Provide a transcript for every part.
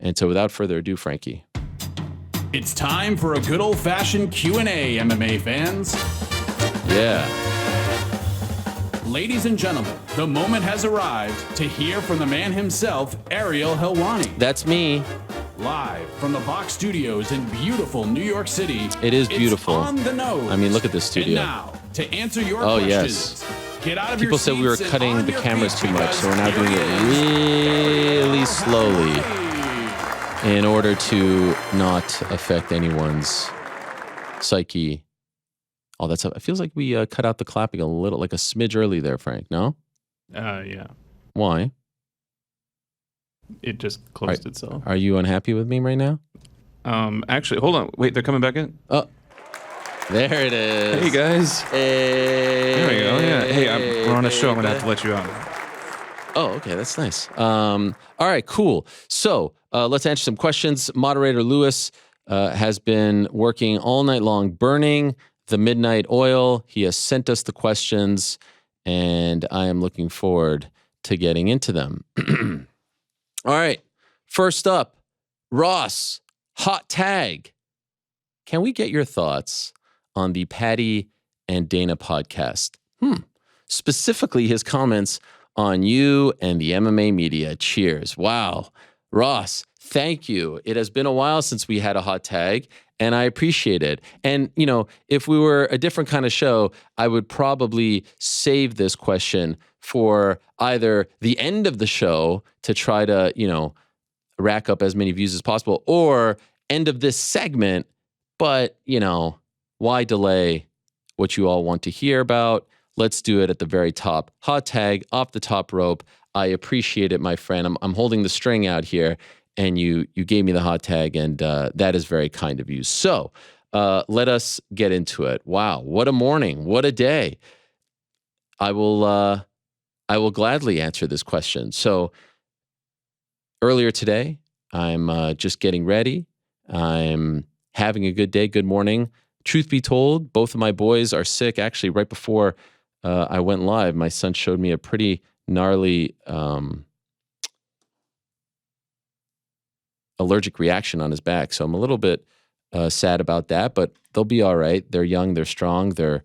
And so without further ado, Frankie. It's time for a good old-fashioned Q&A, MMA fans. Yeah. Ladies and gentlemen, the moment has arrived to hear from the man himself, Ariel Helwani. That's me. Live from the Box Studios in beautiful New York City. It is beautiful. It's on the nose. I mean, look at this studio. And now, to answer your questions, yes. get out of People your said we were seats cutting and the on cameras your too feet much, so we're now because doing here it is really slowly Helwani. in order to not affect anyone's psyche. All that stuff. It feels like we cut out the clapping a little, like a smidge early there, Frank. No? Yeah. Why? It just closed itself. Are you unhappy with me right now? Actually, hold on. Wait, they're coming back in? Oh, there it is. Hey, guys. Hey. There we go. Yeah. Hey, we're on a show. I'm going to have to let you out. Oh, okay. That's nice. All right, cool. So let's answer some questions. Moderator Lewis has been working all night long, burning the midnight oil. He has sent us the questions, and I am looking forward to getting into them. All right. First up, Ross, hot tag. Can we get your thoughts on the Patty and Dana podcast? Specifically, his comments on you and the MMA media. Cheers. Wow. Ross, thank you. It has been a while since we had a hot tag, and I appreciate it. And, you know, if we were a different kind of show, I would probably save this question for either the end of the show to try to, you know, rack up as many views as possible, or end of this segment. But, you know, why delay what you all want to hear about? Let's do it at the very top. Hot tag, off the top rope. I appreciate it, my friend. I'm holding the string out here, and you gave me the hot tag, and that is very kind of you. So let us get into it. Wow, what a morning. What a day. I will gladly answer this question. So earlier today, I'm just getting ready. I'm having a good day, good morning. Truth be told, both of my boys are sick. Actually, right before I went live, my son showed me a pretty gnarly allergic reaction on his back. So I'm a little bit sad about that, but they'll be all right. They're young, they're strong, they're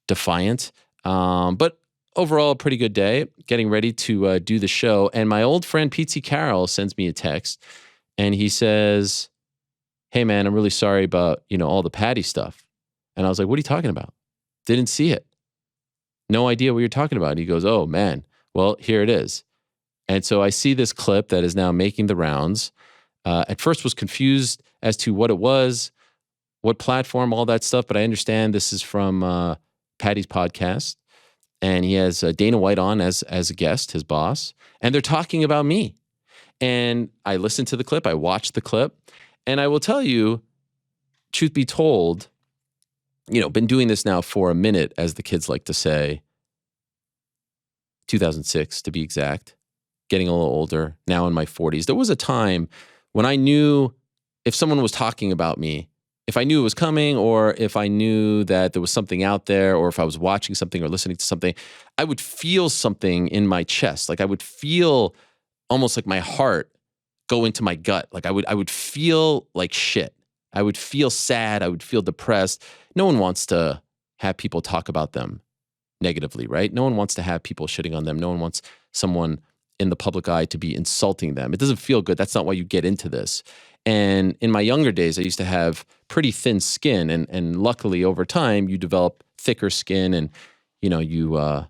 defiant. But overall, a pretty good day. Getting ready to do the show. And my old friend Pete Carroll sends me a text, and he says, "Hey man, I'm really sorry about, you know, all the Patty stuff." And I was like, "What are you talking about? Didn't see it. No idea what you're talking about." And he goes, "Oh man, well, here it is." And so I see this clip that is now making the rounds. At first was confused as to what it was, what platform, all that stuff. But I understand this is from Patty's podcast. And he has Dana White on as a guest, his boss. And they're talking about me. And I listened to the clip. I watched the clip. And I will tell you, truth be told, you know, been doing this now for a minute, as the kids like to say, 2006 to be exact, getting a little older, now in my 40s. There was a time when I knew if someone was talking about me, if I knew it was coming, or if I knew that there was something out there, or if I was watching something or listening to something, I would feel something in my chest. Like I would feel almost like my heart go into my gut. Like I would feel like shit. I would feel sad. I would feel depressed. No one wants to have people talk about them negatively, right? No one wants to have people shitting on them. No one wants someone in the public eye to be insulting them. It doesn't feel good. That's not why you get into this. And in my younger days, I used to have pretty thin skin, and luckily over time you develop thicker skin, and you know you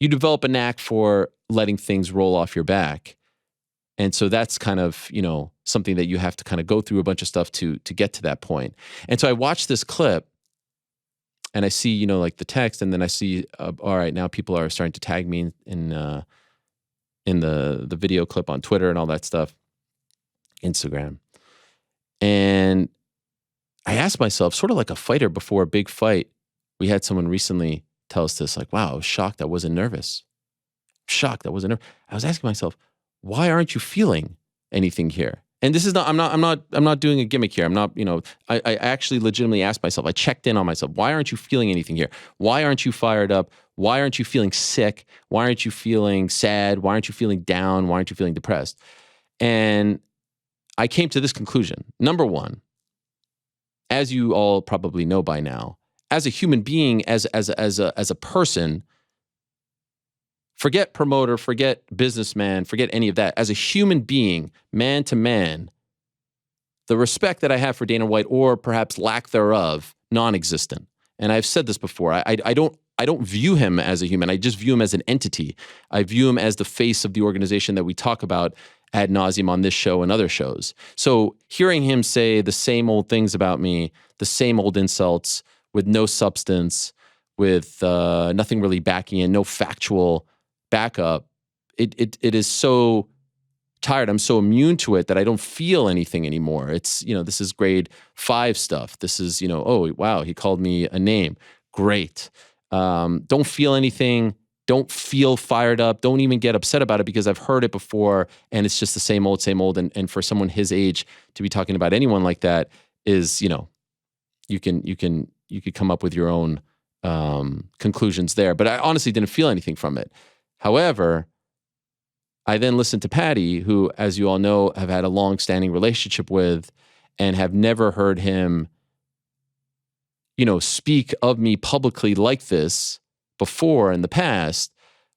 develop a knack for letting things roll off your back. And so that's kind of, you know, something that you have to kind of go through a bunch of stuff to get to that point. And so I watched this clip, and I see, you know, like the text, and then I see, all right, now people are starting to tag me in the video clip on Twitter and all that stuff, Instagram. And I asked myself, sort of like a fighter before a big fight, we had someone recently tell us this, like, wow, I was shocked I wasn't nervous. Shocked I wasn't nervous. I was asking myself, why aren't you feeling anything here? And this is not, I'm not doing a gimmick here. I'm not, you know, I actually legitimately asked myself, I checked in on myself. Why aren't you feeling anything here? Why aren't you fired up? Why aren't you feeling sick? Why aren't you feeling sad? Why aren't you feeling down? Why aren't you feeling depressed? And I came to this conclusion. Number one, as you all probably know by now, as a human being, as a person, forget promoter, forget businessman, forget any of that. As a human being, man to man, the respect that I have for Dana White, or perhaps lack thereof, non-existent. And I've said this before. I don't view him as a human. I just view him as an entity. I view him as the face of the organization that we talk about ad nauseum on this show and other shows. So hearing him say the same old things about me, the same old insults with no substance, with nothing really backing in, no factual backup, it is so tired. I'm so immune to it that I don't feel anything anymore. It's, this is grade 5 stuff. This is, oh, wow, he called me a name. Great. Don't feel anything. Don't feel fired up. Don't even get upset about it because I've heard it before and it's just the same old, same old. And for someone his age to be talking about anyone like that is, you could come up with your own conclusions there. But I honestly didn't feel anything from it. However, I then listened to Patty, who, as you all know, have had a long-standing relationship with and have never heard him, speak of me publicly like this before in the past.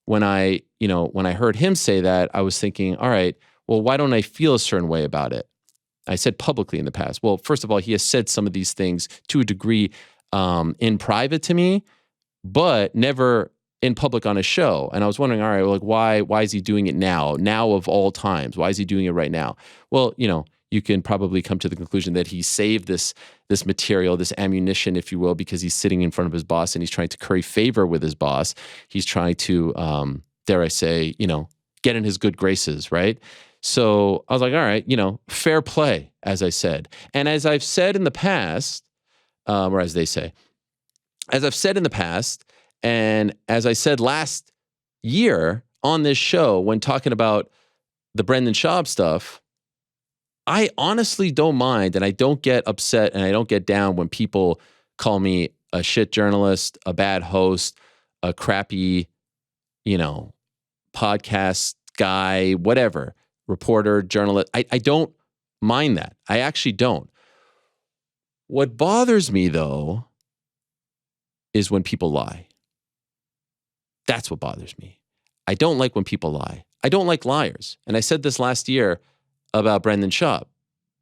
When I heard him say that, I was thinking, all right, well, why don't I feel a certain way about it? I said publicly in the past. Well, first of all, he has said some of these things to a degree in private to me, but never in public on a show. And I was wondering, all right, well, like why is he doing it now of all times? Why is he doing it right now? Well, you can probably come to the conclusion that he saved this material, this ammunition, if you will, because he's sitting in front of his boss and he's trying to curry favor with his boss. He's trying to, dare I say, get in his good graces, right? So I was like, all right, fair play, as I said. And as I've said in the past, or as they say, as I've said in the past, and as I said last year on this show when talking about the Brendan Schaub stuff, I honestly don't mind and I don't get upset and I don't get down when people call me a shit journalist, a bad host, a crappy, podcast guy, whatever, reporter, journalist. I don't mind that. I actually don't. What bothers me, though, is when people lie. That's what bothers me. I don't like when people lie. I don't like liars. And I said this last year about Brendan Schaub.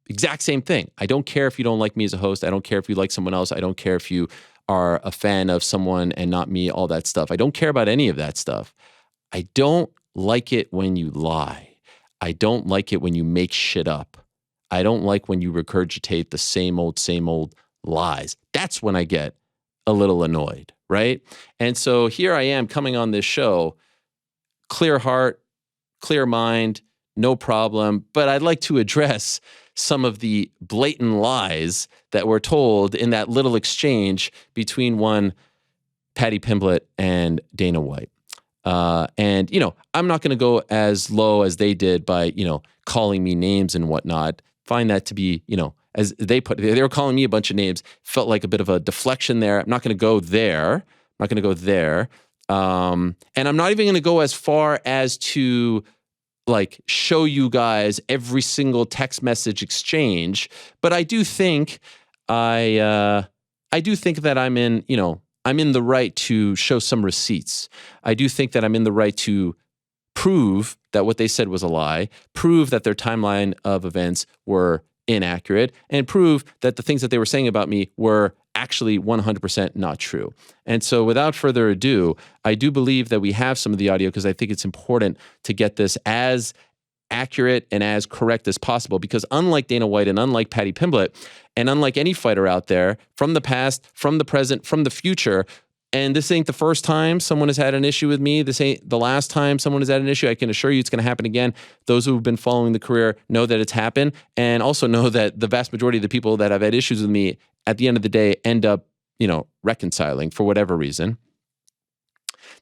Exact same thing. I don't care if you don't like me as a host. I don't care if you like someone else. I don't care if you are a fan of someone and not me, all that stuff. I don't care about any of that stuff. I don't like it when you lie. I don't like it when you make shit up. I don't like when you regurgitate the same old lies. That's when I get a little annoyed, right? And so here I am coming on this show, clear heart, clear mind, no problem. But I'd like to address some of the blatant lies that were told in that little exchange between one Patty Pimblett and Dana White. And, I'm not going to go as low as they did by, calling me names and whatnot. Find that to be, as they put it, they were calling me a bunch of names. Felt like a bit of a deflection there. I'm not going to go there. And I'm not even going to go as far as to show you guys every single text message exchange. But I do think that I'm in the right to show some receipts. I do think that I'm in the right to prove that what they said was a lie, prove that their timeline of events were inaccurate, and prove that the things that they were saying about me were actually 100% not true. And so without further ado, I do believe that we have some of the audio because I think it's important to get this as accurate and as correct as possible, because unlike Dana White and unlike Patty Pimblett and unlike any fighter out there from the past, from the present, from the future, and this ain't the first time someone has had an issue with me. This ain't the last time someone has had an issue. I can assure you it's going to happen again. Those who have been following the career know that it's happened, and also know that the vast majority of the people that have had issues with me at the end of the day end up, reconciling for whatever reason.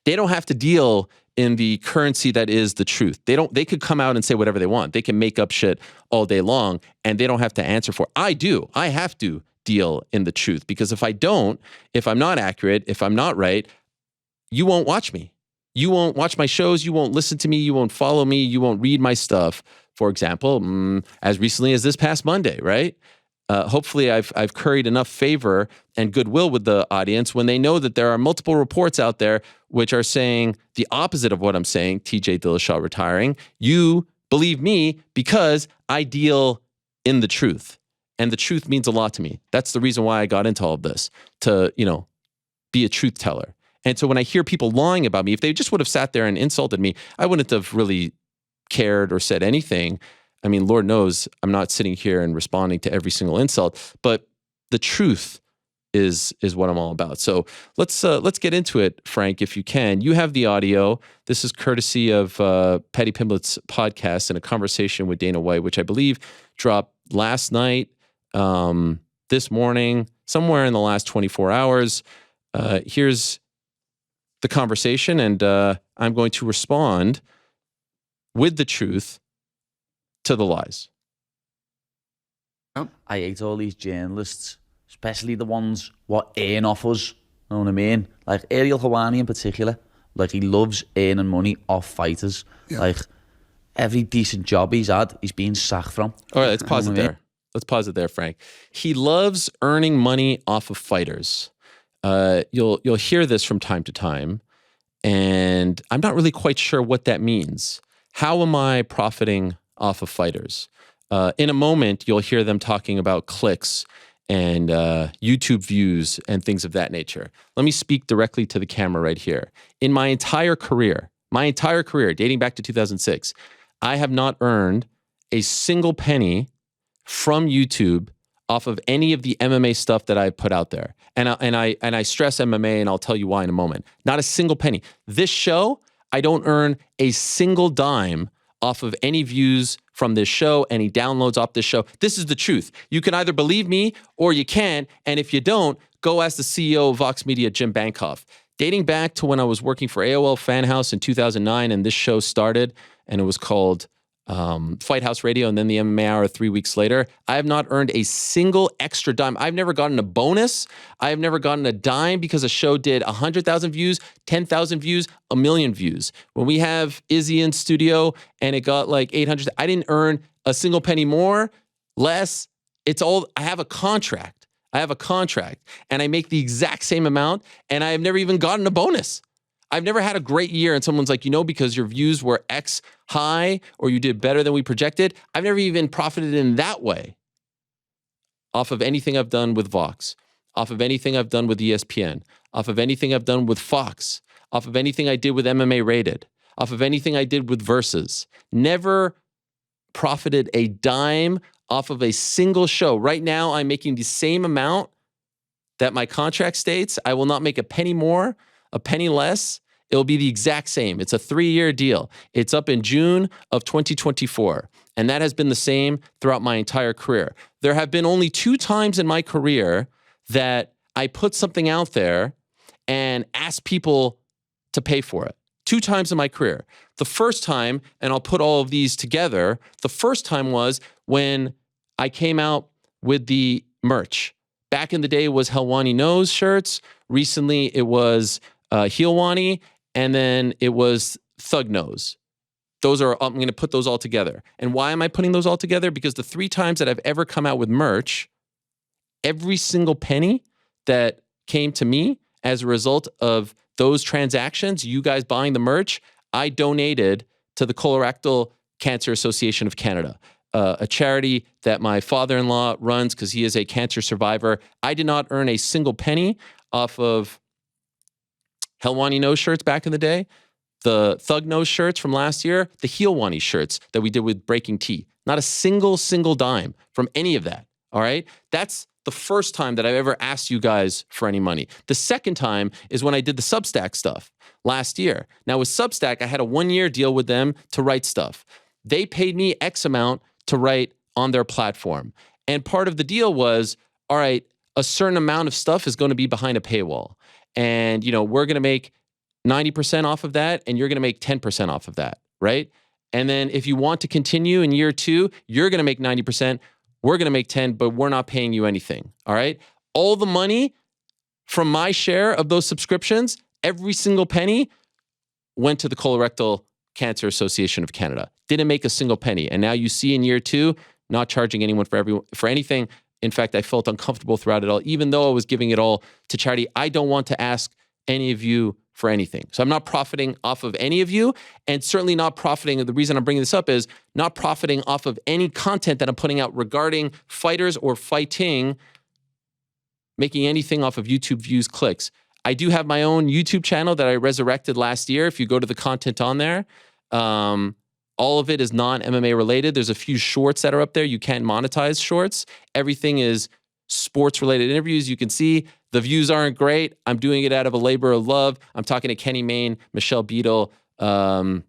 They don't have to deal in the currency that is the truth. They could come out and say whatever they want. They can make up shit all day long and they don't have to answer for it. I have to deal in the truth, because if I don't, if I'm not accurate, if I'm not right, you won't watch me. You won't watch my shows. You won't listen to me. You won't follow me. You won't read my stuff For example, as recently as this past Monday, right? Hopefully I've curried enough favor and goodwill with the audience when they know that there are multiple reports out there which are saying the opposite of what I'm saying, TJ Dillashaw retiring. You believe me because I deal in the truth. And the truth means a lot to me. That's the reason why I got into all of this, to, be a truth teller. And so when I hear people lying about me, if they just would have sat there and insulted me, I wouldn't have really cared or said anything. I mean, Lord knows I'm not sitting here and responding to every single insult, but the truth is what I'm all about. So let's get into it, Frank, if you can. You have the audio. This is courtesy of Paddy Pimblett's podcast and a conversation with Dana White, which I believe dropped last night, this morning, somewhere in the last 24 hours. Here's the conversation, and I'm going to respond with the truth to the lies. I hate all these journalists, especially the ones what earn off us, know what I mean? Like Ariel Helwani in particular, like he loves earning money off fighters. Yeah. Like every decent job he's had, he's being sacked from. All right, let's pause it there. Let's pause it there, Frank. He loves earning money off of fighters. You'll hear this from time to time, and I'm not really quite sure what that means. How am I profiting off of fighters? In a moment, you'll hear them talking about clicks and YouTube views and things of that nature. Let me speak directly to the camera right here. In my entire career, dating back to 2006, I have not earned a single penny from YouTube off of any of the MMA stuff that I put out there. And I stress MMA, and I'll tell you why in a moment. Not a single penny. This show, I don't earn a single dime off of any views from this show, any downloads off this show. This is the truth. You can either believe me or you can't. And if you don't, go ask the CEO of Vox Media, Jim Bankoff. Dating back to when I was working for AOL Fan House in 2009 and this show started, and it was called Fight House Radio and then the MMA Hour 3 weeks later, I have not earned a single extra dime. I've never gotten a bonus. I have never gotten a dime because a show did 100,000 views, 10,000 views, 1 million views. When we have Izzy in studio and it got like 800, I didn't earn a single penny more, less. It's all, I have a contract. And I make the exact same amount, and I have never even gotten a bonus. I've never had a great year and someone's like, because your views were X high or you did better than we projected. I've never even profited in that way off of anything I've done with Vox, off of anything I've done with ESPN, off of anything I've done with Fox, off of anything I did with MMA Rated, off of anything I did with Versus. Never profited a dime off of a single show. Right now, I'm making the same amount that my contract states. I will not make a penny more, a penny less. It'll be the exact same. It's a 3-year deal. It's up in June of 2024. And that has been the same throughout my entire career. There have been only 2 times in my career that I put something out there and asked people to pay for it. 2 times in my career. The first time, and I'll put all of these together, the first time was when I came out with the merch. Back in the day, it was Helwani Nose shirts. Recently, it was Helwani, and then it was Thug Nose. I'm going to put those all together. And why am I putting those all together? Because the 3 times that I've ever come out with merch, every single penny that came to me as a result of those transactions, you guys buying the merch, I donated to the Colorectal Cancer Association of Canada, a charity that my father-in-law runs because he is a cancer survivor. I did not earn a single penny off of Helwani Nose shirts back in the day, the Thug Nose shirts from last year, the Helwani shirts that we did with Breaking Tea. Not a single dime from any of that, all right? That's the first time that I've ever asked you guys for any money. The second time is when I did the Substack stuff last year. Now with Substack, I had a 1-year deal with them to write stuff. They paid me X amount to write on their platform. And part of the deal was, all right, a certain amount of stuff is going to be behind a paywall. And, we're going to make 90% off of that, and you're going to make 10% off of that, right? And then if you want to continue in year 2, you're going to make 90%, we're going to make 10, but we're not paying you anything, all right? All the money from my share of those subscriptions, every single penny went to the Colorectal Cancer Association of Canada. Didn't make a single penny. And now you see in year 2, not charging anyone for anything. In fact, I felt uncomfortable throughout it all, even though I was giving it all to charity. I don't want to ask any of you for anything. So I'm not profiting off of any of you, and certainly not profiting. The reason I'm bringing this up is not profiting off of any content that I'm putting out regarding fighters or fighting, making anything off of YouTube views, clicks. I do have my own YouTube channel that I resurrected last year. If you go to the content on there, all of it is non-MMA related. There's a few shorts that are up there. You can't monetize shorts. Everything is sports-related interviews. You can see the views aren't great. I'm doing it out of a labor of love. I'm talking to Kenny Mayne, Michelle Beadle, Brooke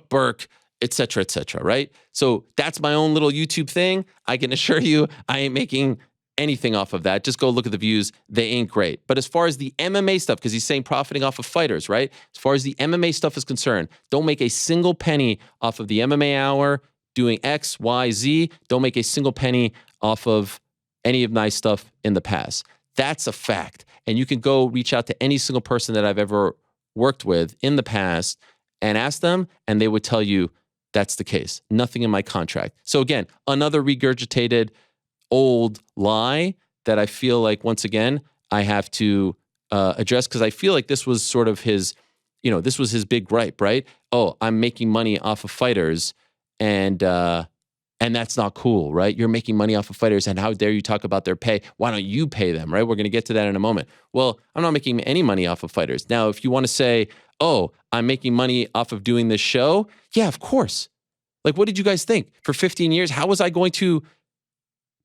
Burke, et cetera, right? So that's my own little YouTube thing. I can assure you I ain't making anything off of that. Just go look at the views. They ain't great. But as far as the MMA stuff, because he's saying profiting off of fighters, right? As far as the MMA stuff is concerned, don't make a single penny off of the MMA Hour doing X, Y, Z. Don't make a single penny off of any of my stuff in the past. That's a fact. And you can go reach out to any single person that I've ever worked with in the past and ask them, and they would tell you that's the case. Nothing in my contract. So again, another regurgitated old lie that I feel like, once again, I have to address, because I feel like this was sort of his, this was his big gripe, right? Oh, I'm making money off of fighters, and that's not cool, right? You're making money off of fighters, and how dare you talk about their pay? Why don't you pay them, right? We're going to get to that in a moment. Well, I'm not making any money off of fighters. Now, if you want to say, oh, I'm making money off of doing this show, yeah, of course. Like, what did you guys think? For 15 years, how was I going to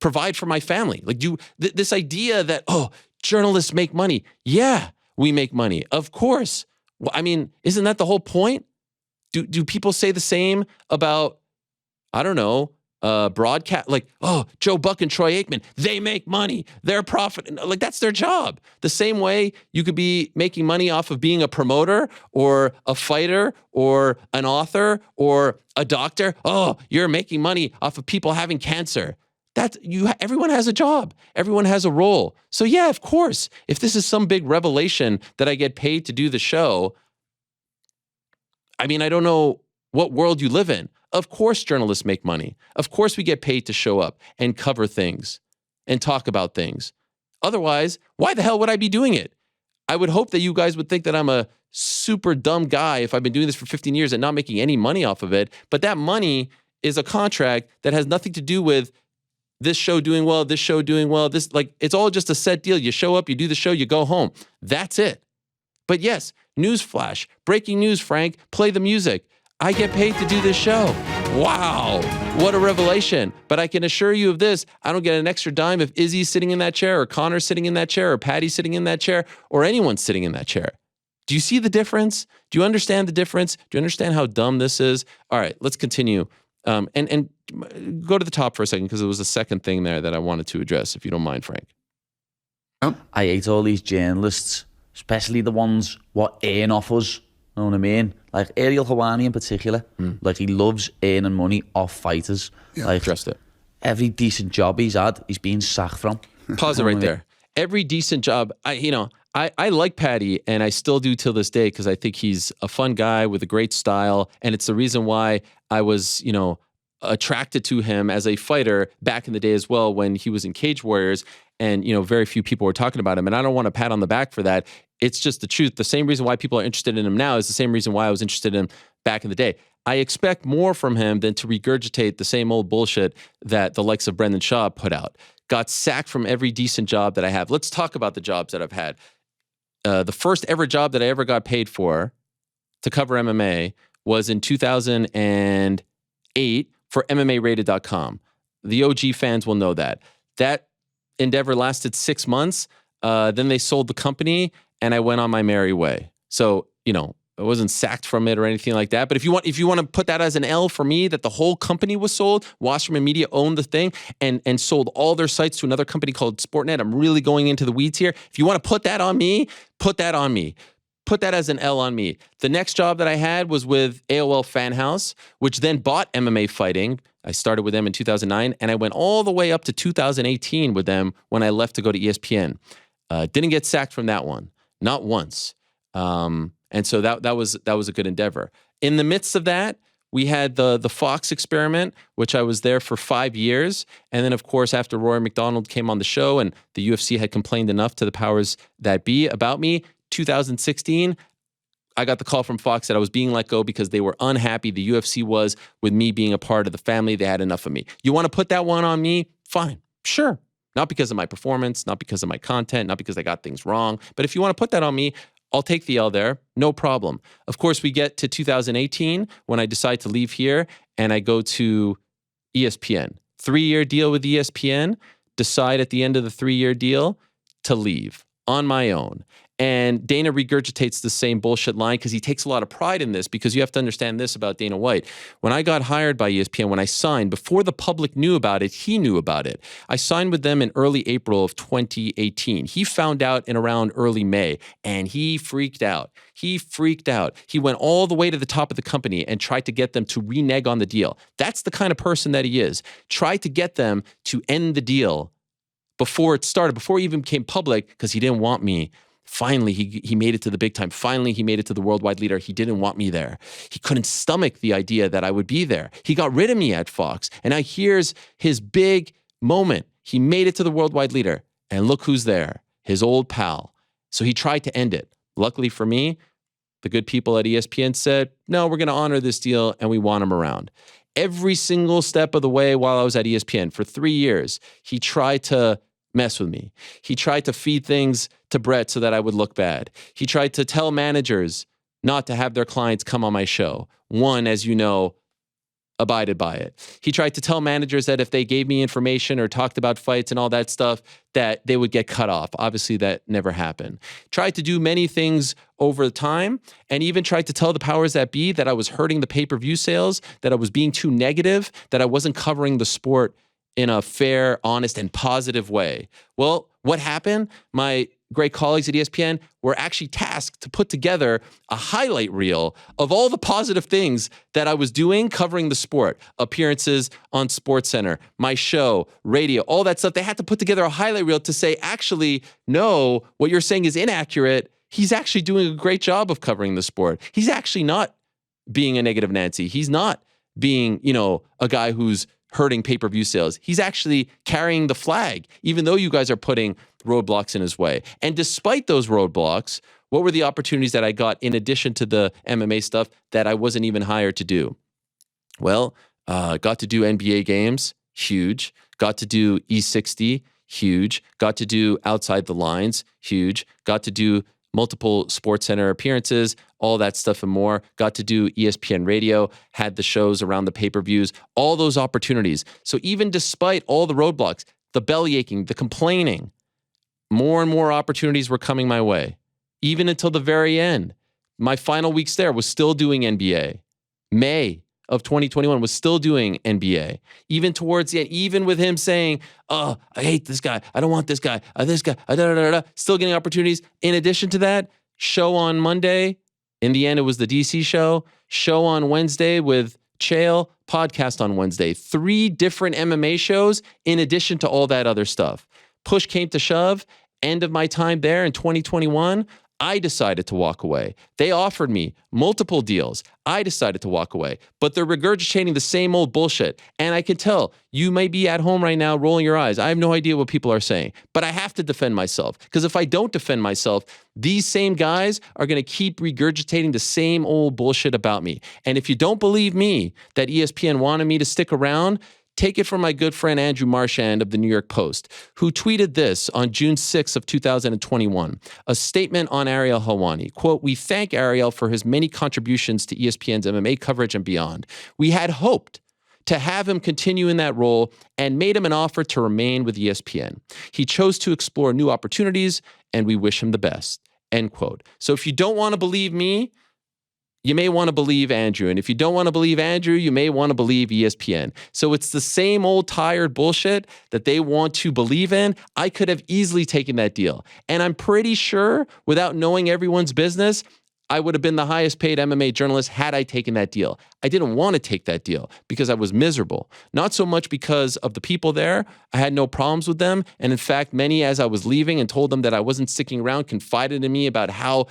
provide for my family? Like, this idea that, oh, journalists make money. Yeah, we make money. Of course. Well, I mean, isn't that the whole point? Do people say the same about, I don't know, broadcast, like, oh, Joe Buck and Troy Aikman, they make money. They're profiting. Like, that's their job. The same way you could be making money off of being a promoter or a fighter or an author or a doctor. Oh, you're making money off of people having cancer. Everyone has a job. Everyone has a role. So yeah, of course, if this is some big revelation that I get paid to do the show, I mean, I don't know what world you live in. Of course, journalists make money. Of course, we get paid to show up and cover things and talk about things. Otherwise, why the hell would I be doing it? I would hope that you guys would think that I'm a super dumb guy if I've been doing this for 15 years and not making any money off of it. But that money is a contract that has nothing to do with this show doing well, this show doing well, it's all just a set deal. You show up, you do the show, you go home. That's it. But yes, newsflash, breaking news, Frank, play the music. I get paid to do this show. Wow, what a revelation. But I can assure you of this, I don't get an extra dime if Izzy's sitting in that chair or Connor's sitting in that chair or Patty's sitting in that chair or anyone's sitting in that chair. Do you see the difference? Do you understand the difference? Do you understand how dumb this is? All right, let's continue. And go to the top for a second, because there was a second thing there that I wanted to address, if you don't mind, Frank. I hate all these journalists, especially the ones what earn off us. Know what I mean? Like Ariel Helwani in particular. Like, he loves earning money off fighters. Yeah. Like, Addressed it. every decent job he's had, he's been sacked from. Pause it right there. Every decent job, I like Patty, and I still do till this day, because I think he's a fun guy with a great style, and it's the reason why I was, attracted to him as a fighter back in the day as well, when he was in Cage Warriors, and very few people were talking about him. And I don't want to pat on the back for that. It's just the truth. The same reason why people are interested in him now is the same reason why I was interested in him back in the day. I expect more from him than to regurgitate the same old bullshit that the likes of Brendan Shaw put out. Got sacked from every decent job that I have. Let's talk about the jobs that I've had. The first ever job that I ever got paid for to cover MMA was in 2008 for MMArated.com. The OG fans will know that. That endeavor lasted 6 months. Then they sold the company, and I went on my merry way. So, I wasn't sacked from it or anything like that. But if you want to put that as an L for me, that the whole company was sold, Wasserman Media owned the thing and sold all their sites to another company called Sportnet. I'm really going into the weeds here. If you want to put that on me, put that on me. Put that as an L on me. The next job that I had was with AOL Fan House, which then bought MMA Fighting. I started with them in 2009, and I went all the way up to 2018 with them when I left to go to ESPN. Didn't get sacked from that one, not once. And so that was a good endeavor. In the midst of that, we had the Fox experiment, which I was there for 5 years. And then, of course, after Rory McDonald came on the show and the UFC had complained enough to the powers that be about me, 2016, I got the call from Fox that I was being let go because they were unhappy the UFC was with me being a part of the family. They had enough of me. You want to put that one on me? Fine. Sure. Not because of my performance, not because of my content, not because I got things wrong. But if you want to put that on me, I'll take the L there. No problem. Of course, we get to 2018 when I decide to leave here and I go to ESPN. 3-year deal with ESPN. Decide at the end of the 3-year deal to leave on my own. And Dana regurgitates the same bullshit line because he takes a lot of pride in this, because you have to understand this about Dana White. When I got hired by ESPN, when I signed, before the public knew about it, he knew about it. I signed with them in early April of 2018. He found out in around early May, and he freaked out. He freaked out. He went all the way to the top of the company and tried to get them to renege on the deal. That's the kind of person that he is. Tried to get them to end the deal before it started, before it even became public, because he didn't want me. Finally, he made it to the big time. Finally, he made it to the worldwide leader. He didn't want me there. He couldn't stomach the idea that I would be there. He got rid of me at Fox. And now here's his big moment. He made it to the worldwide leader. And look who's there, his old pal. So he tried to end it. Luckily for me, the good people at ESPN said, no, we're going to honor this deal and we want him around. Every single step of the way while I was at ESPN for 3 years, he tried to mess with me. He tried to feed things to Brett so that I would look bad. He tried to tell managers not to have their clients come on my show. One, as you know, abided by it. He tried to tell managers that if they gave me information or talked about fights and all that stuff, that they would get cut off. Obviously, that never happened. Tried to do many things over time, and even tried to tell the powers that be that I was hurting the pay-per-view sales, that I was being too negative, that I wasn't covering the sport in a fair, honest, and positive way. Well, what happened? My great colleagues at ESPN were actually tasked to put together a highlight reel of all the positive things that I was doing covering the sport. Appearances on SportsCenter, my show, radio, all that stuff. They had to put together a highlight reel to say, actually, no, what you're saying is inaccurate. He's actually doing a great job of covering the sport. He's actually not being a negative Nancy. He's not being, a guy who's hurting pay-per-view sales. He's actually carrying the flag, even though you guys are putting roadblocks in his way. And despite those roadblocks, what were the opportunities that I got in addition to the MMA stuff that I wasn't even hired to do? Well, got to do NBA games, huge. Got to do E60, huge. Got to do Outside the Lines, huge. Got to do multiple SportsCenter appearances, all that stuff and more. Got to do ESPN radio, had the shows around the pay-per-views, all those opportunities. So even despite all the roadblocks, the belly aching, the complaining, more and more opportunities were coming my way. Even until the very end. My final weeks there was still doing NBA. May of 2021 was still doing NBA. Even towards the end, even with him saying, oh, I hate this guy. I don't want this guy. Still getting opportunities. In addition to that, show on Monday. In the end, it was the DC show. Show on Wednesday with Chael. Podcast on Wednesday. 3 different MMA shows in addition to all that other stuff. Push came to shove. End of my time there in 2021. I decided to walk away. They offered me multiple deals. I decided to walk away. But they're regurgitating the same old bullshit. And I can tell you may be at home right now rolling your eyes. I have no idea what people are saying. But I have to defend myself. Because if I don't defend myself, these same guys are going to keep regurgitating the same old bullshit about me. And if you don't believe me that ESPN wanted me to stick around, take it from my good friend Andrew Marchand of the New York Post, who tweeted this on June 6th of 2021, a statement on Ariel Helwani. Quote, "We thank Ariel for his many contributions to ESPN's MMA coverage and beyond. We had hoped to have him continue in that role and made him an offer to remain with ESPN. He chose to explore new opportunities and we wish him the best." End quote. So if you don't want to believe me, you may want to believe Andrew. And if you don't want to believe Andrew, you may want to believe ESPN. So it's the same old tired bullshit that they want to believe in. I could have easily taken that deal. And I'm pretty sure, without knowing everyone's business, I would have been the highest paid MMA journalist had I taken that deal. I didn't want to take that deal because I was miserable. Not so much because of the people there. I had no problems with them. And in fact, many, as I was leaving and told them that I wasn't sticking around, confided in me about how,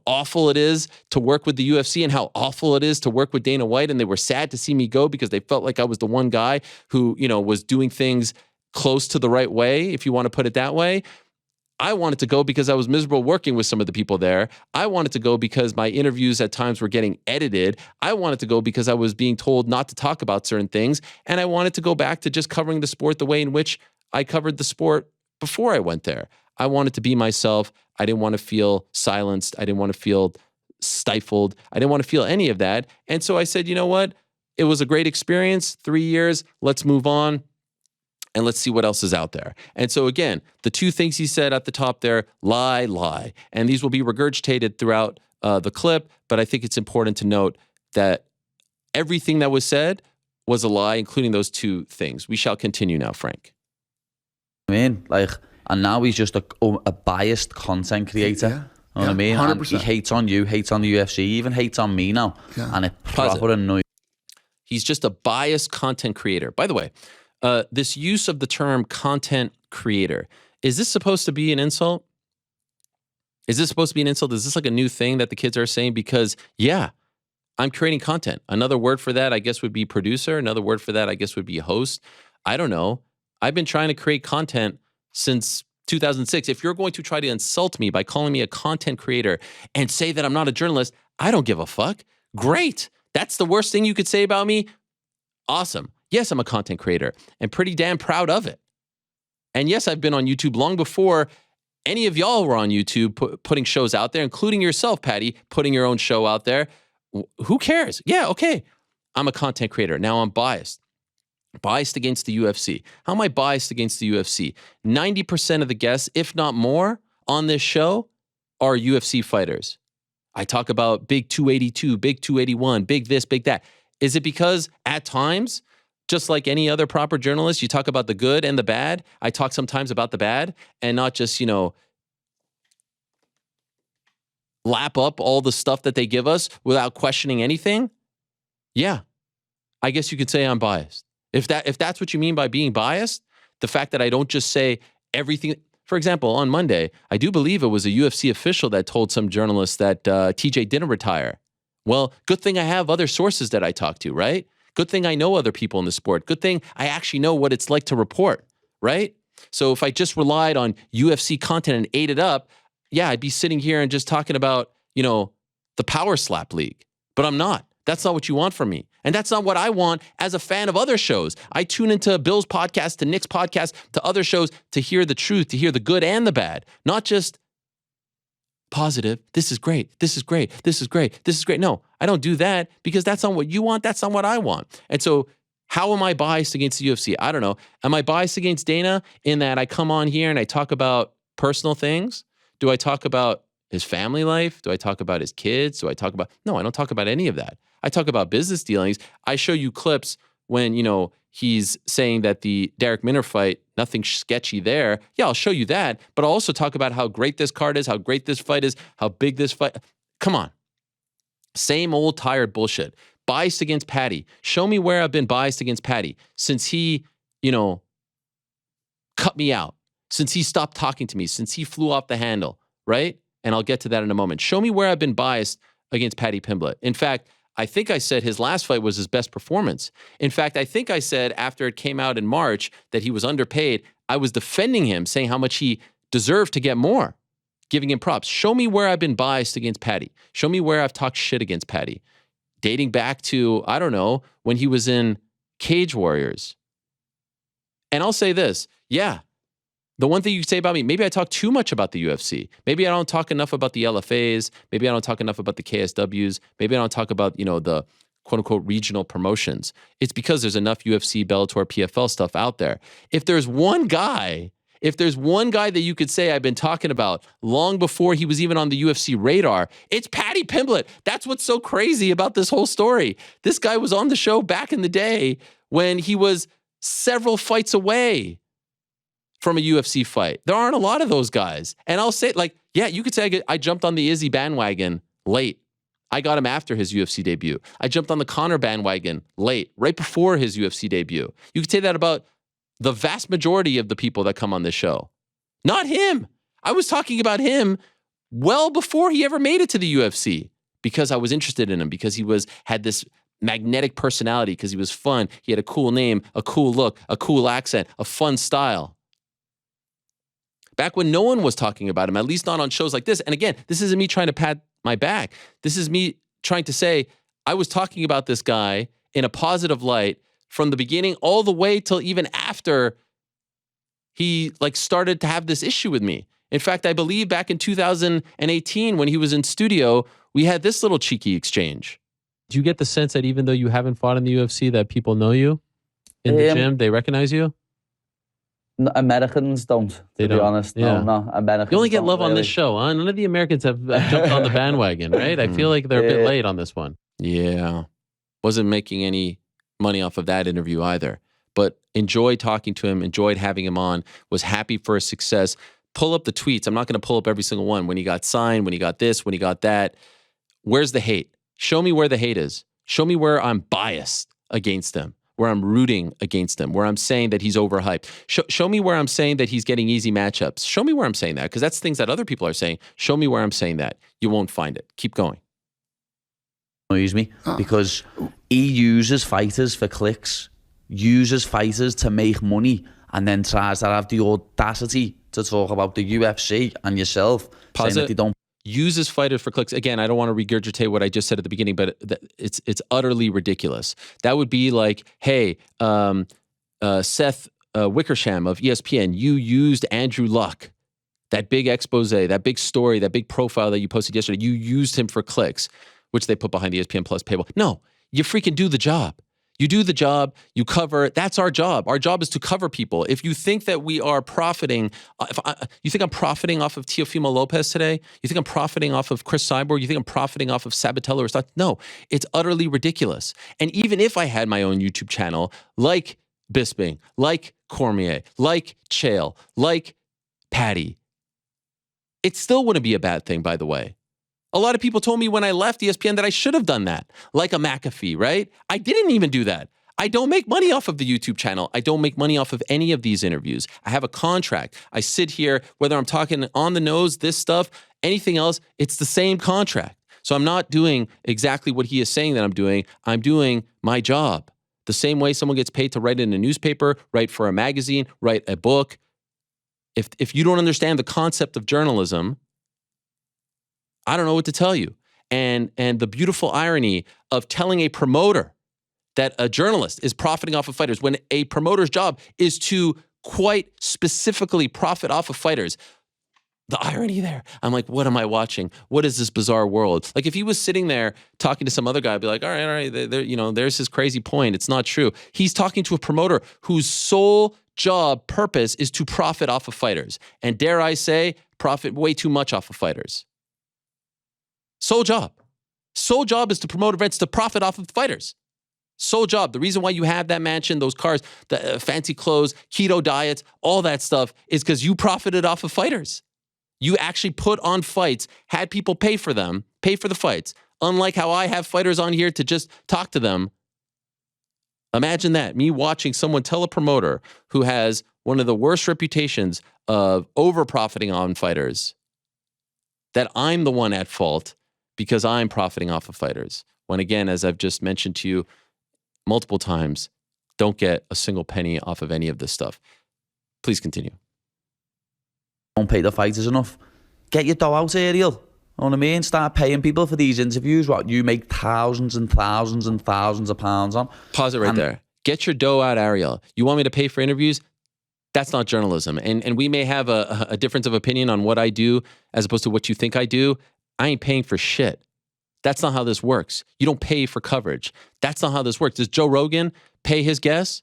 awful it is to work with the UFC and how awful it is to work with Dana White. And they were sad to see me go because they felt like I was the one guy who, was doing things close to the right way, if you want to put it that way. I wanted to go because I was miserable working with some of the people there. I wanted to go because my interviews at times were getting edited. I wanted to go because I was being told not to talk about certain things. And I wanted to go back to just covering the sport the way in which I covered the sport before I went there. I wanted to be myself. I didn't want to feel silenced. I didn't want to feel stifled. I didn't want to feel any of that. And so I said, you know what? It was a great experience, 3 years. Let's move on. And let's see what else is out there. And so again, the two things he said at the top there, lie. And these will be regurgitated throughout the clip, but I think it's important to note that everything that was said was a lie, including those two things. We shall continue now, Frank. And now he's just a biased content creator. Yeah. You know what I mean? 100%. And he hates on you, hates on the UFC, even hates on me now. Yeah. And it proper annoys. He's just a biased content creator. By the way, this use of the term content creator, is this supposed to be an insult? Is this supposed to be an insult? Is this like a new thing that the kids are saying? Because, yeah, I'm creating content. Another word for that, I guess, would be producer. Another word for that, I guess, would be host. I don't know. I've been trying to create content since 2006. If you're going to try to insult me by calling me a content creator and say that I'm not a journalist, I don't give a fuck. Great. That's the worst thing you could say about me? Awesome. Yes, I'm a content creator and pretty damn proud of it. And yes, I've been on YouTube long before any of y'all were on YouTube putting shows out there, including yourself, Patty, putting your own show out there. Who cares? Yeah, okay. I'm a content creator. Now I'm biased. Biased against the UFC. How am I biased against the UFC? 90% of the guests, if not more, on this show are UFC fighters. I talk about big 282, big 281, big this, big that. Is it because at times, just like any other proper journalist, you talk about the good and the bad? I talk sometimes about the bad and not just, lap up all the stuff that they give us without questioning anything? Yeah, I guess you could say I'm biased. If that's what you mean by being biased, the fact that I don't just say everything. For example, on Monday, I do believe it was a UFC official that told some journalists that TJ didn't retire. Well, good thing I have other sources that I talk to, right? Good thing I know other people in the sport. Good thing I actually know what it's like to report, right? So if I just relied on UFC content and ate it up, yeah, I'd be sitting here and just talking about, the Power Slap League. But I'm not. That's not what you want from me. And that's not what I want as a fan of other shows. I tune into Bill's podcast, to Nick's podcast, to other shows to hear the truth, to hear the good and the bad, not just positive. This is great. This is great. This is great. This is great. No, I don't do that because that's not what you want. That's not what I want. And so how am I biased against the UFC? I don't know. Am I biased against Dana in that I come on here and I talk about personal things? Do I talk about his family life? Do I talk about his kids? No, I don't talk about any of that. I talk about business dealings. I show you clips when, he's saying that the Derek Minner fight, nothing sketchy there. Yeah, I'll show you that. But I'll also talk about how great this card is, how great this fight is, how big this fight. Come on. Same old tired bullshit. Biased against Patty. Show me where I've been biased against Patty since he, cut me out, since he stopped talking to me, since he flew off the handle, right? And I'll get to that in a moment. Show me where I've been biased against Patty Pimblett. In fact, I think I said his last fight was his best performance. In fact, I think I said after it came out in March that he was underpaid, I was defending him, saying how much he deserved to get more, giving him props. Show me where I've been biased against Patty. Show me where I've talked shit against Patty. Dating back to, I don't know, when he was in Cage Warriors. And I'll say this, yeah, the one thing you say about me, maybe I talk too much about the UFC. Maybe I don't talk enough about the LFAs. Maybe I don't talk enough about the KSWs. Maybe I don't talk about, the quote unquote regional promotions. It's because there's enough UFC, Bellator, PFL stuff out there. If there's one guy that you could say I've been talking about long before he was even on the UFC radar, it's Patty Pimblett. That's what's so crazy about this whole story. This guy was on the show back in the day when he was several fights away from a UFC fight. There aren't a lot of those guys. And I'll say, yeah, you could say I jumped on the Izzy bandwagon late. I got him after his UFC debut. I jumped on the Conor bandwagon late, right before his UFC debut. You could say that about the vast majority of the people that come on this show. Not him. I was talking about him well before he ever made it to the UFC because I was interested in him, because he had this magnetic personality, because he was fun. He had a cool name, a cool look, a cool accent, a fun style. Back when no one was talking about him, at least not on shows like this. And again, this isn't me trying to pat my back. This is me trying to say I was talking about this guy in a positive light from the beginning all the way till even after he started to have this issue with me. In fact, I believe back in 2018 when he was in studio, we had this little cheeky exchange. Do you get the sense that even though you haven't fought in the UFC, that people know you in the gym? They recognize you? Americans don't, to be honest. Yeah. No, Americans You only get don't love on really. this show, huh? None of the Americans have jumped on the bandwagon, right? I feel like they're a bit late on this one. Yeah. Wasn't making any money off of that interview either. But enjoyed talking to him, enjoyed having him on, was happy for his success. Pull up the tweets. I'm not going to pull up every single one. When he got signed, when he got this, when he got that. Where's the hate? Show me where the hate is. Show me where I'm biased against him, where I'm rooting against him, where I'm saying that he's overhyped. Show me where I'm saying that he's getting easy matchups. Show me where I'm saying that, because that's things that other people are saying. Show me where I'm saying that. You won't find it. Keep going. Annoys me because he uses fighters for clicks, uses fighters to make money, and then tries to have the audacity to talk about the UFC and yourself, saying that they don't. Uses fighters for clicks. Again, I don't want to regurgitate what I just said at the beginning, but it's utterly ridiculous. That would be like, hey, Seth Wickersham of ESPN, you used Andrew Luck, that big expose, that big story, that big profile that you posted yesterday. You used him for clicks, which they put behind the ESPN Plus paywall. No, you freaking do the job. You do the job, you cover. That's our job. Our job is to cover people. If you think that we are profiting, you think I'm profiting off of Teofimo Lopez today? You think I'm profiting off of Chris Cyborg? You think I'm profiting off of Sabatello or stuff? No, it's utterly ridiculous. And even if I had my own YouTube channel, like Bisping, like Cormier, like Chael, like Patty, it still wouldn't be a bad thing, by the way. A lot of people told me when I left ESPN that I should have done that, like a McAfee, right? I didn't even do that. I don't make money off of the YouTube channel. I don't make money off of any of these interviews. I have a contract. I sit here, whether I'm talking on the nose, this stuff, anything else, it's the same contract. So I'm not doing exactly what he is saying that I'm doing. I'm doing my job. The same way someone gets paid to write in a newspaper, write for a magazine, write a book. If you don't understand the concept of journalism, I don't know what to tell you. And the beautiful irony of telling a promoter that a journalist is profiting off of fighters when a promoter's job is to quite specifically profit off of fighters. The irony there. I'm like, what am I watching? What is this bizarre world? Like if he was sitting there talking to some other guy, I'd be like, all right, there's his crazy point. It's not true. He's talking to a promoter whose sole job, purpose is to profit off of fighters. And dare I say, profit way too much off of fighters. Sole job. Sole job is to promote events to profit off of fighters. Sole job. The reason why you have that mansion, those cars, the fancy clothes, keto diets, all that stuff is because you profited off of fighters. You actually put on fights, had people pay for them, pay for the fights. Unlike how I have fighters on here to just talk to them. Imagine that, me watching someone tell a promoter who has one of the worst reputations of over-profiting on fighters that I'm the one at fault because I'm profiting off of fighters. When again, as I've just mentioned to you multiple times, don't get a single penny off of any of this stuff. Please continue. Don't pay the fighters enough. Get your dough out, Ariel. You know what I mean? Start paying people for these interviews. What you make thousands and thousands and thousands of pounds on. Pause it right there. Get your dough out, Ariel. You want me to pay for interviews? That's not journalism. And we may have a difference of opinion on what I do as opposed to what you think I do. I ain't paying for shit. That's not how this works. You don't pay for coverage. That's not how this works. Does Joe Rogan pay his guests?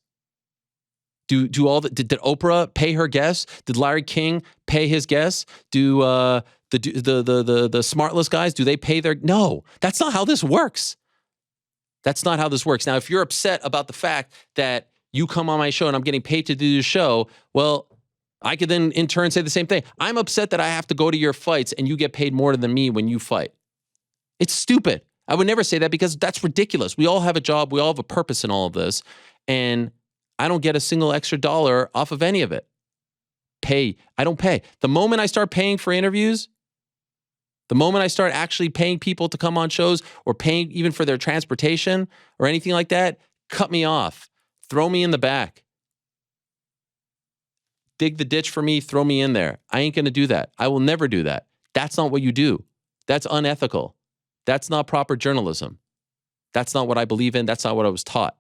Did Oprah pay her guests? Did Larry King pay his guests? Do the smartless guys, do they pay their? No, that's not how this works. That's not how this works. Now, if you're upset about the fact that you come on my show and I'm getting paid to do the show, well, I could then in turn say the same thing. I'm upset that I have to go to your fights and you get paid more than me when you fight. It's stupid. I would never say that because that's ridiculous. We all have a job. We all have a purpose in all of this. And I don't get a single extra dollar off of any of it. I don't pay. The moment I start paying for interviews, the moment I start actually paying people to come on shows or paying even for their transportation or anything like that, cut me off. Throw me in the back. Dig the ditch for me, throw me in there. I ain't going to do that. I will never do that. That's not what you do. That's unethical. That's not proper journalism. That's not what I believe in. That's not what I was taught.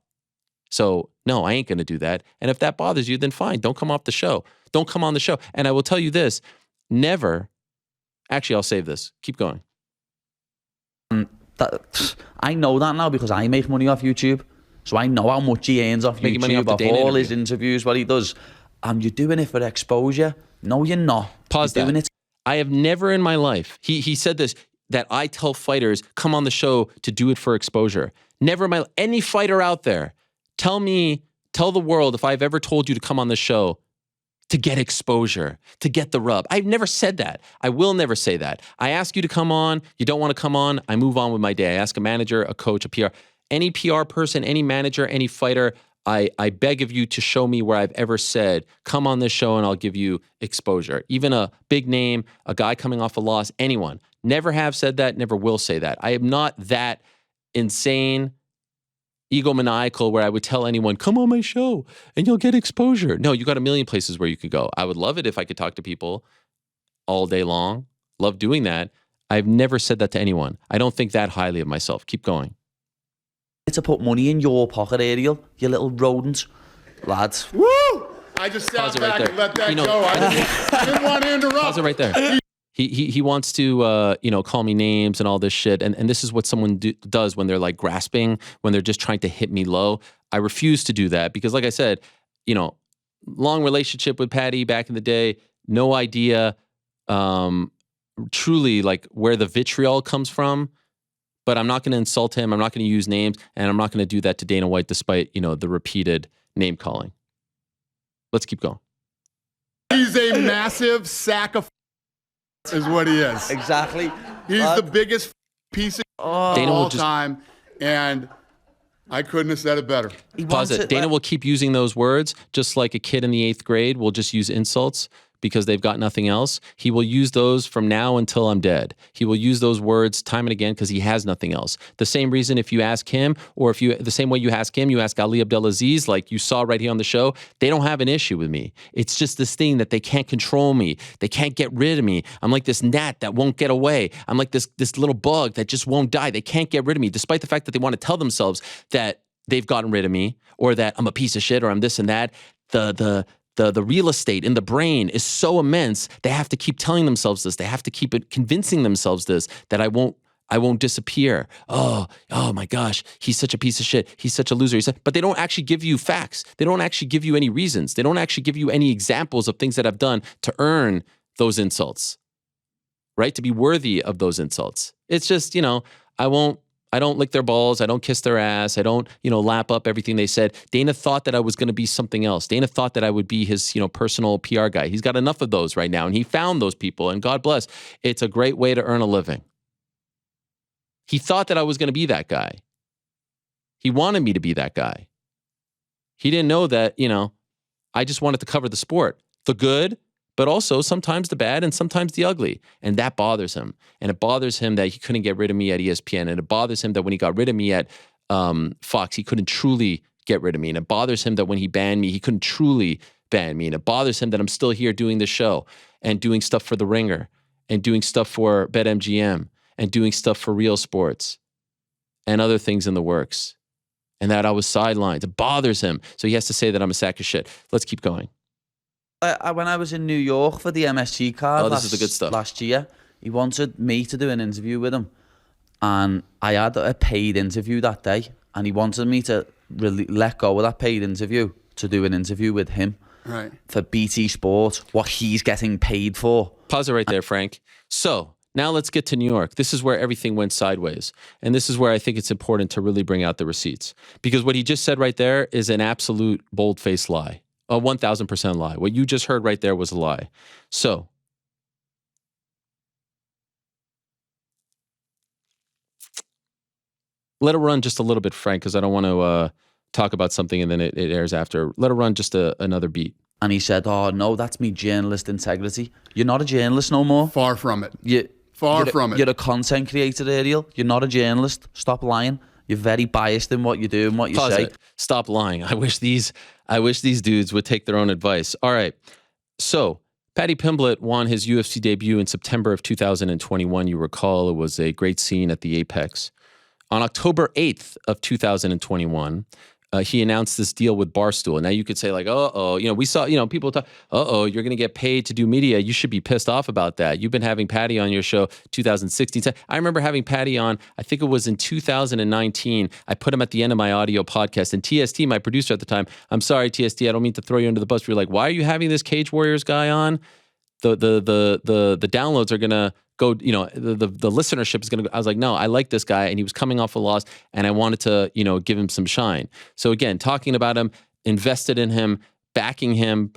So, no, I ain't going to do that. And if that bothers you, then fine. Don't come off the show. Don't come on the show. And I will tell you this, never, actually, I'll save this. Keep going. I know that now because I make money off YouTube. So I know how much he earns off Making money off YouTube, the off Dana all interview. his interviews, what he does. And you're doing it for exposure. No, you're not. Pause you're that. doing it. I have never in my life, he said this, that I tell fighters, come on the show to do it for exposure. Never in my, any fighter out there, tell the world if I've ever told you to come on the show to get exposure, to get the rub. I've never said that. I will never say that. I ask you to come on. You don't want to come on. I move on with my day. I ask a manager, a coach, a PR, any PR person, any manager, any fighter, I beg of you to show me where I've ever said, come on this show and I'll give you exposure. Even a big name, a guy coming off a loss, anyone. Never have said that, never will say that. I am not that insane, egomaniacal where I would tell anyone, come on my show and you'll get exposure. No, you got a million places where you could go. I would love it if I could talk to people all day long. Love doing that. I've never said that to anyone. I don't think that highly of myself. Keep going. To put money in your pocket, Ariel, you little rodent. Lads. Woo! I just Pause sat it right back there. and let that You know- go. I didn't want to interrupt. Pause it right there. He wants to call me names and all this shit, and this is what someone does when they're like grasping, when they're just trying to hit me low. I refuse to do that because, like I said, long relationship with Patty back in the day, no idea, truly like where the vitriol comes from. But I'm not going to insult him. I'm not going to use names, and I'm not going to do that to Dana White, despite the repeated name calling. Let's keep going. He's a massive sack of is what he is. Exactly. He's the biggest piece of Dana will all just time, and I couldn't have said it better. pause it. Dana will keep using those words, just like a kid in the 8th grade will just use insults because they've got nothing else. He will use those from now until I'm dead. He will use those words time and again because he has nothing else. The same reason if you ask him, or the same way you ask him, you ask Ali Abdelaziz, like you saw right here on the show, they don't have an issue with me. It's just this thing that they can't control me. They can't get rid of me. I'm like this gnat that won't get away. I'm like this little bug that just won't die. They can't get rid of me, despite the fact that they want to tell themselves that they've gotten rid of me or that I'm a piece of shit or I'm this and that. The real estate in the brain is so immense, they have to keep telling themselves this. They have to keep convincing themselves this, that I won't disappear. Oh my gosh, he's such a piece of shit. He's such a loser. But they don't actually give you facts. They don't actually give you any reasons. They don't actually give you any examples of things that I've done to earn those insults, right? To be worthy of those insults. It's just, I don't lick their balls. I don't kiss their ass. I don't, lap up everything they said. Dana thought that I was going to be something else. Dana thought that I would be his, personal PR guy. He's got enough of those right now, and he found those people, and God bless. It's a great way to earn a living. He thought that I was going to be that guy. He wanted me to be that guy. He didn't know that, I just wanted to cover the sport, the good, but also sometimes the bad and sometimes the ugly. And that bothers him. And it bothers him that he couldn't get rid of me at ESPN. And it bothers him that when he got rid of me at Fox, he couldn't truly get rid of me. And it bothers him that when he banned me, he couldn't truly ban me. And it bothers him that I'm still here doing this show and doing stuff for The Ringer and doing stuff for BetMGM and doing stuff for Real Sports and other things in the works. And that I was sidelined. It bothers him. So he has to say that I'm a sack of shit. Let's keep going. When I was in New York for the MSG card this is the good stuff. last year, he wanted me to do an interview with him. And I had a paid interview that day. And he wanted me to really let go of that paid interview to do an interview with him. Right. For BT Sport, what he's getting paid for. Pause it right there, Frank. So now let's get to New York. This is where everything went sideways. And this is where I think it's important to really bring out the receipts. Because what he just said right there is an absolute bold-faced lie. A 1,000% lie. What you just heard right there was a lie. So, Let it run just a little bit, Frank, because I don't want to talk about something and then it airs after. Let it run just another beat. And he said, "Oh no, that's me journalist integrity. You're not a journalist no more. Far from it. You're from it. You're a content creator, Ariel. You're not a journalist. Stop lying. You're very biased in what you do and what you Pause say." it. Stop lying. I wish these dudes would take their own advice. All right. So Paddy Pimblett won his UFC debut in September of 2021. You recall it was a great scene at the Apex. On October 8th of 2021, he announced this deal with Barstool. Now you could say like, we saw, people talk, you're going to get paid to do media. You should be pissed off about that. You've been having Paddy on your show 2016. I remember having Paddy on, I think it was in 2019. I put him at the end of my audio podcast, and TST, my producer at the time, I'm sorry, TST, I don't mean to throw you under the bus. We were like, why are you having this Cage Warriors guy on? The downloads are going to go, the listenership is going to go. I was like, no, I like this guy, and he was coming off a loss, and I wanted to, give him some shine. So again, talking about him, invested in him, backing him,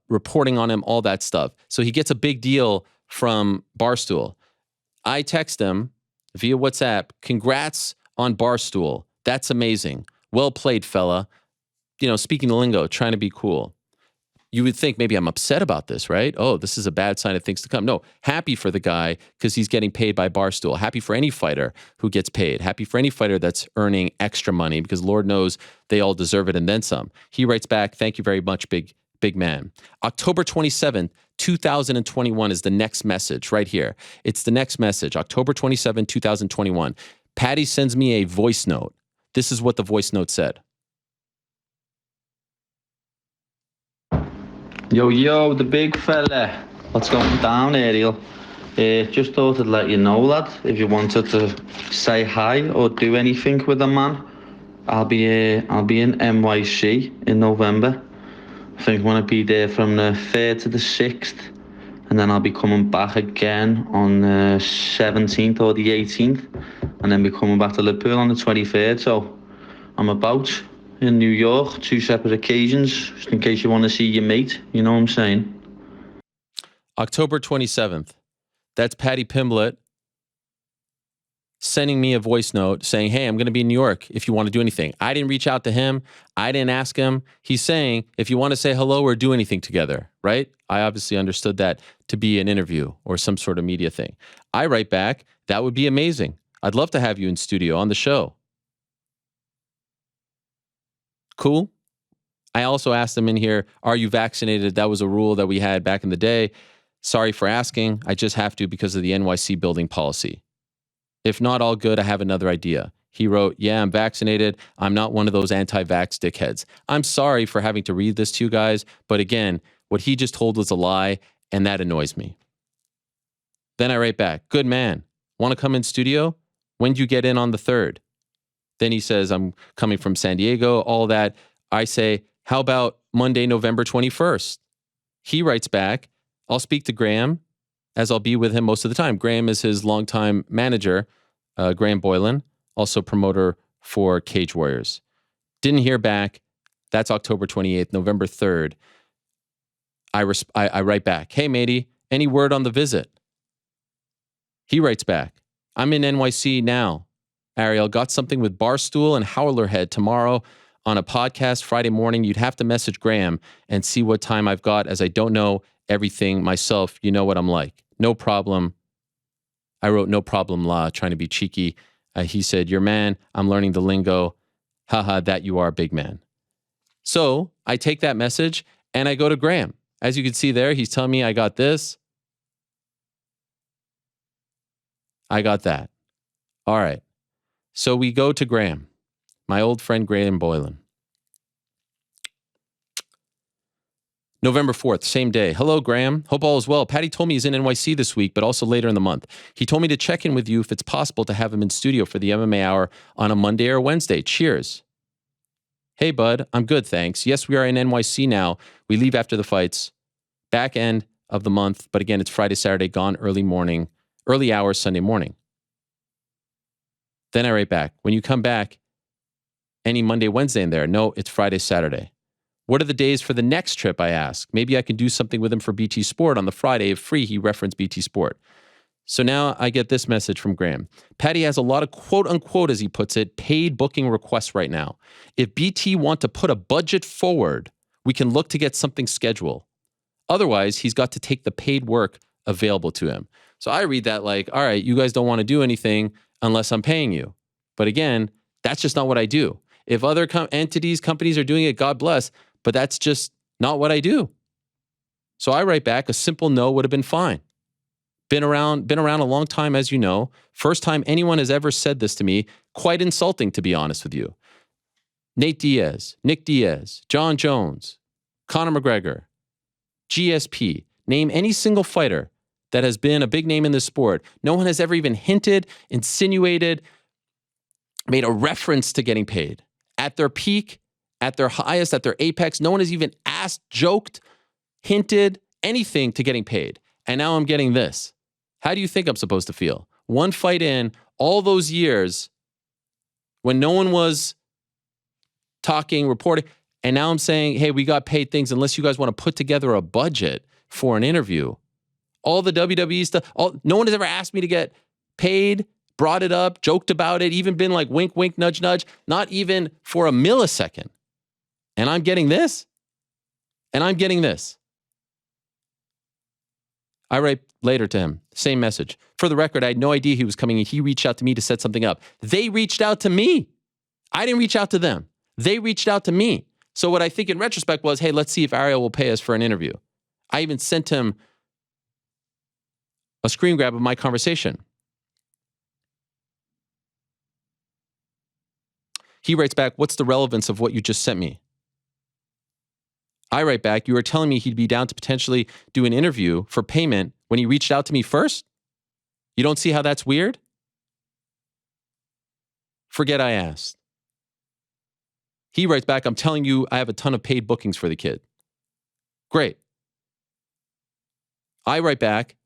reporting on him, all that stuff. So he gets a big deal from Barstool. I text him via WhatsApp, congrats on Barstool. That's amazing. Well played, fella. Speaking the lingo, trying to be cool. You would think maybe I'm upset about this, right? Oh, this is a bad sign of things to come. No, happy for the guy because he's getting paid by Barstool. Happy for any fighter who gets paid. Happy for any fighter that's earning extra money because Lord knows they all deserve it and then some. He writes back, thank you very much, big man. October 27th, 2021 is the next message right here. It's the next message, October 27th, 2021. Paddy sends me a voice note. This is what the voice note said. Yo, the big fella. What's going down, Ariel? Just thought I'd let you know, lad. If you wanted to say hi or do anything with a man, I'll be in NYC in November. I think I'm gonna be there from the 3rd to the 6th, and then I'll be coming back again on the 17th or the 18th, and then be coming back to Liverpool on the 23rd. So I'm about in New York, 2 separate occasions, just in case you want to see your mate. You know what I'm saying? October 27th. That's Paddy Pimblett sending me a voice note saying, hey, I'm going to be in New York if you want to do anything. I didn't reach out to him. I didn't ask him. He's saying, if you want to say hello or do anything together, right? I obviously understood that to be an interview or some sort of media thing. I write back, that would be amazing. I'd love to have you in studio on the show. Cool. I also asked them in here, are you vaccinated? That was a rule that we had back in the day. Sorry for asking. I just have to because of the NYC building policy. If not all good, I have another idea. He wrote, yeah, I'm vaccinated. I'm not one of those anti-vax dickheads. I'm sorry for having to read this to you guys, but again, what he just told was a lie, and that annoys me. Then I write back, good man. Want to come in studio? When do you get in on the 3rd? Then he says, I'm coming from San Diego, all that. I say, how about Monday, November 21st? He writes back, I'll speak to Graham, as I'll be with him most of the time. Graham is his longtime manager, Graham Boylan, also promoter for Cage Warriors. Didn't hear back. That's October 28th, November 3rd. I write back, hey, matey, any word on the visit? He writes back, I'm in NYC now. Ariel, got something with Barstool and Howlerhead tomorrow on a podcast Friday morning. You'd have to message Graham and see what time I've got, as I don't know everything myself. You know what I'm like. No problem. I wrote no problem, la, trying to be cheeky. He said, your man, I'm learning the lingo. Haha, that you are, big man. So I take that message and I go to Graham. As you can see there, he's telling me I got this. I got that. All right. So we go to Graham, my old friend Graham Boylan. November 4th, same day. Hello, Graham. Hope all is well. Paddy told me he's in NYC this week, but also later in the month. He told me to check in with you if it's possible to have him in studio for the MMA Hour on a Monday or Wednesday. Cheers. Hey, bud. I'm good, thanks. Yes, we are in NYC now. We leave after the fights. Back end of the month, but again, it's Friday, Saturday, gone early hours, Sunday morning. Then I write back, when you come back, any Monday, Wednesday in there? No, it's Friday, Saturday. What are the days for the next trip, I ask? Maybe I can do something with him for BT Sport on the Friday if free. He referenced BT Sport. So now I get this message from Graham. Patty has a lot of quote unquote, as he puts it, paid booking requests right now. If BT want to put a budget forward, we can look to get something scheduled. Otherwise, he's got to take the paid work available to him. So I read that like, all right, you guys don't want to do anything unless I'm paying you. But again, that's just not what I do. If other entities, companies are doing it, God bless, but that's just not what I do. So I write back, a simple no would have been fine. Been around a long time, as you know. First time anyone has ever said this to me. Quite insulting, to be honest with you. Nate Diaz, Nick Diaz, John Jones, Conor McGregor, GSP. Name any single fighter that has been a big name in this sport. No one has ever even hinted, insinuated, made a reference to getting paid. At their peak, at their highest, at their apex, no one has even asked, joked, hinted, anything to getting paid. And now I'm getting this. How do you think I'm supposed to feel? One fight in, all those years, when no one was talking, reporting, and now I'm saying, hey, we got paid things unless you guys want to put together a budget for an interview. All the WWE stuff, no one has ever asked me to get paid, brought it up, joked about it, even been like wink, wink, nudge, nudge, not even for a millisecond. And I'm getting this? And I'm getting this. I write later to him, same message. For the record, I had no idea he was coming in. He reached out to me to set something up. They reached out to me. I didn't reach out to them. They reached out to me. So what I think in retrospect was, hey, let's see if Ariel will pay us for an interview. I even sent him a screen grab of my conversation. He writes back, what's the relevance of what you just sent me? I write back, you were telling me he'd be down to potentially do an interview for payment when he reached out to me first? You don't see how that's weird? Forget I asked. He writes back, I'm telling you, I have a ton of paid bookings for the kid. Great. I write back,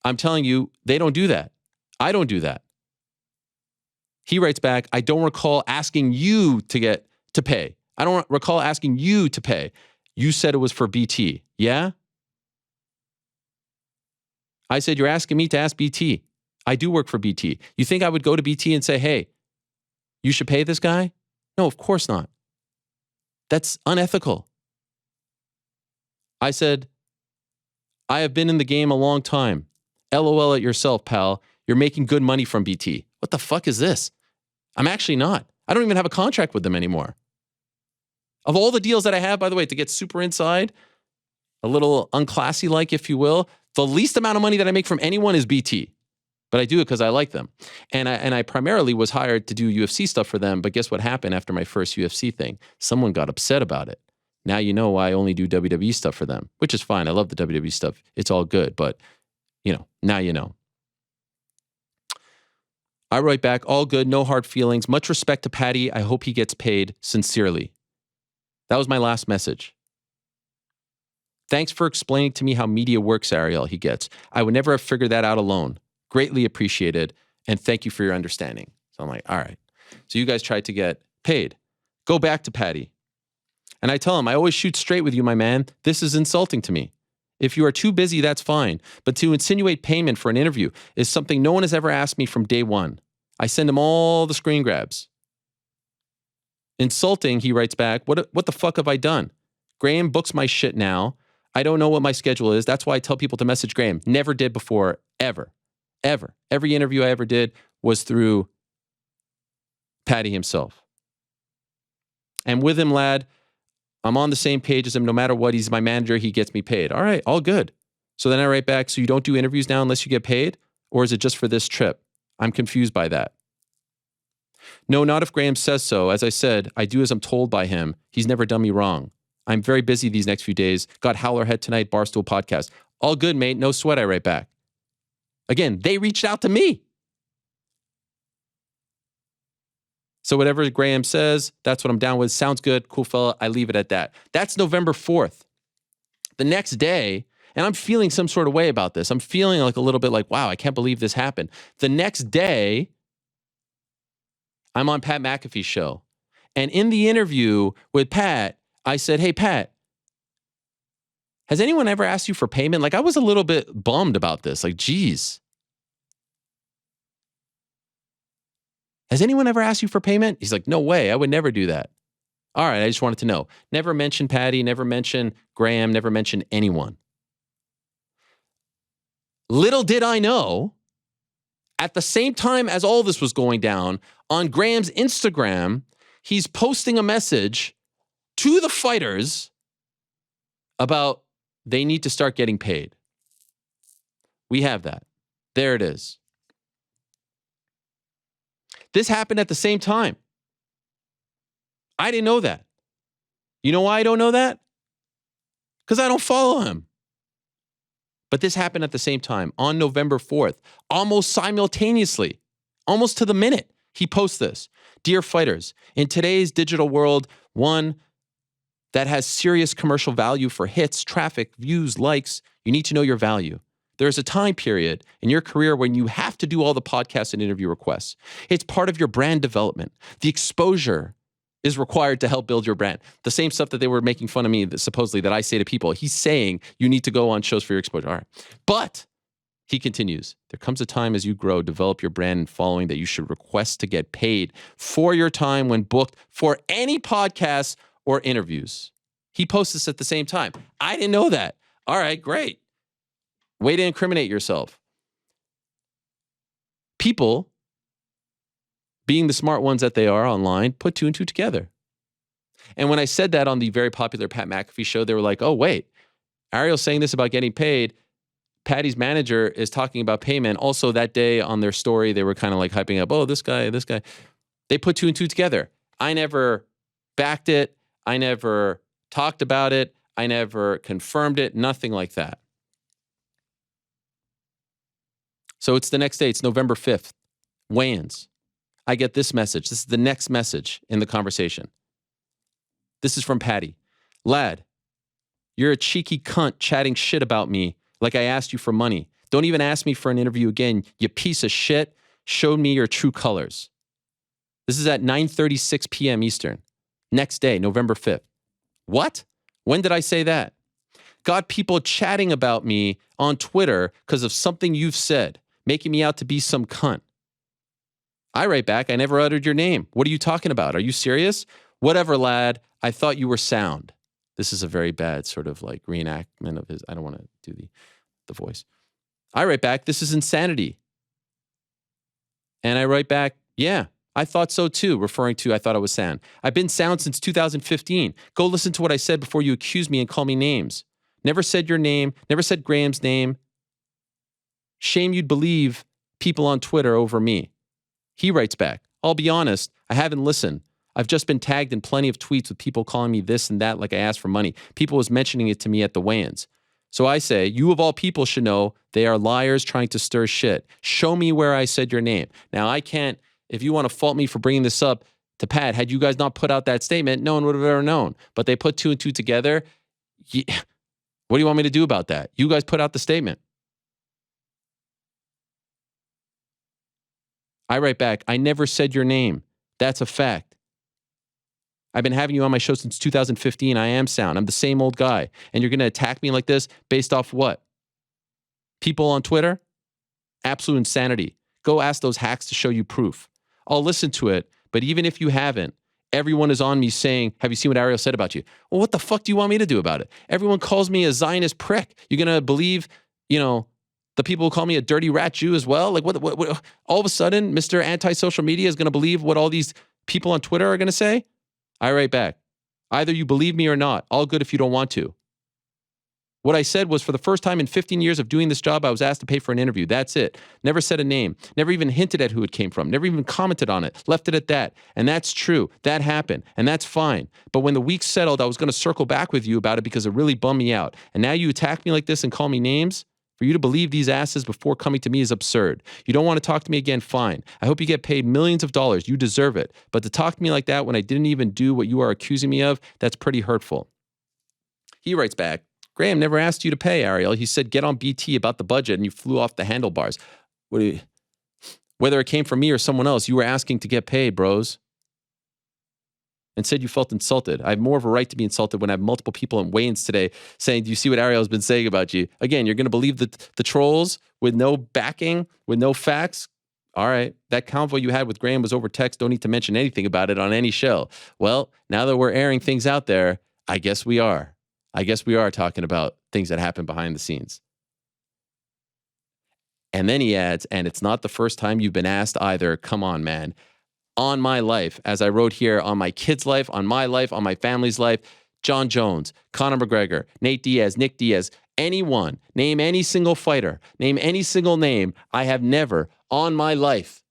I'm telling you, they don't do that. I don't do that. He writes back, I don't recall asking you to pay. I don't recall asking you to pay. You said it was for BT. Yeah? I said, you're asking me to ask BT. I do work for BT. You think I would go to BT and say, hey, you should pay this guy? No, of course not. That's unethical. I said, I have been in the game a long time. LOL at yourself, pal. You're making good money from BT. What the fuck is this? I'm actually not. I don't even have a contract with them anymore. Of all the deals that I have, by the way, to get super inside, a little unclassy-like, if you will, the least amount of money that I make from anyone is BT. But I do it because I like them. And I primarily was hired to do UFC stuff for them, but guess what happened after my first UFC thing? Someone got upset about it. Now you know why I only do WWE stuff for them, which is fine. I love the WWE stuff. It's all good, but, now you know. I write back, all good, no hard feelings. Much respect to Patty. I hope he gets paid sincerely. That was my last message. Thanks for explaining to me how media works, Ariel, he gets. I would never have figured that out alone. Greatly appreciated, and thank you for your understanding. So I'm like, all right. So you guys tried to get paid. Go back to Patty. And I tell him, I always shoot straight with you, my man. This is insulting to me. If you are too busy, that's fine. But to insinuate payment for an interview is something no one has ever asked me from day one. I send him all the screen grabs. Insulting, he writes back, what the fuck have I done? Graham books my shit now. I don't know what my schedule is. That's why I tell people to message Graham. Never did before, ever. Ever. Every interview I ever did was through Patty himself. And with him, lad, I'm on the same page as him. No matter what, he's my manager. He gets me paid. All right, all good. So then I write back, so you don't do interviews now unless you get paid? Or is it just for this trip? I'm confused by that. No, not if Graham says so. As I said, I do as I'm told by him. He's never done me wrong. I'm very busy these next few days. Got Howlerhead tonight, Barstool podcast. All good, mate. No sweat, I write back. Again, they reached out to me. So whatever Graham says, that's what I'm down with. Sounds good. Cool fella. I leave it at that. That's November 4th. The next day, and I'm feeling some sort of way about this. I'm feeling like a little bit like, wow, I can't believe this happened. The next day, I'm on Pat McAfee's show. And in the interview with Pat, I said, hey, Pat, has anyone ever asked you for payment? Like, I was a little bit bummed about this. Like, geez, Has anyone ever asked you for payment? He's like, no way. I would never do that. All right. I just wanted to know. Never mention Patty, never mention Graham, never mention anyone. Little did I know, at the same time as all this was going down, on Graham's Instagram, he's posting a message to the fighters about they need to start getting paid. We have that. There it is. This happened at the same time. I didn't know that. You know why I don't know that? Because I don't follow him. But this happened at the same time on November 4th, almost simultaneously, almost to the minute. He posts this. Dear fighters, in today's digital world, one that has serious commercial value for hits, traffic, views, likes, you need to know your value. There's a time period in your career when you have to do all the podcasts and interview requests. It's part of your brand development. The exposure is required to help build your brand. The same stuff that they were making fun of me, that supposedly that I say to people, he's saying you need to go on shows for your exposure. All right. But he continues, there comes a time as you grow, develop your brand and following that you should request to get paid for your time when booked for any podcasts or interviews. He posts this at the same time. I didn't know that. All right, great. Way to incriminate yourself. People, being the smart ones that they are online, put two and two together. And when I said that on the very popular Pat McAfee show, they were like, oh, wait, Ariel's saying this about getting paid. Patty's manager is talking about payment. Also that day on their story, they were kind of like hyping up, oh, this guy. They put two and two together. I never backed it. I never talked about it. I never confirmed it. Nothing like that. So it's the next day. It's November 5th. Weigh-ins. I get this message. This is the next message in the conversation. This is from Patty. Lad, you're a cheeky cunt chatting shit about me like I asked you for money. Don't even ask me for an interview again, you piece of shit. Showed me your true colors. This is at 9:36 p.m. Eastern. Next day, November 5th. What? When did I say that? Got people chatting about me on Twitter because of something you've said, making me out to be some cunt. I write back, I never uttered your name. What are you talking about? Are you serious? Whatever, lad. I thought you were sound. This is a very bad sort of like reenactment of his. I don't want to do the voice. I write back, this is insanity. And I write back, yeah, I thought so too, referring to I thought I was sound. I've been sound since 2015. Go listen to what I said before you accuse me and call me names. Never said your name, never said Graham's name. Shame you'd believe people on Twitter over me. He writes back, I'll be honest, I haven't listened. I've just been tagged in plenty of tweets with people calling me this and that like I asked for money. People was mentioning it to me at the weigh-ins. So I say, you of all people should know they are liars trying to stir shit. Show me where I said your name. Now I can't, if you want to fault me for bringing this up to Pat, had you guys not put out that statement, no one would have ever known. But they put two and two together. What do you want me to do about that? You guys put out the statement. I write back, I never said your name. That's a fact. I've been having you on my show since 2015. I am sound. I'm the same old guy. And you're going to attack me like this based off what? People on Twitter? Absolute insanity. Go ask those hacks to show you proof. I'll listen to it, but even if you haven't, everyone is on me saying, have you seen what Ariel said about you? Well, what the fuck do you want me to do about it? Everyone calls me a Zionist prick. You're going to believe, the people who call me a dirty rat Jew as well? Like, what all of a sudden, Mr. Anti-Social Media is going to believe what all these people on Twitter are going to say? I write back, either you believe me or not, all good if you don't want to. What I said was, for the first time in 15 years of doing this job, I was asked to pay for an interview. That's it. Never said a name. Never even hinted at who it came from. Never even commented on it. Left it at that. And that's true. That happened. And that's fine. But when the week settled, I was going to circle back with you about it because it really bummed me out. And now you attack me like this and call me names? For you to believe these asses before coming to me is absurd. You don't want to talk to me again, fine. I hope you get paid millions of dollars. You deserve it. But to talk to me like that when I didn't even do what you are accusing me of, that's pretty hurtful. He writes back, Graham never asked you to pay, Ariel. He said, get on BT about the budget, and you flew off the handlebars. Whether it came from me or someone else, you were asking to get paid, bros. And said you felt insulted. I have more of a right to be insulted when I have multiple people in weigh-ins today saying, do you see what Ariel's been saying about you? Again, you're going to believe the trolls with no backing, with no facts? All right. That convo you had with Graham was over text. Don't need to mention anything about it on any show. Well, now that we're airing things out there, I guess we are. I guess we are talking about things that happen behind the scenes. And then he adds, and it's not the first time you've been asked either. Come on, man. On my life, as I wrote here, on my kid's life, on my life, on my family's life, John Jones, Conor McGregor, Nate Diaz, Nick Diaz, anyone, name any single fighter, name any single name. I have never on my life,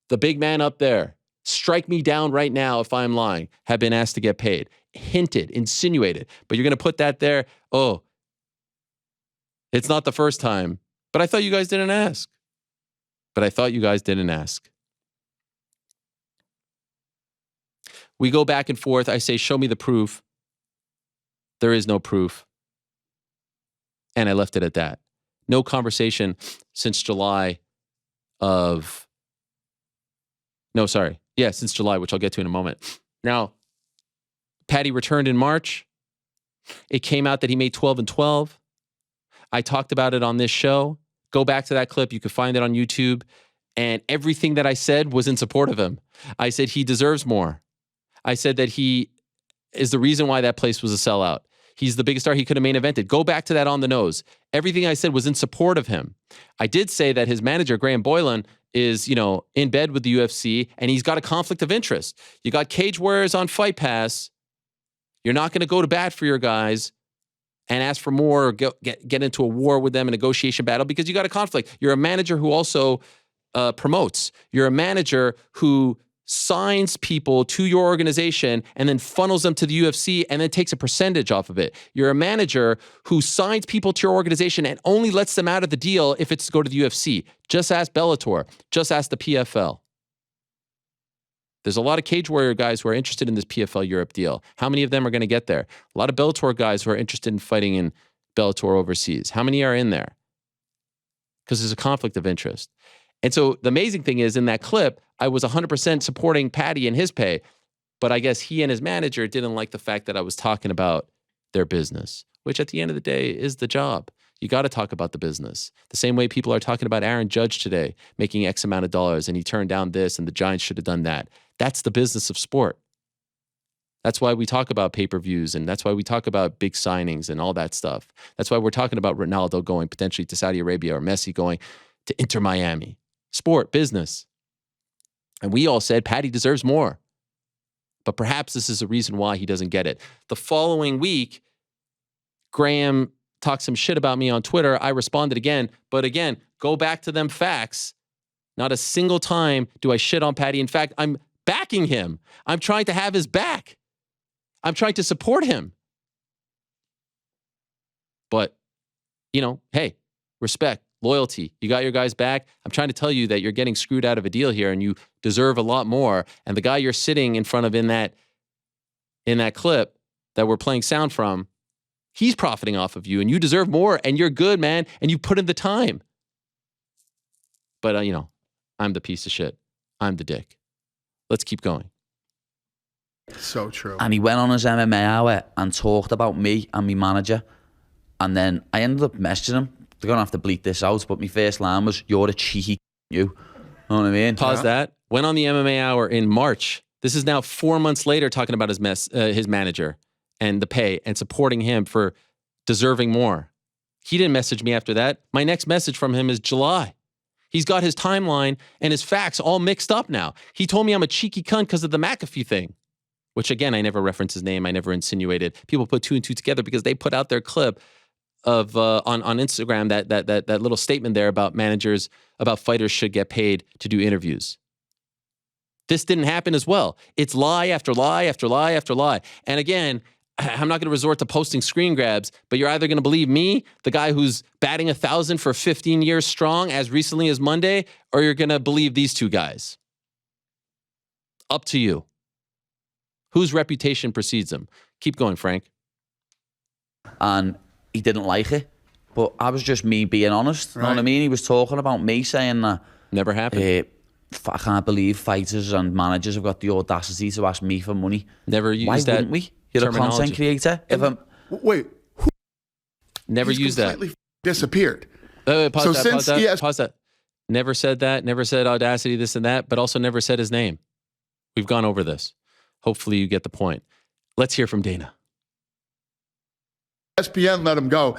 the big man up there, strike me down right now if I'm lying, have been asked to get paid. Hinted, insinuated. But you're going to put that there? Oh, it's not the first time. But I thought you guys didn't ask. We go back and forth. I say, show me the proof. There is no proof. And I left it at that. No conversation since July, since July, which I'll get to in a moment. Now, Paddy returned in March. It came out that he made 12-12. I talked about it on this show. Go back to that clip. You can find it on YouTube. And everything that I said was in support of him. I said he deserves more. I said that he is the reason why that place was a sellout. He's the biggest star he could have main evented. Go back to that on the nose. Everything I said was in support of him. I did say that his manager, Graham Boylan, is, in bed with the UFC, and he's got a conflict of interest. You got Cage Warriors on Fight Pass. You're not going to go to bat for your guys and ask for more or get into a war with them, a negotiation battle, because you got a conflict. You're a manager who also promotes. You're a manager who signs people to your organization and then funnels them to the UFC and then takes a percentage off of it. You're a manager who signs people to your organization and only lets them out of the deal if it's to go to the UFC. Just ask Bellator. Just ask the PFL. There's a lot of Cage Warrior guys who are interested in this PFL Europe deal. How many of them are going to get there? A lot of Bellator guys who are interested in fighting in Bellator overseas. How many are in there? Because there's a conflict of interest. And so the amazing thing is, in that clip, I was 100% supporting Paddy and his pay, but I guess he and his manager didn't like the fact that I was talking about their business, which at the end of the day is the job. You got to talk about the business. The same way people are talking about Aaron Judge today, making X amount of dollars, and he turned down this, and the Giants should have done that. That's the business of sport. That's why we talk about pay-per-views, and that's why we talk about big signings and all that stuff. That's why we're talking about Ronaldo going potentially to Saudi Arabia or Messi going to Inter Miami. Sport, business. And we all said Paddy deserves more. But perhaps this is a reason why he doesn't get it. The following week, Graham talked some shit about me on Twitter. I responded again. But again, go back to them facts. Not a single time do I shit on Paddy. In fact, I'm backing him. I'm trying to have his back. I'm trying to support him. But, hey, respect, loyalty. You got your guys back. I'm trying to tell you that you're getting screwed out of a deal here and you deserve a lot more. And the guy you're sitting in front of in that clip that we're playing sound from, he's profiting off of you and you deserve more and you're good, man. And you put in the time. But, I'm the piece of shit. I'm the dick. Let's keep going. So true. And he went on his MMA hour and talked about me and my manager. And then I ended up messaging him. They're going to have to bleep this out, but my first line was, "You're a cheeky you." Know what I mean? Pause that. Went on the MMA hour in March. This is now 4 months later talking about his manager and the pay and supporting him for deserving more. He didn't message me after that. My next message from him is July. He's got his timeline and his facts all mixed up now. He told me I'm a cheeky cunt because of the McAfee thing, which again, I never referenced his name. I never insinuated. People put two and two together because they put out their clip of on Instagram that little statement there about fighters should get paid to do interviews. This didn't happen as well. It's lie after lie after lie after lie. And again, I'm not going to resort to posting screen grabs, but you're either going to believe me, the guy who's batting 1,000 for 15 years strong as recently as Monday, or you're going to believe these two guys. Up to you. Whose reputation precedes them? Keep going, Frank. And he didn't like it, but I was just me being honest. You know what I mean? He was talking about me saying that never happened. I can't believe fighters and managers have got the audacity to ask me for money. Never used Why that. wouldn't we? You're a content creator. Wait, never he's used that. completely disappeared. Pause that. Never said that. Never said Audacity, this and that, but also never said his name. We've gone over this. Hopefully you get the point. Let's hear from Dana. ESPN let him go.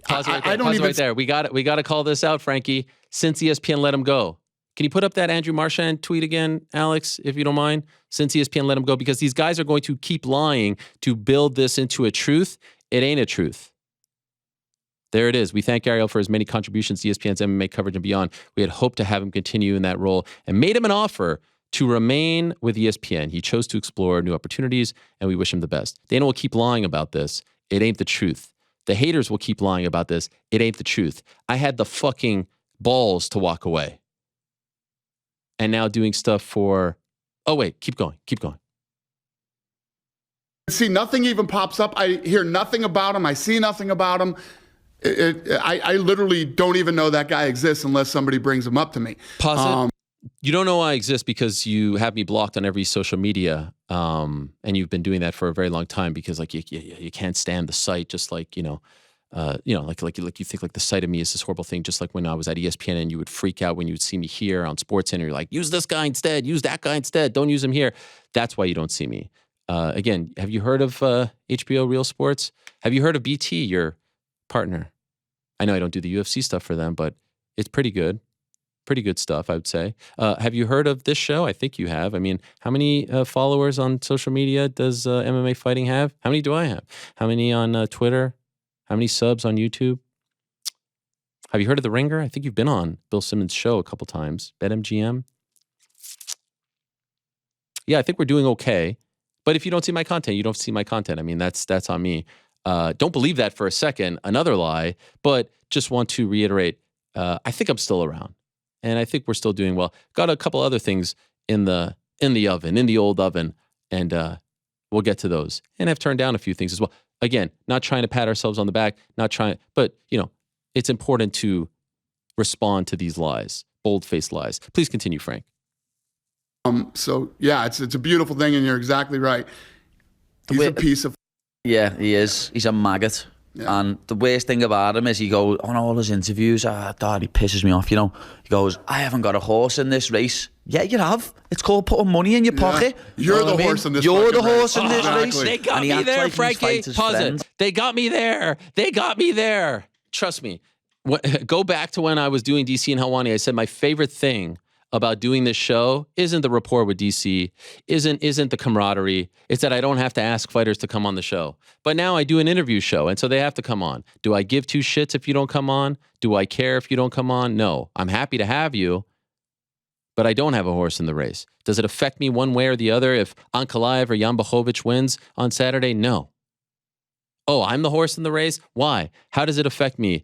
Pause right there. I don't Pause even. right there. We got to call this out, Frankie. Since ESPN let him go. Can you put up that Andrew Marchand tweet again, Alex, if you don't mind? Since ESPN let him go, because these guys are going to keep lying to build this into a truth. It ain't a truth. There it is. We thank Ariel for his many contributions to ESPN's MMA coverage and beyond. We had hoped to have him continue in that role and made him an offer to remain with ESPN. He chose to explore new opportunities, and we wish him the best. Dana will keep lying about this. It ain't the truth. The haters will keep lying about this. It ain't the truth. I had the fucking balls to walk away. And now doing stuff for... Oh, wait. Keep going. Keep going. See, nothing even pops up. I hear nothing about him. I see nothing about him. I literally don't even know that guy exists unless somebody brings him up to me. Pause it. You don't know I exist because you have me blocked on every social media, and you've been doing that for a very long time because like you can't stand the site, just like like you think like the sight of me is this horrible thing. Just like when I was at ESPN and you would freak out when you would see me here on SportsCenter. You're like, use this guy instead, use that guy instead. Don't use him here. That's why you don't see me. Again, have you heard of HBO Real Sports? Have you heard of BT, your partner? I know I don't do the UFC stuff for them, but it's pretty good. Pretty good stuff, I would say. Have you heard of this show? I think you have. I mean, how many followers on social media does MMA Fighting have? How many do I have? How many on Twitter? How many subs on YouTube? Have you heard of The Ringer? I think you've been on Bill Simmons' show a couple times. BetMGM. Yeah, I think we're doing okay. But if you don't see my content, you don't see my content. I mean, that's on me. Don't believe that for a second. Another lie. But just want to reiterate, I think I'm still around. And I think we're still doing well. Got a couple other things in the oven, in the old oven, and we'll get to those. And I've turned down a few things as well. Again, not trying to pat ourselves on the back, but it's important to respond to these lies, bold-faced lies. Please continue, Frank. So yeah, it's a beautiful thing, and you're exactly right. He's a piece of. Yeah, he is. He's a maggot. Yeah. And the worst thing about him is he goes on all his interviews, Dad, he pisses me off, He goes, I haven't got a horse in this race. Yeah, you have. It's called putting money in your pocket. You're the horse in this You're the race. horse in this race. They got me there, Frankie. Pause it. They got me there. They got me there. Trust me. Go back to when I was doing DC and Helwani. I said my favorite thing about doing this show isn't the rapport with DC, isn't the camaraderie. It's that I don't have to ask fighters to come on the show. But now I do an interview show, and so they have to come on. Do I give two shits if you don't come on? Do I care if you don't come on? No. I'm happy to have you, but I don't have a horse in the race. Does it affect me one way or the other if Ankalaev or Jan Blachowicz wins on Saturday? No. Oh, I'm the horse in the race? Why? How does it affect me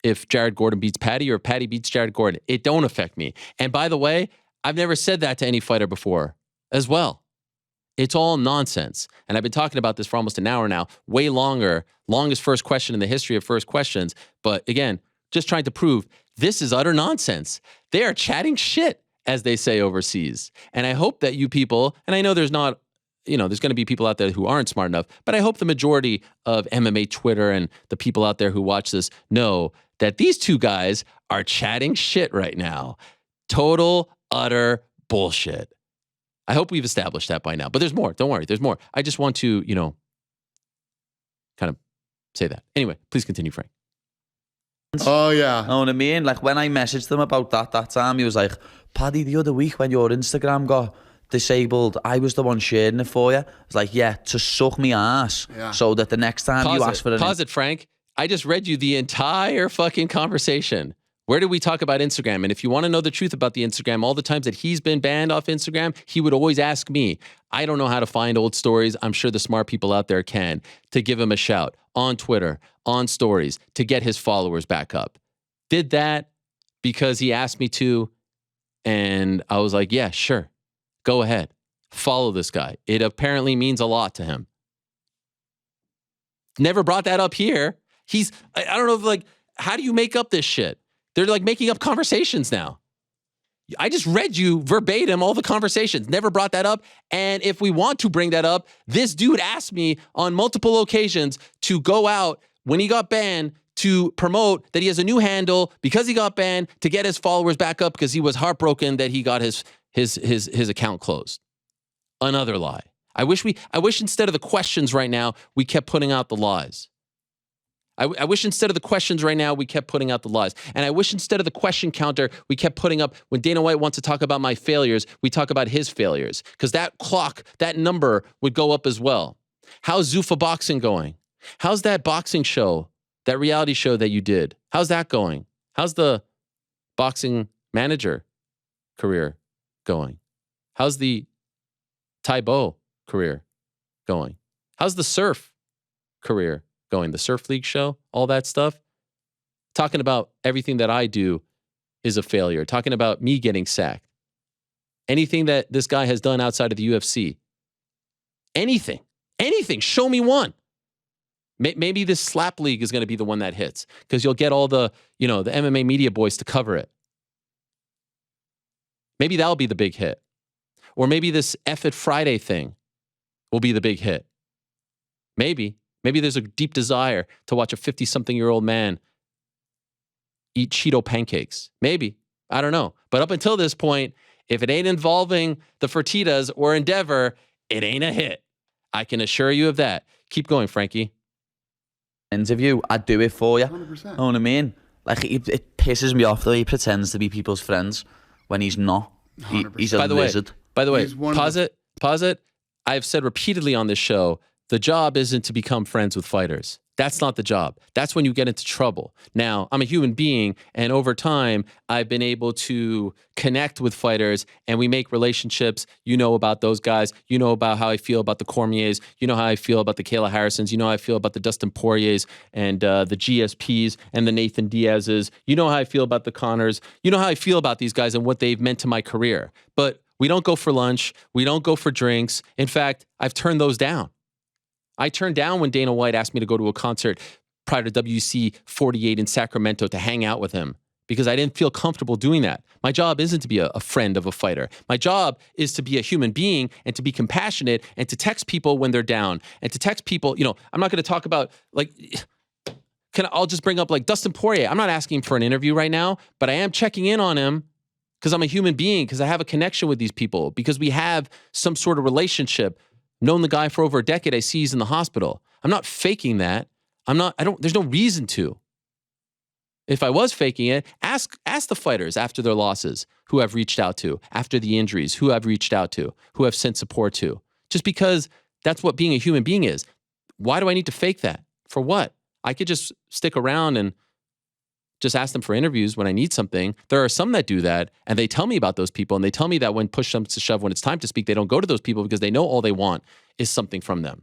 if Jared Gordon beats Patty or if Patty beats Jared Gordon? It don't affect me. And by the way, I've never said that to any fighter before as well. It's all nonsense. And I've been talking about this for almost an hour now, way longer, longest first question in the history of first questions. But again, just trying to prove this is utter nonsense. They are chatting shit, as they say overseas. And I hope that you people, and I know there's not, there's going to be people out there who aren't smart enough, but I hope the majority of MMA Twitter and the people out there who watch this know that these two guys are chatting shit right now. Total, utter bullshit. I hope we've established that by now. But there's more. Don't worry. There's more. I just want to, kind of say that. Anyway, please continue, Frank. Oh, yeah. Know what I mean? Like when I messaged him about that time, he was like, Paddy, the other week when your Instagram got disabled, I was the one sharing it for you. I was like, yeah, to suck me ass. Yeah. So that the next time you ask for it. Pause it, Frank. I just read you the entire fucking conversation. Where did we talk about Instagram? And if you want to know the truth about the Instagram, all the times that he's been banned off Instagram, he would always ask me. I don't know how to find old stories. I'm sure the smart people out there can, to give him a shout on Twitter, on stories, to get his followers back up. Did that because he asked me to, and I was like, yeah, sure. Go ahead. Follow this guy. It apparently means a lot to him. Never brought that up here. I don't know, how do you make up this shit? They're making up conversations now. I just read you verbatim all the conversations. Never brought that up. And if we want to bring that up, this dude asked me on multiple occasions to go out when he got banned to promote that he has a new handle because he got banned to get his followers back up because he was heartbroken that he got his account closed. Another lie. I wish instead of the questions right now, we kept putting out the lies. I wish instead of the questions right now, we kept putting out the lies. And I wish instead of the question counter, we kept putting up, when Dana White wants to talk about my failures, we talk about his failures. Because that clock, that number would go up as well. How's Zuffa Boxing going? How's that boxing show, that reality show that you did? How's that going? How's the boxing manager career going? How's the Taibo career going? How's the surf career going? The Surf League show, all that stuff. Talking about everything that I do is a failure. Talking about me getting sacked. Anything that this guy has done outside of the UFC. Anything. Show me one. Maybe this slap league is going to be the one that hits because you'll get all the MMA media boys to cover it. Maybe that'll be the big hit. Or maybe this F It Friday thing will be the big hit. Maybe there's a deep desire to watch a 50-something-year-old man eat Cheeto pancakes. Maybe. I don't know. But up until this point, if it ain't involving the Fertittas or Endeavor, it ain't a hit. I can assure you of that. Keep going, Frankie. Interview, I'd do it for you. 100%. Know what I mean? Like, it pisses me off, though. He pretends to be people's friends when he's not. He's a lizard. By the way, He's one pause it. I've said repeatedly on this show, the job isn't to become friends with fighters. That's not the job. That's when you get into trouble. Now, I'm a human being, and over time, I've been able to connect with fighters, and we make relationships. You know about those guys. You know about how I feel about the Cormiers. You know how I feel about the Kayla Harrisons. You know how I feel about the Dustin Poiriers and the GSPs and the Nathan Diaz's. You know how I feel about the Connors. You know how I feel about these guys and what they've meant to my career. But we don't go for lunch. We don't go for drinks. In fact, I've turned those down. I turned down when Dana White asked me to go to a concert prior to WC 48 in Sacramento to hang out with him because I didn't feel comfortable doing that. My job isn't to be a friend of a fighter. My job is to be a human being and to be compassionate and to text people when they're down and to text people. I'm not going to talk about I'll just bring up like Dustin Poirier. I'm not asking for an interview right now, but I am checking in on him because I'm a human being, because I have a connection with these people, because we have some sort of relationship. Known the guy for over a decade. I see he's in the hospital. I'm not faking that. There's no reason to. If I was faking it, ask the fighters after their losses who I've reached out to, after the injuries, who I've reached out to, who I've sent support to. Just because that's what being a human being is. Why do I need to fake that? For what? I could just stick around and just ask them for interviews when I need something. There are some that do that, and they tell me about those people, and they tell me that when push comes to shove, when it's time to speak, they don't go to those people because they know all they want is something from them.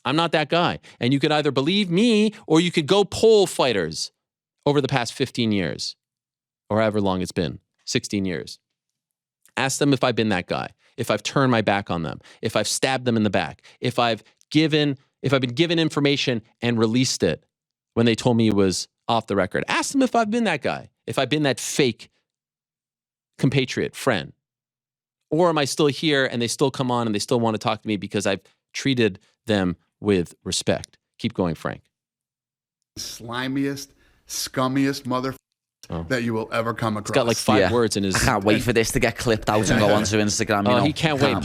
I'm not that guy. And you could either believe me or you could go poll fighters over the past 15 years or however long it's been, 16 years. Ask them if I've been that guy, if I've turned my back on them, if I've stabbed them in the back, if I've been given information and released it when they told me it was off the record. Ask them if I've been that guy, if I've been that fake compatriot, friend. Or am I still here and they still come on and they still want to talk to me because I've treated them with respect? Keep going, Frank. Slimiest, scummiest mother that you will ever come across. It's got like 5 words in his... I can't wait for this to get clipped out and go onto Instagram. He can't wait.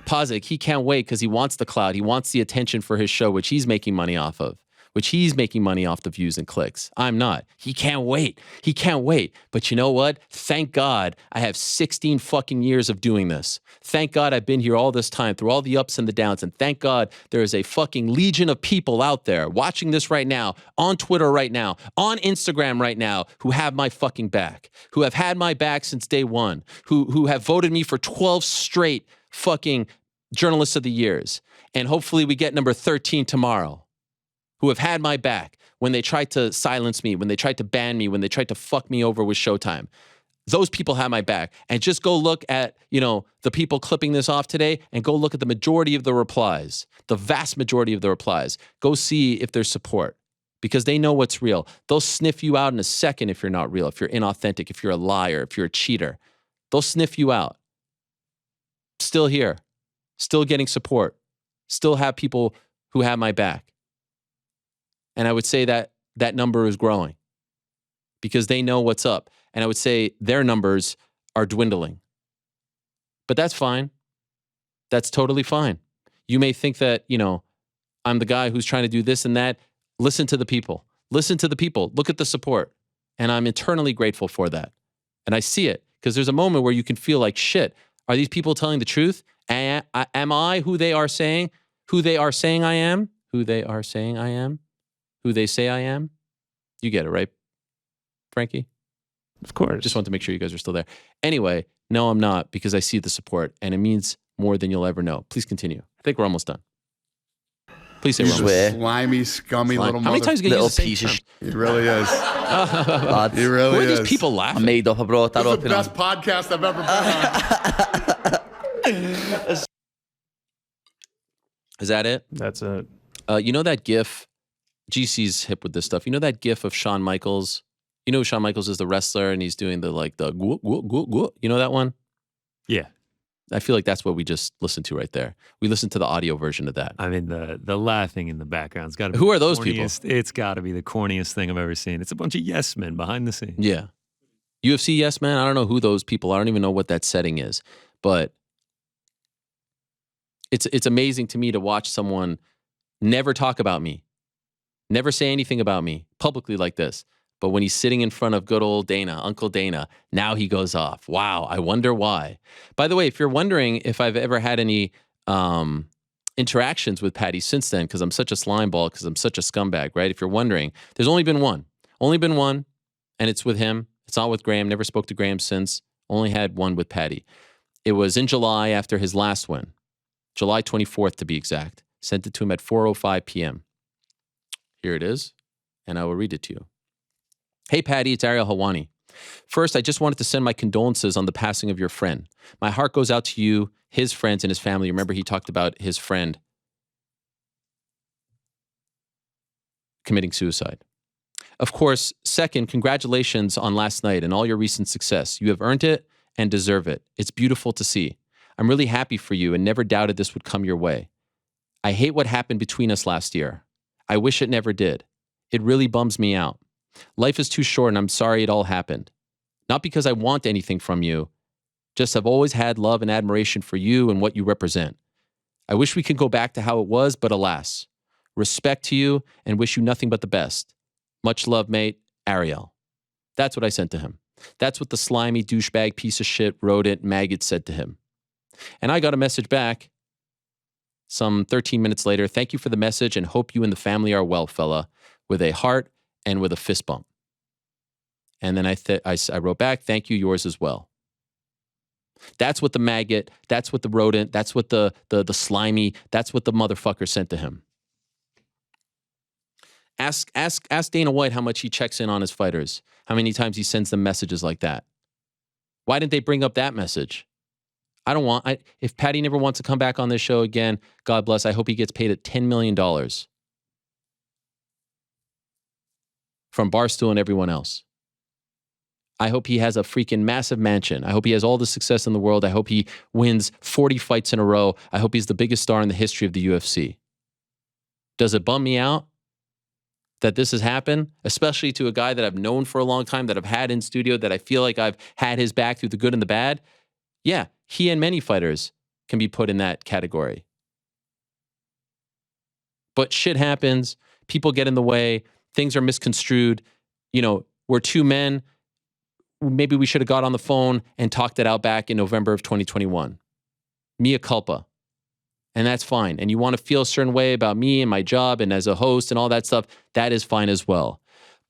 Pause it. He can't wait because he wants the clout. He wants the attention for his show, which he's making money off of. Which he's making money off the views and clicks. I'm not. He can't wait. But you know what? Thank God I have 16 fucking years of doing this. Thank God I've been here all this time through all the ups and the downs. And thank God there is a fucking legion of people out there watching this right now, on Twitter right now, on Instagram right now, who have my fucking back, who have had my back since day one, who have voted me for 12 straight fucking journalists of the years. And hopefully we get number 13 tomorrow. Who have had my back when they tried to silence me, when they tried to ban me, when they tried to fuck me over with Showtime. Those people have my back. And just go look at, the people clipping this off today and go look at the majority of the replies, the vast majority of the replies. Go see if there's support because they know what's real. They'll sniff you out in a second if you're not real, if you're inauthentic, if you're a liar, if you're a cheater. They'll sniff you out. Still here, still getting support, still have people who have my back. And I would say that that number is growing because they know what's up. And I would say their numbers are dwindling. But that's fine. That's totally fine. You may think that, I'm the guy who's trying to do this and that. Listen to the people. Listen to the people. Look at the support. And I'm eternally grateful for that. And I see it because there's a moment where you can feel like, shit, are these people telling the truth? Am I who they are saying I am? Who they are saying I am? Who they say I am? You get it, right, Frankie? Of course. Just want to make sure you guys are still there. Anyway, no, I'm not because I see the support and it means more than you'll ever know. Please continue. I think we're almost done. Please say we're almost done. Slimy, scummy little How many times are you going to use the same piece of term? He really is. Lads, He really Who are is. these people I laughing? made up. I brought that This is up. the best podcast I've ever been on. Is that it? That's it. You know that GIF? GC's hip with this stuff. You know that GIF of Shawn Michaels? You know Shawn Michaels is the wrestler and he's doing the gwo, gwo, gwo, gwo. You know that one? Yeah. I feel like that's what we just listened to right there. We listened to the audio version of that. I mean, the laughing in the background's got to be Who the are those people? corniest- It's got to be the corniest thing I've ever seen. It's a bunch of yes men behind the scenes. Yeah. UFC yes man. I don't know who those people are. I don't even know what that setting is. But it's amazing to me to watch someone never talk about me, never say anything about me publicly like this. But when he's sitting in front of good old Dana, Uncle Dana, now he goes off. Wow, I wonder why. By the way, if you're wondering if I've ever had any interactions with Patty since then, because I'm such a slime ball, because I'm such a scumbag, right? If you're wondering, there's only been one, and it's with him. It's not with Graham. Never spoke to Graham since. Only had one with Patty. It was in July after his last win, July 24th to be exact. Sent it to him at 4:05 p.m. Here it is, and I will read it to you. Hey, Patty, it's Ariel Helwani. First, I just wanted to send my condolences on the passing of your friend. My heart goes out to you, his friends, and his family. Remember, he talked about his friend committing suicide. Of course, second, congratulations on last night and all your recent success. You have earned it and deserve it. It's beautiful to see. I'm really happy for you and never doubted this would come your way. I hate what happened between us last year. I wish it never did. It really bums me out. Life is too short and I'm sorry it all happened. Not because I want anything from you, just I've always had love and admiration for you and what you represent. I wish we could go back to how it was, but alas. Respect to you and wish you nothing but the best. Much love, mate, Ariel. That's what I sent to him. That's what the slimy douchebag piece of shit rodent maggot said to him. And I got a message back some 13 minutes later. Thank you for the message and hope you and the family are well, fella. With a heart and with a fist bump. And then I wrote back, thank you, yours as well. That's what the maggot, that's what the rodent, that's what the slimy, that's what the motherfucker sent to him. Ask Dana White how much he checks in on his fighters, how many times he sends them messages like that. Why didn't they bring up that message? If Patty never wants to come back on this show again, God bless, I hope he gets paid at $10 million. From Barstool and everyone else. I hope he has a freaking massive mansion. I hope he has all the success in the world. I hope he wins 40 fights in a row. I hope he's the biggest star in the history of the UFC. Does it bum me out that this has happened? Especially to a guy that I've known for a long time, that I've had in studio, that I feel like I've had his back through the good and the bad. Yeah, he and many fighters can be put in that category. But shit happens. People get in the way. Things are misconstrued. We're two men. Maybe we should have got on the phone and talked it out back in November of 2021. Mea culpa. And that's fine. And you want to feel a certain way about me and my job and as a host and all that stuff, that is fine as well.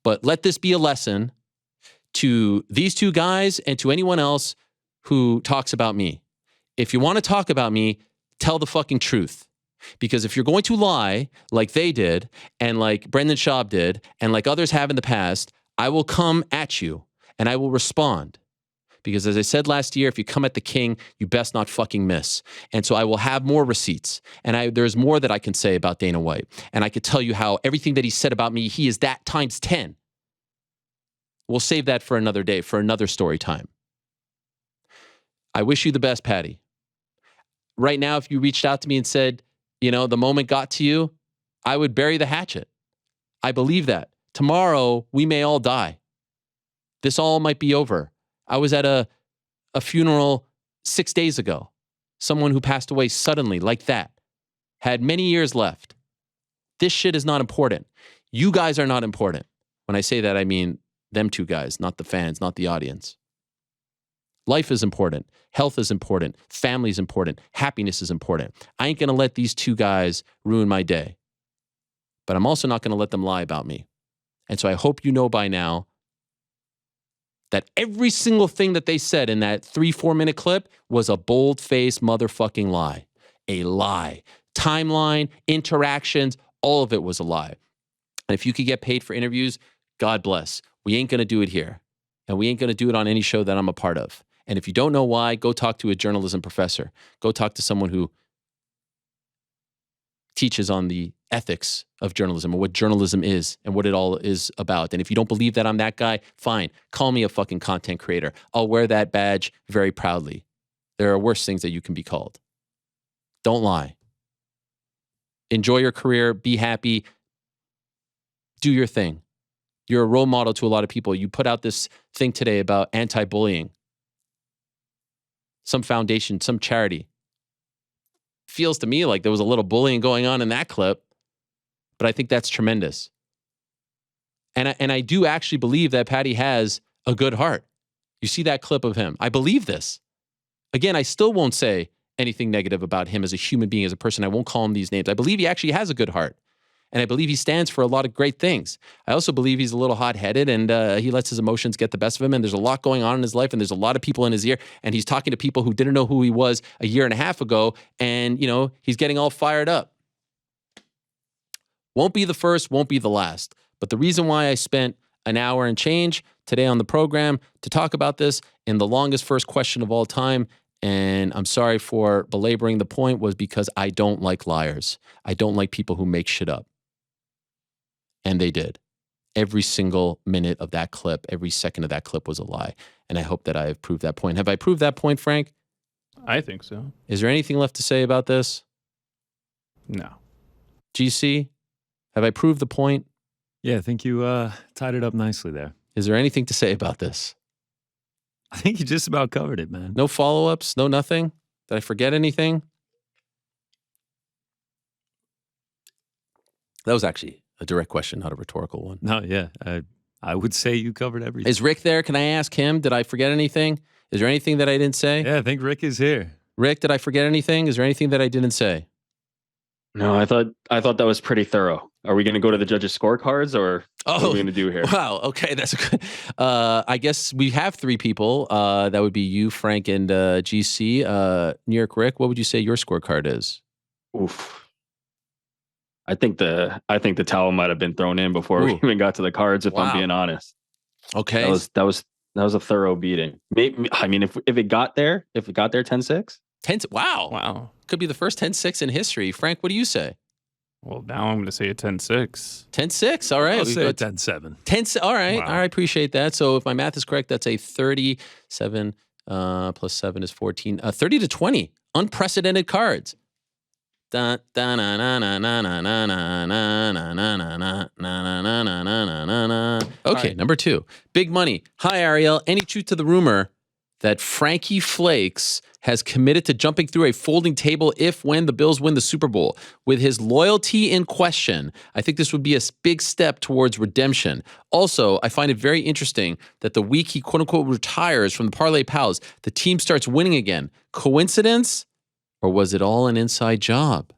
But let this be a lesson to these two guys and to anyone else who talks about me. If you want to talk about me, tell the fucking truth. Because if you're going to lie like they did and like Brendan Schaub did and like others have in the past, I will come at you and I will respond. Because as I said last year, if you come at the king, you best not fucking miss. And so I will have more receipts. And there's more that I can say about Dana White. And I could tell you how everything that he said about me, he is that times 10. We'll save that for another day, for another story time. I wish you the best, Patty. Right now, if you reached out to me and said, the moment got to you, I would bury the hatchet. I believe that. Tomorrow, we may all die. This all might be over. I was at a funeral 6 days ago. Someone who passed away suddenly like that. Had many years left. This shit is not important. You guys are not important. When I say that, I mean them two guys, not the fans, not the audience. Life is important. Health is important. Family is important. Happiness is important. I ain't going to let these two guys ruin my day. But I'm also not going to let them lie about me. And so I hope you know by now that every single thing that they said in that 3-4 minute clip was a bold-faced motherfucking lie. A lie. Timeline, interactions, all of it was a lie. And if you could get paid for interviews, God bless. We ain't going to do it here. And we ain't going to do it on any show that I'm a part of. And if you don't know why, go talk to a journalism professor. Go talk to someone who teaches on the ethics of journalism and what journalism is and what it all is about. And if you don't believe that I'm that guy, fine. Call me a fucking content creator. I'll wear that badge very proudly. There are worse things that you can be called. Don't lie. Enjoy your career. Be happy. Do your thing. You're a role model to a lot of people. You put out this thing today about anti-bullying. Some foundation, some charity. Feels to me like there was a little bullying going on in that clip, but I think that's tremendous. And I do actually believe that Patty has a good heart. You see that clip of him. I believe this. Again, I still won't say anything negative about him as a human being, as a person. I won't call him these names. I believe he actually has a good heart. And I believe he stands for a lot of great things. I also believe he's a little hot-headed and he lets his emotions get the best of him. And there's a lot going on in his life and there's a lot of people in his ear. And he's talking to people who didn't know who he was a year and a half ago. And, you know, he's getting all fired up. Won't be the first, won't be the last. But the reason why I spent an hour and change today on the program to talk about this in the longest first question of all time, and I'm sorry for belaboring the point, was because I don't like liars. I don't like people who make shit up. And they did. Every single minute of that clip, every second of that clip was a lie. And I hope that I have proved that point. Have I proved that point, Frank? I think so. Is there anything left to say about this? No. GC, have I proved the point? Yeah, I think you tied it up nicely there. Is there anything to say about this? I think you just about covered it, man. No follow-ups? No nothing? Did I forget anything? That was actually a direct question, not a rhetorical one. No, yeah. I would say you covered everything. Is Rick there? Can I ask him? Did I forget anything? Is there anything that I didn't say? Yeah, I think Rick is here. Rick, did I forget anything? Is there anything that I didn't say? No, I thought that was pretty thorough. Are we going to go to the judges' scorecards, or what are we going to do here? Wow. Okay, that's a good. I guess we have three people. That would be you, Frank, and GC. New York Ric, what would you say your scorecard is? Oof. I think the towel might have been thrown in before we even got to the cards. If I'm being honest. Okay. That was a thorough beating. Maybe, I mean, if it got there 10-6. 10. Wow. Wow. Could be the first 10-6 in history. Frank, what do you say? Well, now I'm going to say a 10-6. 10-6. All right. I'll say a 10-7. 10. All right. Wow. All right. Appreciate that. So if my math is correct, that's a 37 plus 7 is 14. 30 to 20. Unprecedented cards. Okay, number 2. Big money. Hi, Ariel. Any truth to the rumor that Frankie Flakes has committed to jumping through a folding table when the Bills win the Super Bowl? With his loyalty in question, I think this would be a big step towards redemption. Also, I find it very interesting that the week he quote-unquote retires from the Parlay Pals, the team starts winning again. Coincidence? Or was it all an inside job?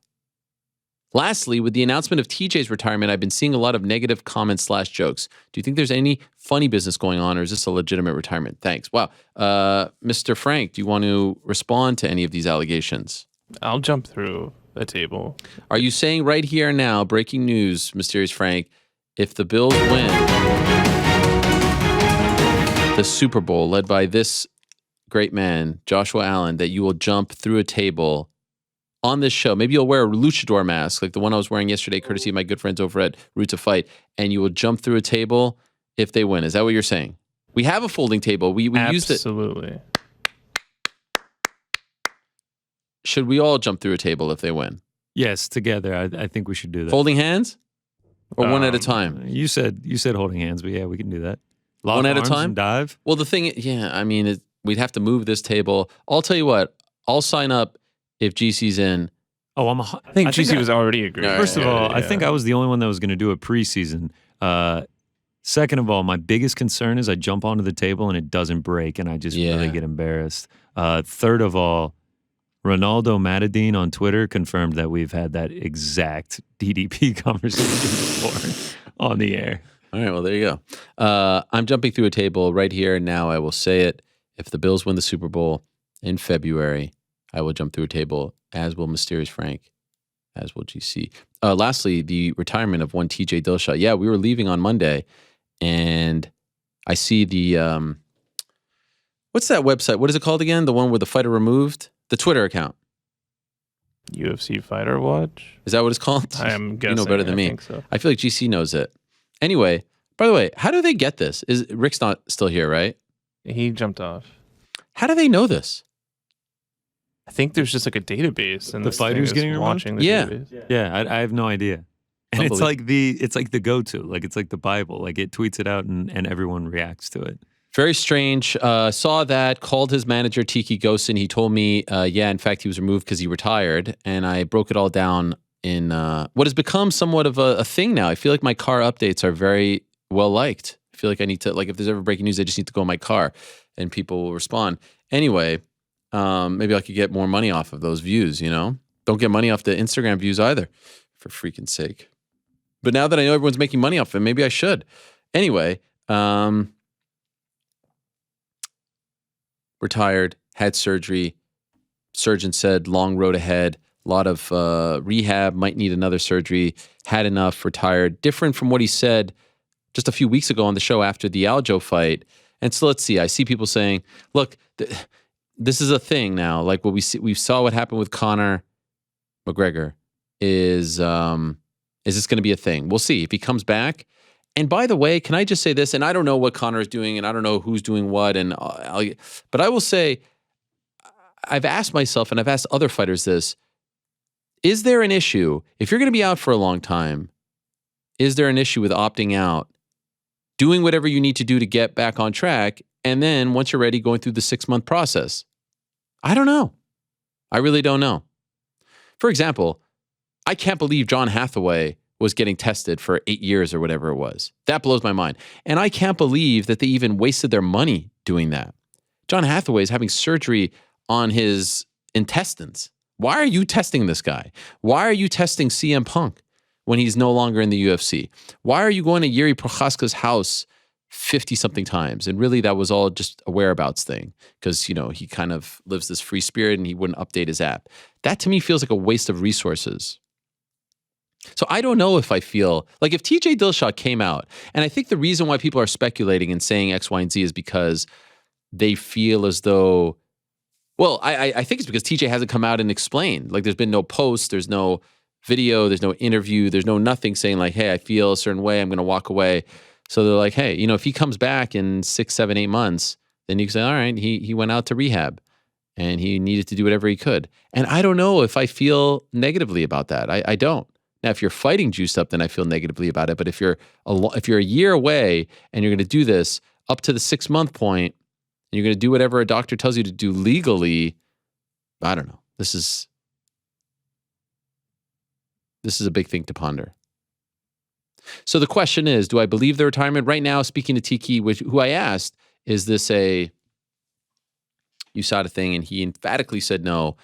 Lastly, with the announcement of TJ's retirement, I've been seeing a lot of negative comments / jokes. Do you think there's any funny business going on, or is this a legitimate retirement? Thanks. Wow. Mr. Frank, do you want to respond to any of these allegations? I'll jump through a table. Are you saying right here now, breaking news, Mysterious Frank, if the Bills win the Super Bowl led by this great man, Joshua Allen, that you will jump through a table on this show? Maybe you'll wear a luchador mask, like the one I was wearing yesterday, courtesy of my good friends over at Root to Fight, and you will jump through a table if they win. Is that what you're saying? We have a folding table. We used it. Absolutely. Should we all jump through a table if they win? Yes, together. I think we should do that. Folding hands? Or one at a time? You said holding hands, but yeah, we can do that. Lock One at a arms time? and dive. Well, the thing, I mean, we'd have to move this table. I'll tell you what, I'll sign up if GC's in. Oh, I think GC was already agreed. First of all, I think I was the only one that was going to do a preseason. Second of all, my biggest concern is I jump onto the table and it doesn't break, and I just really get embarrassed. Third of all, Ronaldo Matadine on Twitter confirmed that we've had that exact DDP conversation before on the air. All right, well, there you go. I'm jumping through a table right here and now. I will say it. If the Bills win the Super Bowl in February, I will jump through a table, as will Mysterious Frank, as will GC. Lastly, the retirement of one TJ Dillashaw. Yeah, we were leaving on Monday, and I see the, what's that website? What is it called again? The one where the fighter removed? The Twitter account. UFC Fighter Watch? Is that what it's called? I am guessing. You know better than me. I think so. I feel like GC knows it. Anyway, by the way, how do they get this? Rick's not still here, right? He jumped off. How do they know this? I think there's just like a database, and The this thing fighters is getting removed? watching the Yeah. database. Yeah, I have no idea. And it's like the go-to, like it's like the Bible. Like it tweets it out and everyone reacts to it. Very strange. Saw that, called his manager, Tiki Gosen. He told me, in fact, he was removed because he retired. And I broke it all down in what has become somewhat of a thing now. I feel like my car updates are very well liked. I feel like I need to, like, if there's ever breaking news, I just need to go in my car and people will respond. Anyway, maybe I could get more money off of those views, you know? Don't get money off the Instagram views either, for freaking sake. But now that I know everyone's making money off it, maybe I should. Anyway, retired, had surgery. Surgeon said long road ahead, a lot of rehab, might need another surgery, had enough, retired. Different from what he said just a few weeks ago on the show after the Aljo fight. And so let's see, I see people saying, look, this is a thing now. Like what we saw what happened with Conor McGregor is this going to be a thing? We'll see if he comes back. And by the way, can I just say this? And I don't know what Conor is doing, and I don't know who's doing what. But I will say, I've asked myself, and I've asked other fighters this: is there an issue if you're going to be out for a long time? Is there an issue with opting out, doing whatever you need to do to get back on track, and then once you're ready, going through the 6-month process? I don't know. I really don't know. For example, I can't believe John Hathaway was getting tested for 8 years or whatever it was. That blows my mind. And I can't believe that they even wasted their money doing that. John Hathaway is having surgery on his intestines. Why are you testing this guy? Why are you testing CM Punk when he's no longer in the UFC? Why are you going to Yuri Prochaska's house 50-something times? And really, that was all just a whereabouts thing because, you know, he kind of lives this free spirit and he wouldn't update his app. That to me feels like a waste of resources. So I don't know if I feel like if TJ Dillashaw came out, and I think the reason why people are speculating and saying X, Y, and Z is because they feel as though, well, I think it's because TJ hasn't come out and explained. Like there's been no post, there's no video, there's no interview, there's no nothing saying like, hey, I feel a certain way, I'm going to walk away. So they're like, hey, you know, if he comes back in 6, 7, 8 months, then you can say, all right, he went out to rehab and he needed to do whatever he could. And I don't know if I feel negatively about that. I don't. Now, if you're fighting juiced up, then I feel negatively about it. But if you're a year away and you're going to do this up to the 6-month point, and you're going to do whatever a doctor tells you to do legally, I don't know. This is a big thing to ponder. So the question is, do I believe the retirement? Right now, speaking to Tiki, who I asked, is this a USADA thing? And he emphatically said no.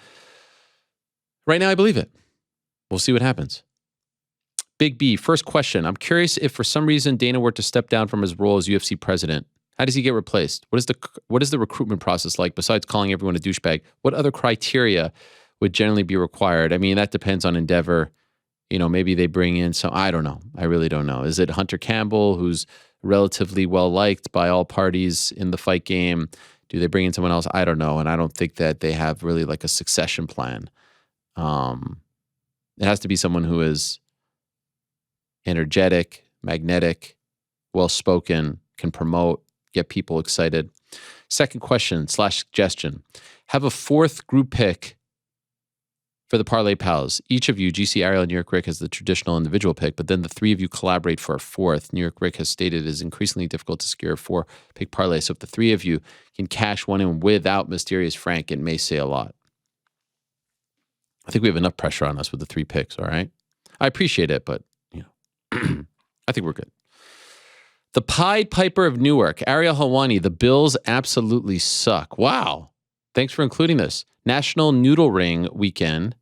Right now, I believe it. We'll see what happens. Big B, first question. I'm curious if for some reason Dana were to step down from his role as UFC president. How does he get replaced? What is the recruitment process like? Besides calling everyone a douchebag, what other criteria would generally be required? I mean, that depends on endeavor. You know, maybe they bring in some, I don't know. I really don't know. Is it Hunter Campbell, who's relatively well-liked by all parties in the fight game? Do they bring in someone else? I don't know. And I don't think that they have really like a succession plan. It has to be someone who is energetic, magnetic, well-spoken, can promote, get people excited. Second question / suggestion. Have a 4th group pick for the Parlay Pals. Each of you, GC, Ariel, and New York Ric, has the traditional individual pick, but then the three of you collaborate for a fourth. New York Ric has stated it is increasingly difficult to secure a 4-pick parlay. So if the three of you can cash one in without Mysterious Frank, it may say a lot. I think we have enough pressure on us with the 3 picks, all right? I appreciate it, but I think we're good. The Pied Piper of Newark, Ariel Helwani, the Bills absolutely suck. Wow. Thanks for including this. National Noodle Ring weekend,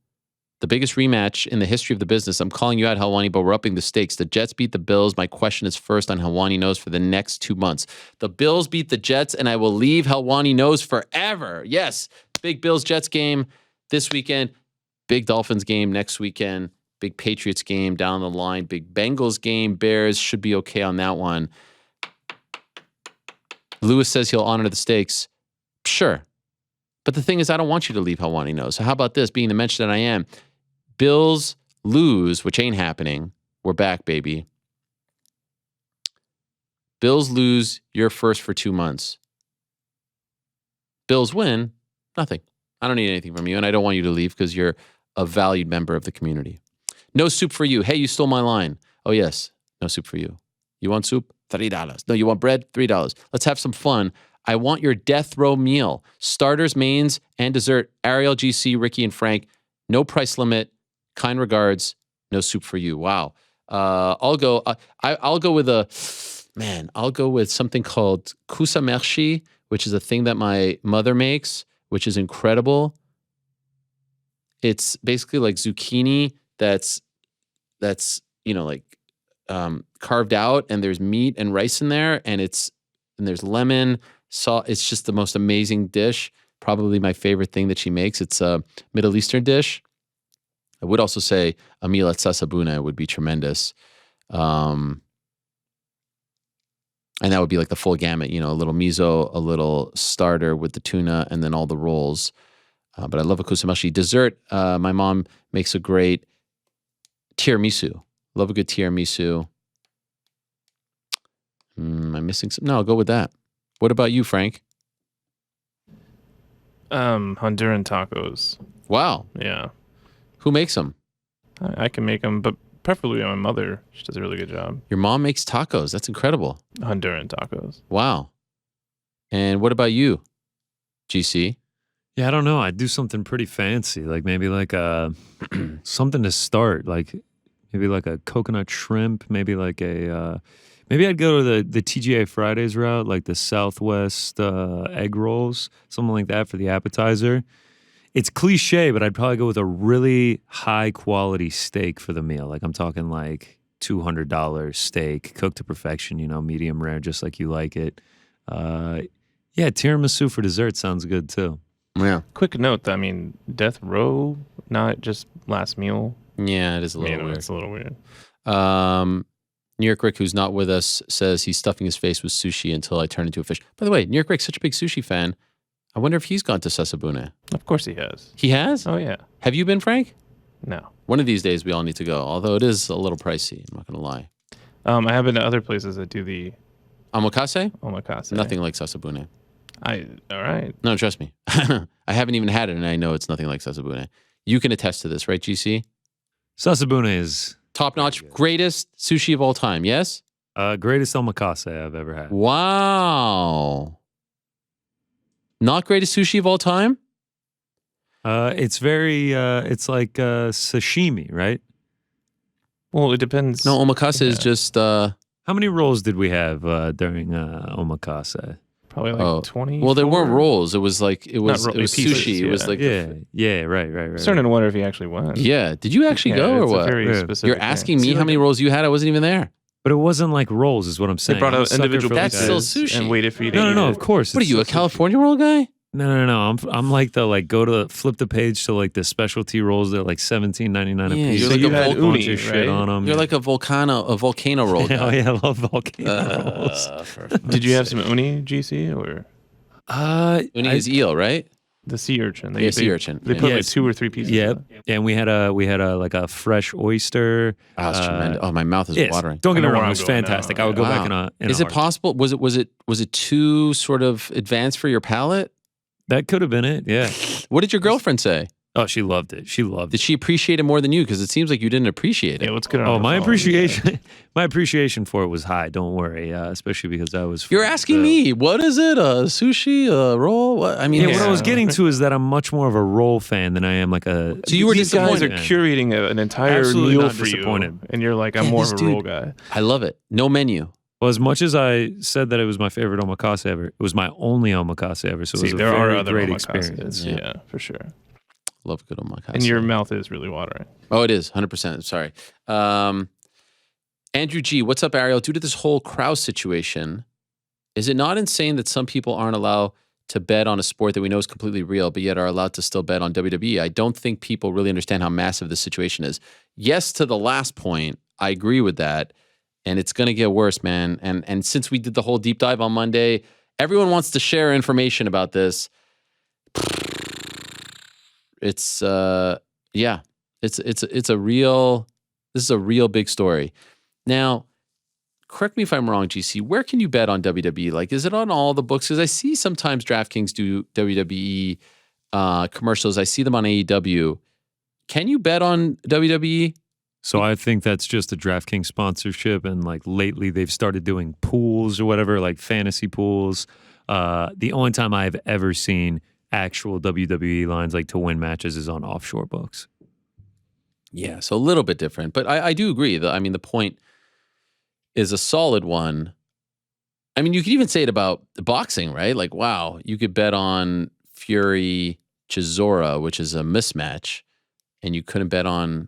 the biggest rematch in the history of the business. I'm calling you out, Helwani, but we're upping the stakes. The Jets beat the Bills. My question is first on Helwani knows for the next 2 months. The Bills beat the Jets, and I will leave Helwani knows forever. Yes, big Bills-Jets game this weekend, big Dolphins game next weekend, big Patriots game down the line, big Bengals game. Bears should be okay on that one. Lewis says he'll honor the stakes. Sure. But the thing is, I don't want you to leave Helwani knows. So how about this, being the mention that I am? Bills lose, which ain't happening. We're back, baby. Bills lose, you're first for 2 months. Bills win, nothing. I don't need anything from you, and I don't want you to leave because you're a valued member of the community. No soup for you. Hey, you stole my line. Oh, yes, no soup for you. You want soup? $3. No, you want bread? $3. Let's have some fun. I want your death row meal. Starters, mains, and dessert. Ariel, GC, Ricky, and Frank. No price limit. Kind regards. No soup for you. Wow. I'll go. I'll go with I'll go with something called kusamershi, which is a thing that my mother makes, which is incredible. It's basically like zucchini that's carved out, and there's meat and rice in there, and there's lemon. It's just the most amazing dish. Probably my favorite thing that she makes. It's a Middle Eastern dish. I would also say a meal at Sasabuna would be tremendous. And that would be like the full gamut, a little miso, a little starter with the tuna, and then all the rolls. But I love a kusamashi. Dessert, my mom makes a great tiramisu. Love a good tiramisu. Am I missing something? No, I'll go with that. What about you, Frank? Honduran tacos. Wow. Yeah. Who makes them? I can make them, but preferably my mother. She does a really good job. Your mom makes tacos. That's incredible. Honduran tacos. Wow. And what about you, GC? Yeah, I don't know. I'd do something pretty fancy, like maybe like something to start, like maybe like a coconut shrimp, maybe like maybe I'd go to the TGA Fridays route, like the Southwest egg rolls, something like that for the appetizer. It's cliche, but I'd probably go with a really high quality steak for the meal. Like I'm talking like $200 steak, cooked to perfection, medium rare, just like you like it. Yeah, tiramisu for dessert sounds good too. Yeah. Quick note, death row, not just last meal. Yeah, it is a little weird. It's a little weird. New York Ric, who's not with us, says he's stuffing his face with sushi until I turn into a fish. By the way, New York Ric's such a big sushi fan. I wonder if he's gone to Sasabune. Of course he has. He has? Oh, yeah. Have you been, Frank? No. One of these days we all need to go, although it is a little pricey. I'm not going to lie. I have been to other places that do the Omakase? omakase. Nothing like Sasabune. All right. No, trust me. I haven't even had it, and I know it's nothing like Sasabune. You can attest to this, right, GC? Sasabune is top-notch, greatest sushi of all time, yes? Greatest omakase I've ever had. Wow. Not greatest sushi of all time? It's very, it's like sashimi, right? Well, it depends. No, omakase is just... How many rolls did we have during omakase? Probably like 20. Well, there weren't rolls. It was like, it was pieces, sushi. yeah. It was like... Right. I'm starting to wonder if he actually went. Yeah. Did you actually go or it's a what? very Yeah. specific You're asking me how many rolls you had? I wasn't even there. But it wasn't like rolls, is what I'm saying. They brought I'm a out sucker individual for, like, That's still pieces sushi. and waited for you to No, eat of it. course. What are it's you, a still sushi. California roll guy? No. I'm like flip the page to like the specialty rolls that are like $17.99 a Yeah, piece. you're like you a had Volcano. uni, Bunch of shit right? on them. You're like a volcano roll guy. Oh yeah, I love volcano rolls. Did you have some uni, GC, or Uni is eel, right? the sea urchin? Yeah, sea urchin. They Yeah. put like Yes. 2 or 3 pieces. Yeah, of it. and we had a like a fresh oyster. Oh, it's tremendous. Oh, my mouth is Yes, watering. don't get I me know wrong, where it was I'm going fantastic. now. I would go Wow. back in a Is it heartbeat. possible? Was it too sort of advanced for your palate? That could have been it. Yeah. What did your girlfriend say? Oh, she loved it. She loved Did it. she appreciate it more than you? Because it seems like you didn't appreciate it. Yeah, let's get on. Oh, her my phone. appreciation, my appreciation for it was high. Don't worry, especially because I was. You're asking me, what is it? A sushi, a roll? What? I mean, Yeah, what I was getting to is that I'm much more of a roll fan than I am like a. So you were These guys are disappointed. curating an entire Absolutely meal not for disappointed. you, and you're like, I'm Yeah, more this of a roll dude- guy. I love it. No menu. Well, as much as I said that it was my favorite omakase ever, it was my only omakase ever. So it was a there are very other great omakases. experience. Yeah, for sure. Love good omakase. And your mouth is really watering. Oh, it is 100%. Sorry. Andrew G, what's up, Ariel? Due to this whole Krause situation, is it not insane that some people aren't allowed to bet on a sport that we know is completely real, but yet are allowed to still bet on WWE? I don't think people really understand how massive this situation is. Yes, to the last point, I agree with that. And it's going to get worse, man. And since we did the whole deep dive on Monday, everyone wants to share information about this. It's it's a real, this is a real big story. Now, correct me if I'm wrong, GC, where can you bet on WWE? Like, is it on all the books? Because I see sometimes DraftKings do WWE commercials. I see them on AEW. Can you bet on WWE? So I think that's just a DraftKings sponsorship, and like lately they've started doing pools or whatever, like fantasy pools. The only time I've ever seen actual WWE lines like to win matches is on offshore books. Yeah, so a little bit different, but I do agree. I mean, the point is a solid one. I mean, you could even say it about boxing, right? Like, wow, you could bet on Fury Chisora, which is a mismatch, and you couldn't bet on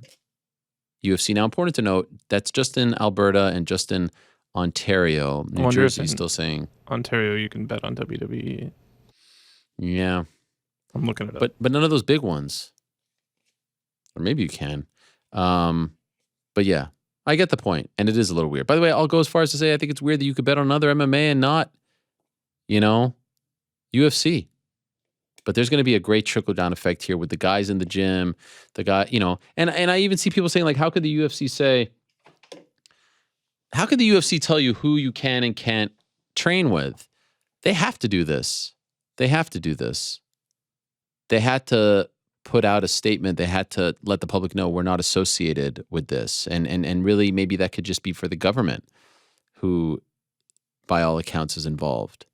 UFC. Now, important to note, that's just in Alberta and just in Ontario. New wonder if Jersey's in still saying. Ontario, you can bet on WWE. Yeah. I'm looking it up. But none of those big ones. Or maybe you can. But yeah, I get the point. And it is a little weird. By the way, I'll go as far as to say I think it's weird that you could bet on another MMA and not, UFC. But there's going to be a great trickle-down effect here with the guys in the gym, the guy, and I even see people saying, like, how could the UFC tell you who you can and can't train with? They have to do this. They had to put out a statement. They had to let the public know we're not associated with this. And really, maybe that could just be for the government who, by all accounts, is involved.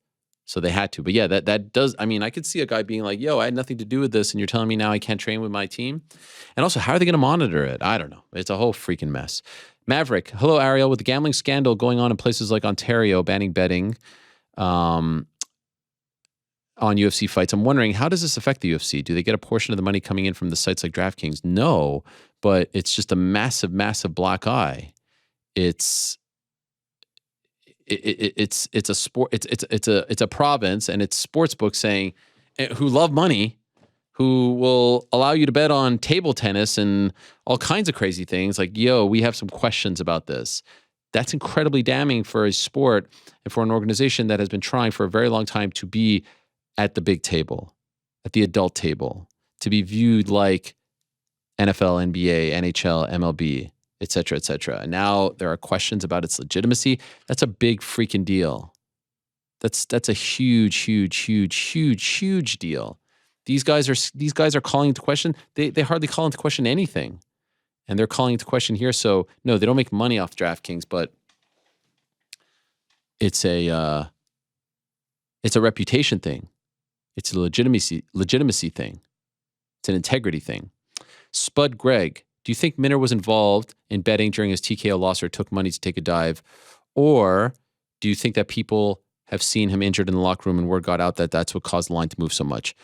So they had to. But yeah, that does, I mean, I could see a guy being like, yo, I had nothing to do with this, and you're telling me now I can't train with my team? And also, how are they going to monitor it? I don't know. It's a whole freaking mess. Maverick, hello, Ariel. With the gambling scandal going on in places like Ontario, banning betting on UFC fights, I'm wondering, how does this affect the UFC? Do they get a portion of the money coming in from the sites like DraftKings? No, but it's just a massive, massive black eye. It's a sport. It's a province, and it's sports books saying who love money, who will allow you to bet on table tennis and all kinds of crazy things. Like, yo, we have some questions about this. That's incredibly damning for a sport and for an organization that has been trying for a very long time to be at the big table, at the adult table, to be viewed like NFL, NBA, NHL, MLB, et cetera, et cetera. And now there are questions about its legitimacy. That's a big freaking deal. That's a huge, huge, huge, huge, huge deal. These guys are calling into question. They hardly call into question anything, and they're calling into question here. So no, they don't make money off DraftKings, but it's a reputation thing. It's a legitimacy thing. It's an integrity thing. Spud Greg, do you think Minner was involved in betting during his TKO loss or took money to take a dive? Or do you think that people have seen him injured in the locker room and word got out that that's what caused the line to move so much?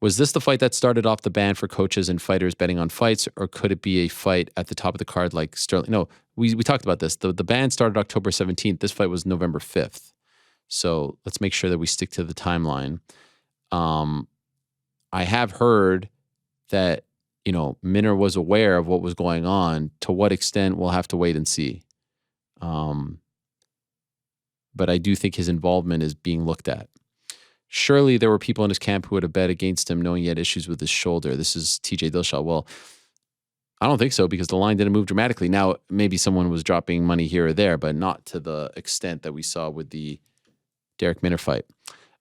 Was this the fight that started off the ban for coaches and fighters betting on fights, or could it be a fight at the top of the card like Sterling? No, we talked about this. The ban started October 17th. This fight was November 5th. So let's make sure that we stick to the timeline. I have heard that, Minner was aware of what was going on. To what extent, we'll have to wait and see. But I do think his involvement is being looked at. Surely there were people in his camp who would have bet against him knowing he had issues with his shoulder. This is TJ Dillashaw. Well, I don't think so, because the line didn't move dramatically. Now, maybe someone was dropping money here or there, but not to the extent that we saw with the Derek Minner fight.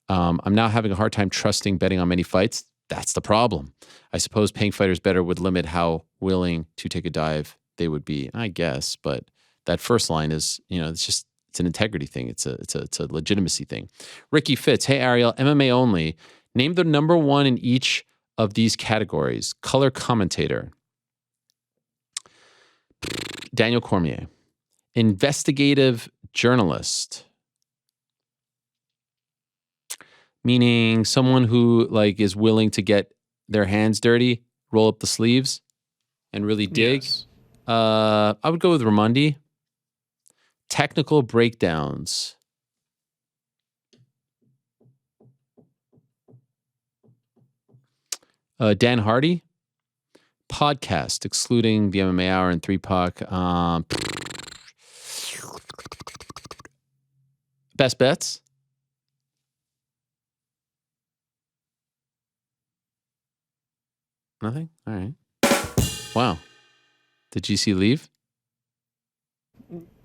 I'm now having a hard time trusting betting on many fights. That's the problem. I suppose paying fighters better would limit how willing to take a dive they would be, I guess. But that first line is, it's an integrity thing. It's a legitimacy thing. Ricky Fitz, hey Ariel, MMA only. Name the number one in each of these categories. Color commentator. Daniel Cormier. Investigative journalist. Meaning someone who is willing to get their hands dirty, roll up the sleeves, and really dig. Yes. I would go with Ramondi. Technical breakdowns. Dan Hardy. Podcast, excluding the MMA Hour and 3PAC. Best bets. Nothing? All right. Wow. Did GC leave?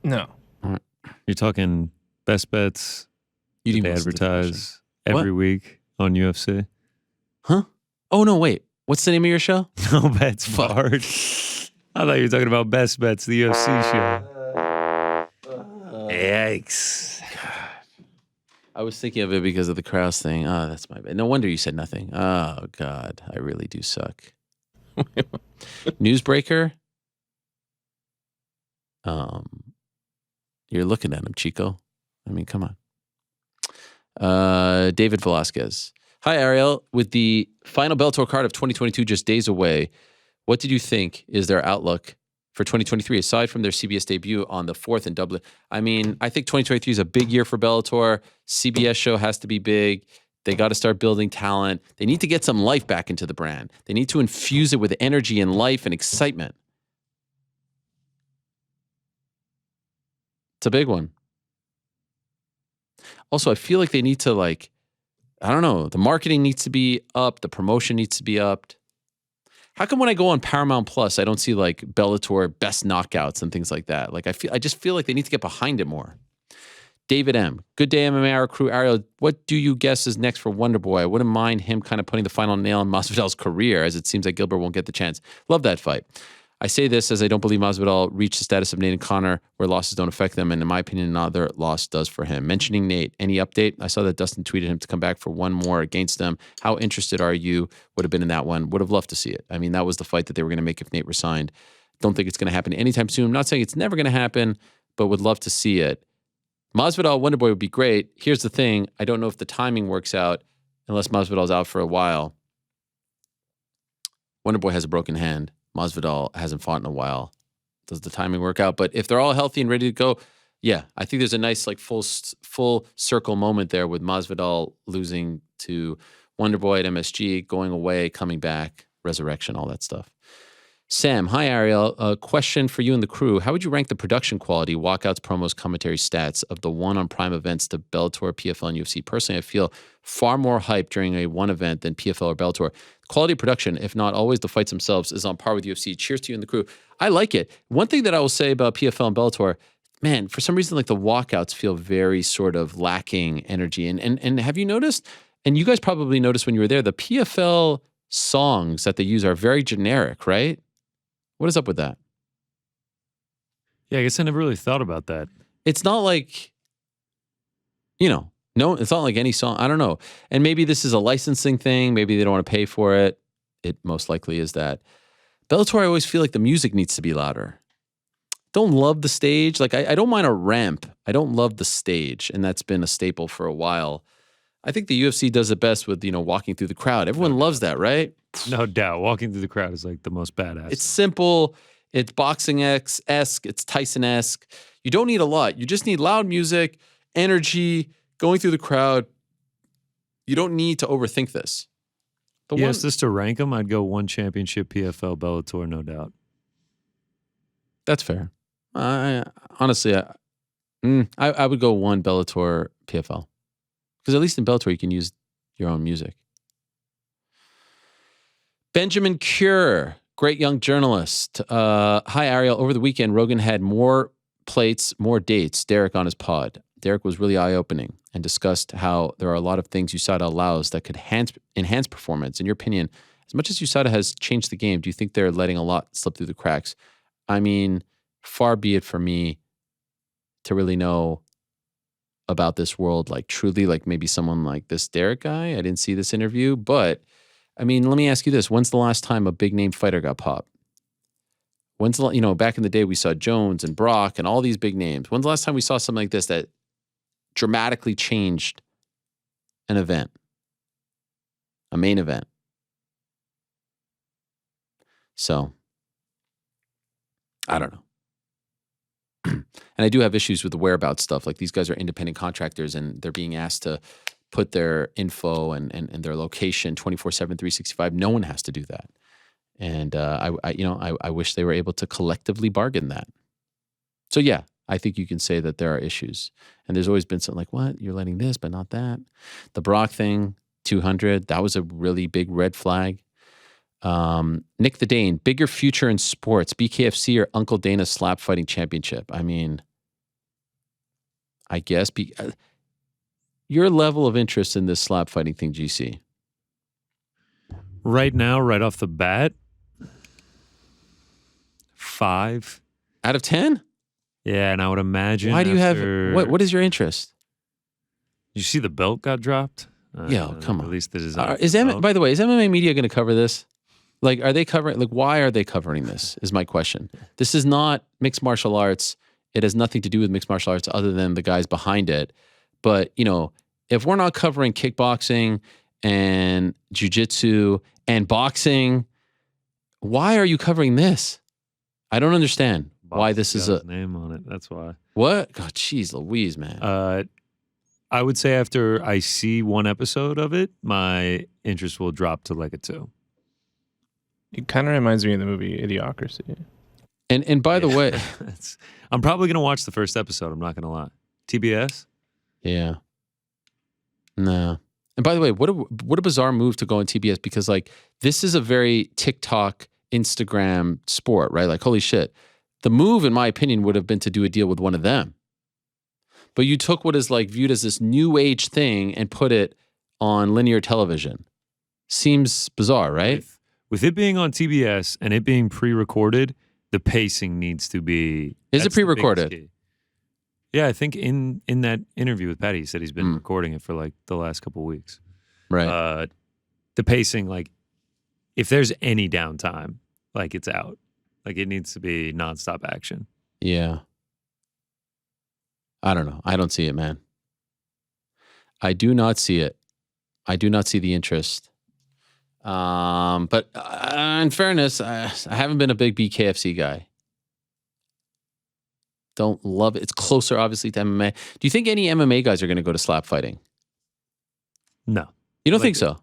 No. You're talking best bets. You didn't they listen to the advertise every week on UFC. Huh? Oh, no, wait. What's the name of your show? No bets barred. I thought you were talking about best bets, the UFC show. Yikes. I was thinking of it because of the Krause thing. Oh, that's my bad. No wonder you said nothing. Oh, God. I really do suck. Newsbreaker? You're looking at him, Chico. I mean, come on. David Velasquez. Hi, Ariel. With the final Bellator card of 2022 just days away, what did you think is their outlook for 2023, aside from their CBS debut on the 4th in Dublin? I mean, I think 2023 is a big year for Bellator. CBS show has to be big. They got to start building talent. They need to get some life back into the brand. They need to infuse it with energy and life and excitement. It's a big one. Also, I feel like they need to I don't know, the marketing needs to be up, the promotion needs to be upped. How come when I go on Paramount Plus, I don't see Bellator best knockouts and things like that? I just feel like they need to get behind it more. David M. Good day, MMA Hour crew. Ariel, what do you guess is next for Wonder Boy? I wouldn't mind him kind of putting the final nail in Masvidal's career, as it seems like Gilbert won't get the chance. Love that fight. I say this as I don't believe Masvidal reached the status of Nate and Connor, where losses don't affect them, and in my opinion, another loss does for him. Mentioning Nate, any update? I saw that Dustin tweeted him to come back for one more against them. How interested are you? Would have been in that one. Would have loved to see it. I mean, that was the fight that they were going to make if Nate resigned. Don't think it's going to happen anytime soon. I'm not saying it's never going to happen, but would love to see it. Masvidal, Wonder Boy would be great. Here's the thing. I don't know if the timing works out unless Masvidal's out for a while. Wonder Boy has a broken hand. Masvidal hasn't fought in a while. Does the timing work out? But if they're all healthy and ready to go, yeah, I think there's a nice full circle moment there with Masvidal losing to Wonder Boy at MSG, going away, coming back, resurrection, all that stuff. Sam, hi Ariel. A question for you and the crew. How would you rank the production quality, walkouts, promos, commentary, stats of the one on Prime events to Bellator, PFL, and UFC? Personally, I feel far more hype during a one event than PFL or Bellator. Quality production, if not always the fights themselves, is on par with UFC. Cheers to you and the crew. I like it. One thing that I will say about PFL and Bellator, man, for some reason, the walkouts feel very sort of lacking energy. And have you noticed, and you guys probably noticed when you were there, the PFL songs that they use are very generic, right? What is up with that? Yeah, I guess I never really thought about that. It's not no, it's not like any song. I don't know. And maybe this is a licensing thing. Maybe they don't want to pay for it. It most likely is that. Bellator, I always feel like the music needs to be louder. Don't love the stage. I don't mind a ramp. I don't love the stage. And that's been a staple for a while. I think the UFC does it best with, walking through the crowd. Everyone loves that, right? No doubt. Walking through the crowd is the most badass. It's simple. It's boxing-esque. It's Tyson-esque. You don't need a lot. You just need loud music, energy, going through the crowd. You don't need to overthink this. Yes, just to rank them, I'd go one championship PFL, Bellator, no doubt. That's fair. Honestly, I would go one Bellator, PFL. Because at least in Bellator, you can use your own music. Benjamin Cure, great young journalist. Hi, Ariel. Over the weekend, Rogan had more plates, more dates, Derek on his pod. Derek was really eye-opening. and discussed how there are a lot of things USADA allows that could enhance performance. In your opinion, as much as USADA has changed the game, do you think they're letting a lot slip through the cracks? I mean, far be it for me to really know about this world, like truly, like maybe someone like this Derek guy. I didn't see this interview, but I mean, let me ask you this. When's the last time a big name fighter got popped? Back in the day, we saw Jones and Brock and all these big names. When's the last time we saw something like this that dramatically changed an event, a main event? So, I don't know. And I do have issues with the whereabouts stuff. Like these guys are independent contractors and they're being asked to put their info and their location 24/7, 365. No one has to do that. And I wish they were able to collectively bargain that. So yeah, I think you can say that there are issues. And there's always been something like, what? You're letting this, but not that. The Brock thing, 200, that was a really big red flag. Nick the Dane, bigger future in sports, BKFC or Uncle Dana's slap fighting championship? I mean, I guess your level of interest in this slap fighting thing, GC? Right now, right off the bat, 5 out of 10. Yeah, and I would imagine. Why do you have what is your interest? You see the belt got dropped? Come on. At least this is. By the way, is MMA media going to cover this? Like, are they covering? Like, why are they covering this? Is my question. This is not mixed martial arts. It has nothing to do with mixed martial arts other than the guys behind it. But if we're not covering kickboxing and jiu-jitsu and boxing, why are you covering this? I don't understand why this is a name on it. That's why. What? God, jeez Louise, man. I would say after I see one episode of it, my interest will drop to like a 2. It kind of reminds me of the movie Idiocracy. And by the way, I'm probably going to watch the first episode. I'm not going to lie. TBS? Yeah. No. And by the way, what a bizarre move to go on TBS, because like this is a very TikTok, Instagram sport, right? Like, holy shit. The move, in my opinion, would have been to do a deal with one of them. But you took what is like viewed as this new age thing and put it on linear television. Seems bizarre, right? With it being on TBS and it being pre-recorded, the pacing needs to be. Is it pre-recorded? Yeah, I think in that interview with Patty, he said he's been recording it for like the last couple of weeks. Right. The pacing, like, if there's any downtime, like it's out. Like it needs to be nonstop action. Yeah. I don't know. I don't see it, man. I do not see it. I do not see the interest. But in fairness, I haven't been a big BKFC guy. Don't love it. It's closer, obviously, to MMA. Do you think any MMA guys are going to go to slap fighting? No. You don't think so?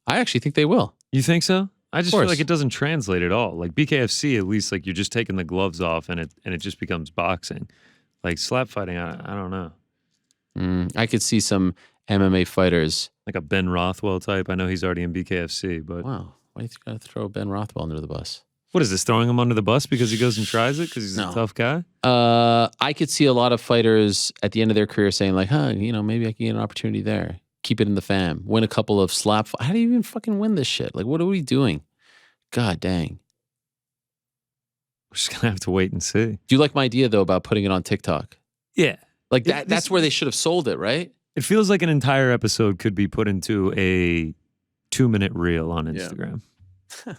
I actually think they will. You think so? I just feel like it doesn't translate at all. Like BKFC, at least, like you're just taking the gloves off and it just becomes boxing. Like slap fighting, I don't know. I could see some MMA fighters. Like a Ben Rothwell type. I know he's already in BKFC, but. Wow. Why do you got to throw Ben Rothwell under the bus? What is this, throwing him under the bus because he goes and tries it? Because he's a tough guy? I could see a lot of fighters at the end of their career saying like, maybe I can get an opportunity there. Keep it in the fam. Win a couple of slap. How do you even fucking win this shit? Like, what are we doing? God dang. We're just going to have to wait and see. Do you like my idea, though, about putting it on TikTok? Yeah. Like that's where they should have sold it, right? It feels like an entire episode could be put into a 2-minute reel on Instagram. Yeah.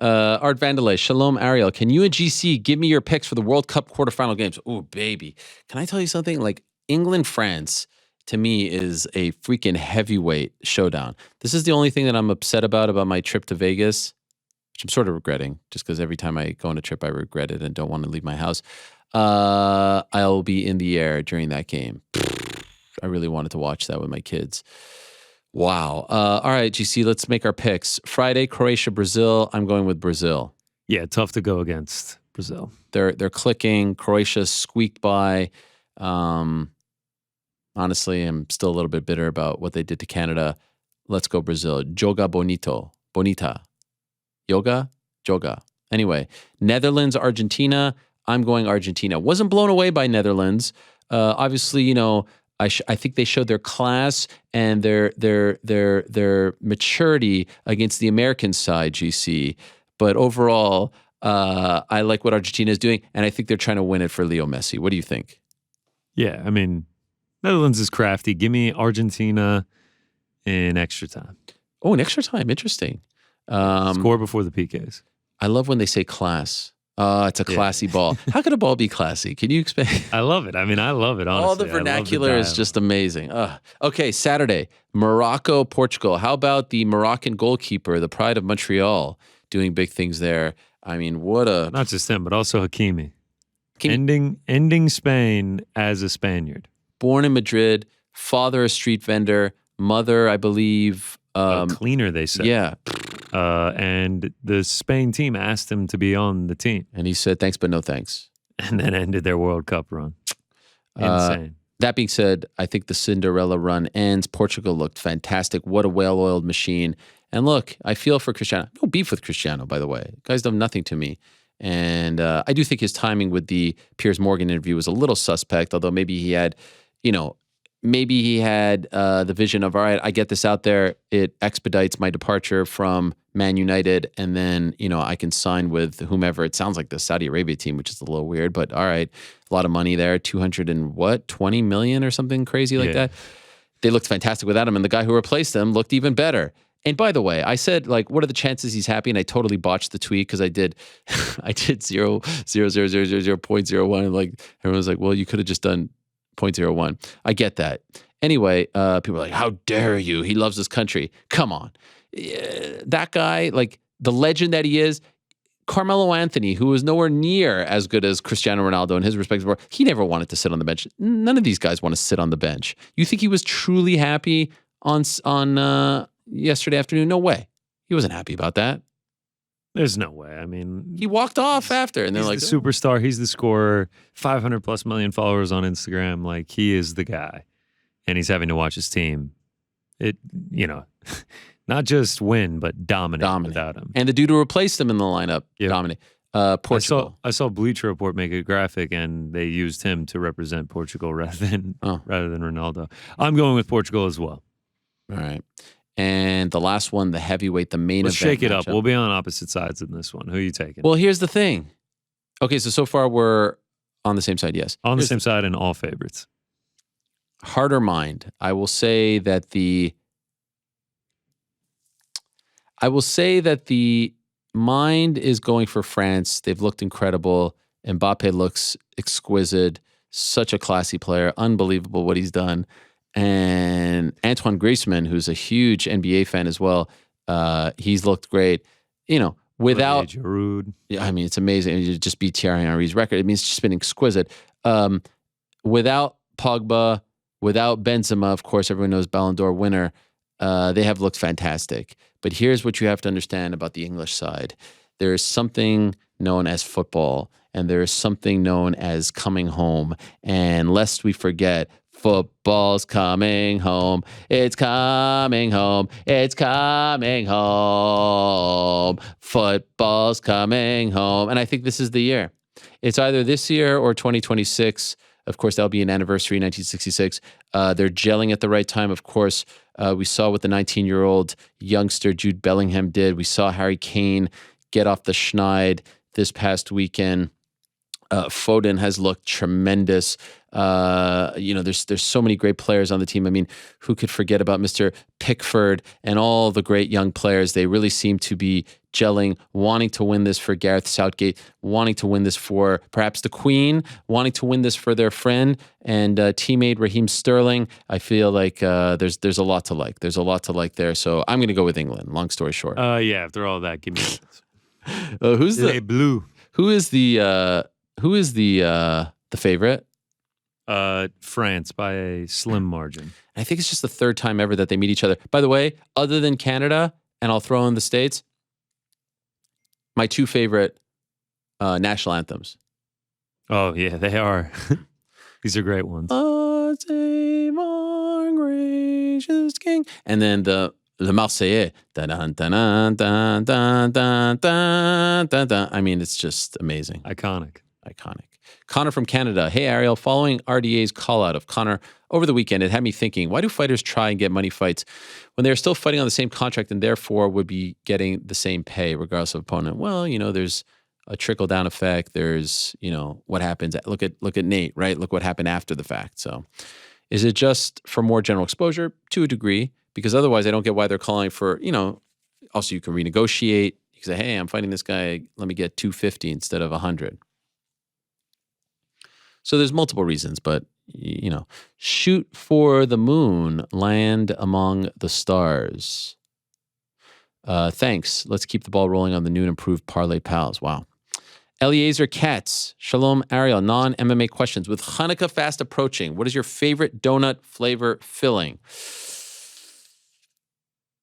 Art Vandalay, Shalom Ariel. Can you and GC give me your picks for the World Cup quarterfinal games? Oh, baby. Can I tell you something? Like England, France, to me, is a freaking heavyweight showdown. This is the only thing that I'm upset about my trip to Vegas, which I'm sort of regretting, just because every time I go on a trip, I regret it and don't want to leave my house. I'll be in the air during that game. I really wanted to watch that with my kids. Wow. All right, GC, let's make our picks. Friday, Croatia, Brazil. I'm going with Brazil. Yeah, tough to go against Brazil. They're clicking. Croatia squeaked by. Honestly, I'm still a little bit bitter about what they did to Canada. Let's go Brazil. Joga bonita. Yoga? Joga. Anyway, Netherlands, Argentina. I'm going Argentina. Wasn't blown away by Netherlands. Obviously, I think they showed their class and their maturity against the American side, GC. But overall, I like what Argentina is doing, and I think they're trying to win it for Leo Messi. What do you think? Yeah, I mean, Netherlands is crafty. Give me Argentina in extra time. Oh, in extra time. Interesting. Score before the PKs. I love when they say class. It's a classy ball. How could a ball be classy? Can you explain? I love it. I mean, I love it, honestly. All the vernacular is just amazing. Okay, Saturday, Morocco, Portugal. How about the Moroccan goalkeeper, the pride of Montreal, doing big things there? I mean, what a... Not just him, but also Hakimi. Ending Spain as a Spaniard. Born in Madrid, father a street vendor, mother, I believe... a cleaner, they said. Yeah. And the Spain team asked him to be on the team. And he said, thanks, but no thanks. And then ended their World Cup run. Insane. That being said, I think the Cinderella run ends. Portugal looked fantastic. What a well-oiled machine. And look, I feel for Cristiano. No beef with Cristiano, by the way. The guy's done nothing to me. And I do think his timing with the Piers Morgan interview was a little suspect, although maybe he had, the vision of, all right, I get this out there. It expedites my departure from Man United, and then, I can sign with whomever. It sounds like the Saudi Arabia team, which is a little weird, but all right, a lot of money there, 20 million or something crazy like that. They looked fantastic without him, and the guy who replaced him looked even better. And by the way, I said, like, what are the chances he's happy? And I totally botched the tweet because I did 0.01. And like, everyone was like, well, you could have just done 0.01. I get that. Anyway, people are like, how dare you? He loves this country. Come on. That guy, like the legend that he is, Carmelo Anthony, who was nowhere near as good as Cristiano Ronaldo in his respective world, he never wanted to sit on the bench. None of these guys want to sit on the bench. You think he was truly happy on yesterday afternoon? No way. He wasn't happy about that. There's no way. I mean, he walked off after, and they're like, the superstar. He's the scorer. 500 plus million followers on Instagram. Like, he is the guy, and he's having to watch his team. Not just win, but dominate without him. And the dude who replaced him in the lineup, dominate. Portugal. I saw Bleacher Report make a graphic, and they used him to represent Portugal rather than Ronaldo. I'm going with Portugal as well. All right. And the last one, the heavyweight, the main Let's event. Shake it up. matchup. We'll be on opposite sides in this one. Who are you taking? Well, here's the thing. Okay, so far we're on the same side, yes. On the same side and all favorites. Heart or mind? I will say that the mind is going for France. They've looked incredible. Mbappe looks exquisite. Such a classy player. Unbelievable what he's done. And Antoine Griezmann, who's a huge NBA fan as well, he's looked great. Without Giroud. Yeah, I mean, it's amazing. You just beat Thierry Henry's record. I mean, it's just been exquisite. Without Pogba, without Benzema, of course, everyone knows Ballon d'Or winner. They have looked fantastic. But here's what you have to understand about the English side. There is something known as football, and there is something known as coming home. And lest we forget, football's coming home. It's coming home. It's coming home. Football's coming home. And I think this is the year. It's either this year or 2026. Of course, that'll be an anniversary, 1966. They're gelling at the right time. Of course, we saw what the 19-year-old youngster Jude Bellingham did. We saw Harry Kane get off the schneid this past weekend. Foden has looked tremendous. There's so many great players on the team. I mean, who could forget about Mr. Pickford and all the great young players? They really seem to be gelling, wanting to win this for Gareth Southgate, wanting to win this for perhaps the Queen, wanting to win this for their friend and teammate Raheem Sterling. I feel like there's a lot to like. There's a lot to like there. So I'm going to go with England. Long story short. After all that, give me who's Les Bleus. Who is the favorite? France by a slim margin. I think it's just the third time ever that they meet each other. By the way, other than Canada, and I'll throw in the States, my two favorite national anthems. Oh, yeah, they are. These are great ones. Save our gracious King. And then the Marseillaise. Dun, dun, dun, dun, dun, dun, dun, dun, dun. I mean, it's just amazing. Iconic. Connor from Canada. Hey, Ariel, following RDA's call out of Connor over the weekend, it had me thinking, why do fighters try and get money fights when they're still fighting on the same contract and therefore would be getting the same pay regardless of opponent? Well, there's a trickle down effect. There's, what happens. Look at Nate, right? Look what happened after the fact. So is it just for more general exposure? To a degree, because otherwise I don't get why they're calling for, also you can renegotiate. You can say, hey, I'm fighting this guy. Let me get 250 instead of 100. So there's multiple reasons, but shoot for the moon, land among the stars. Thanks. Let's keep the ball rolling on the new and improved Parlay Pals. Wow. Eliezer Katz. Shalom, Ariel. Non-MMA questions. With Hanukkah fast approaching, what is your favorite donut flavor filling?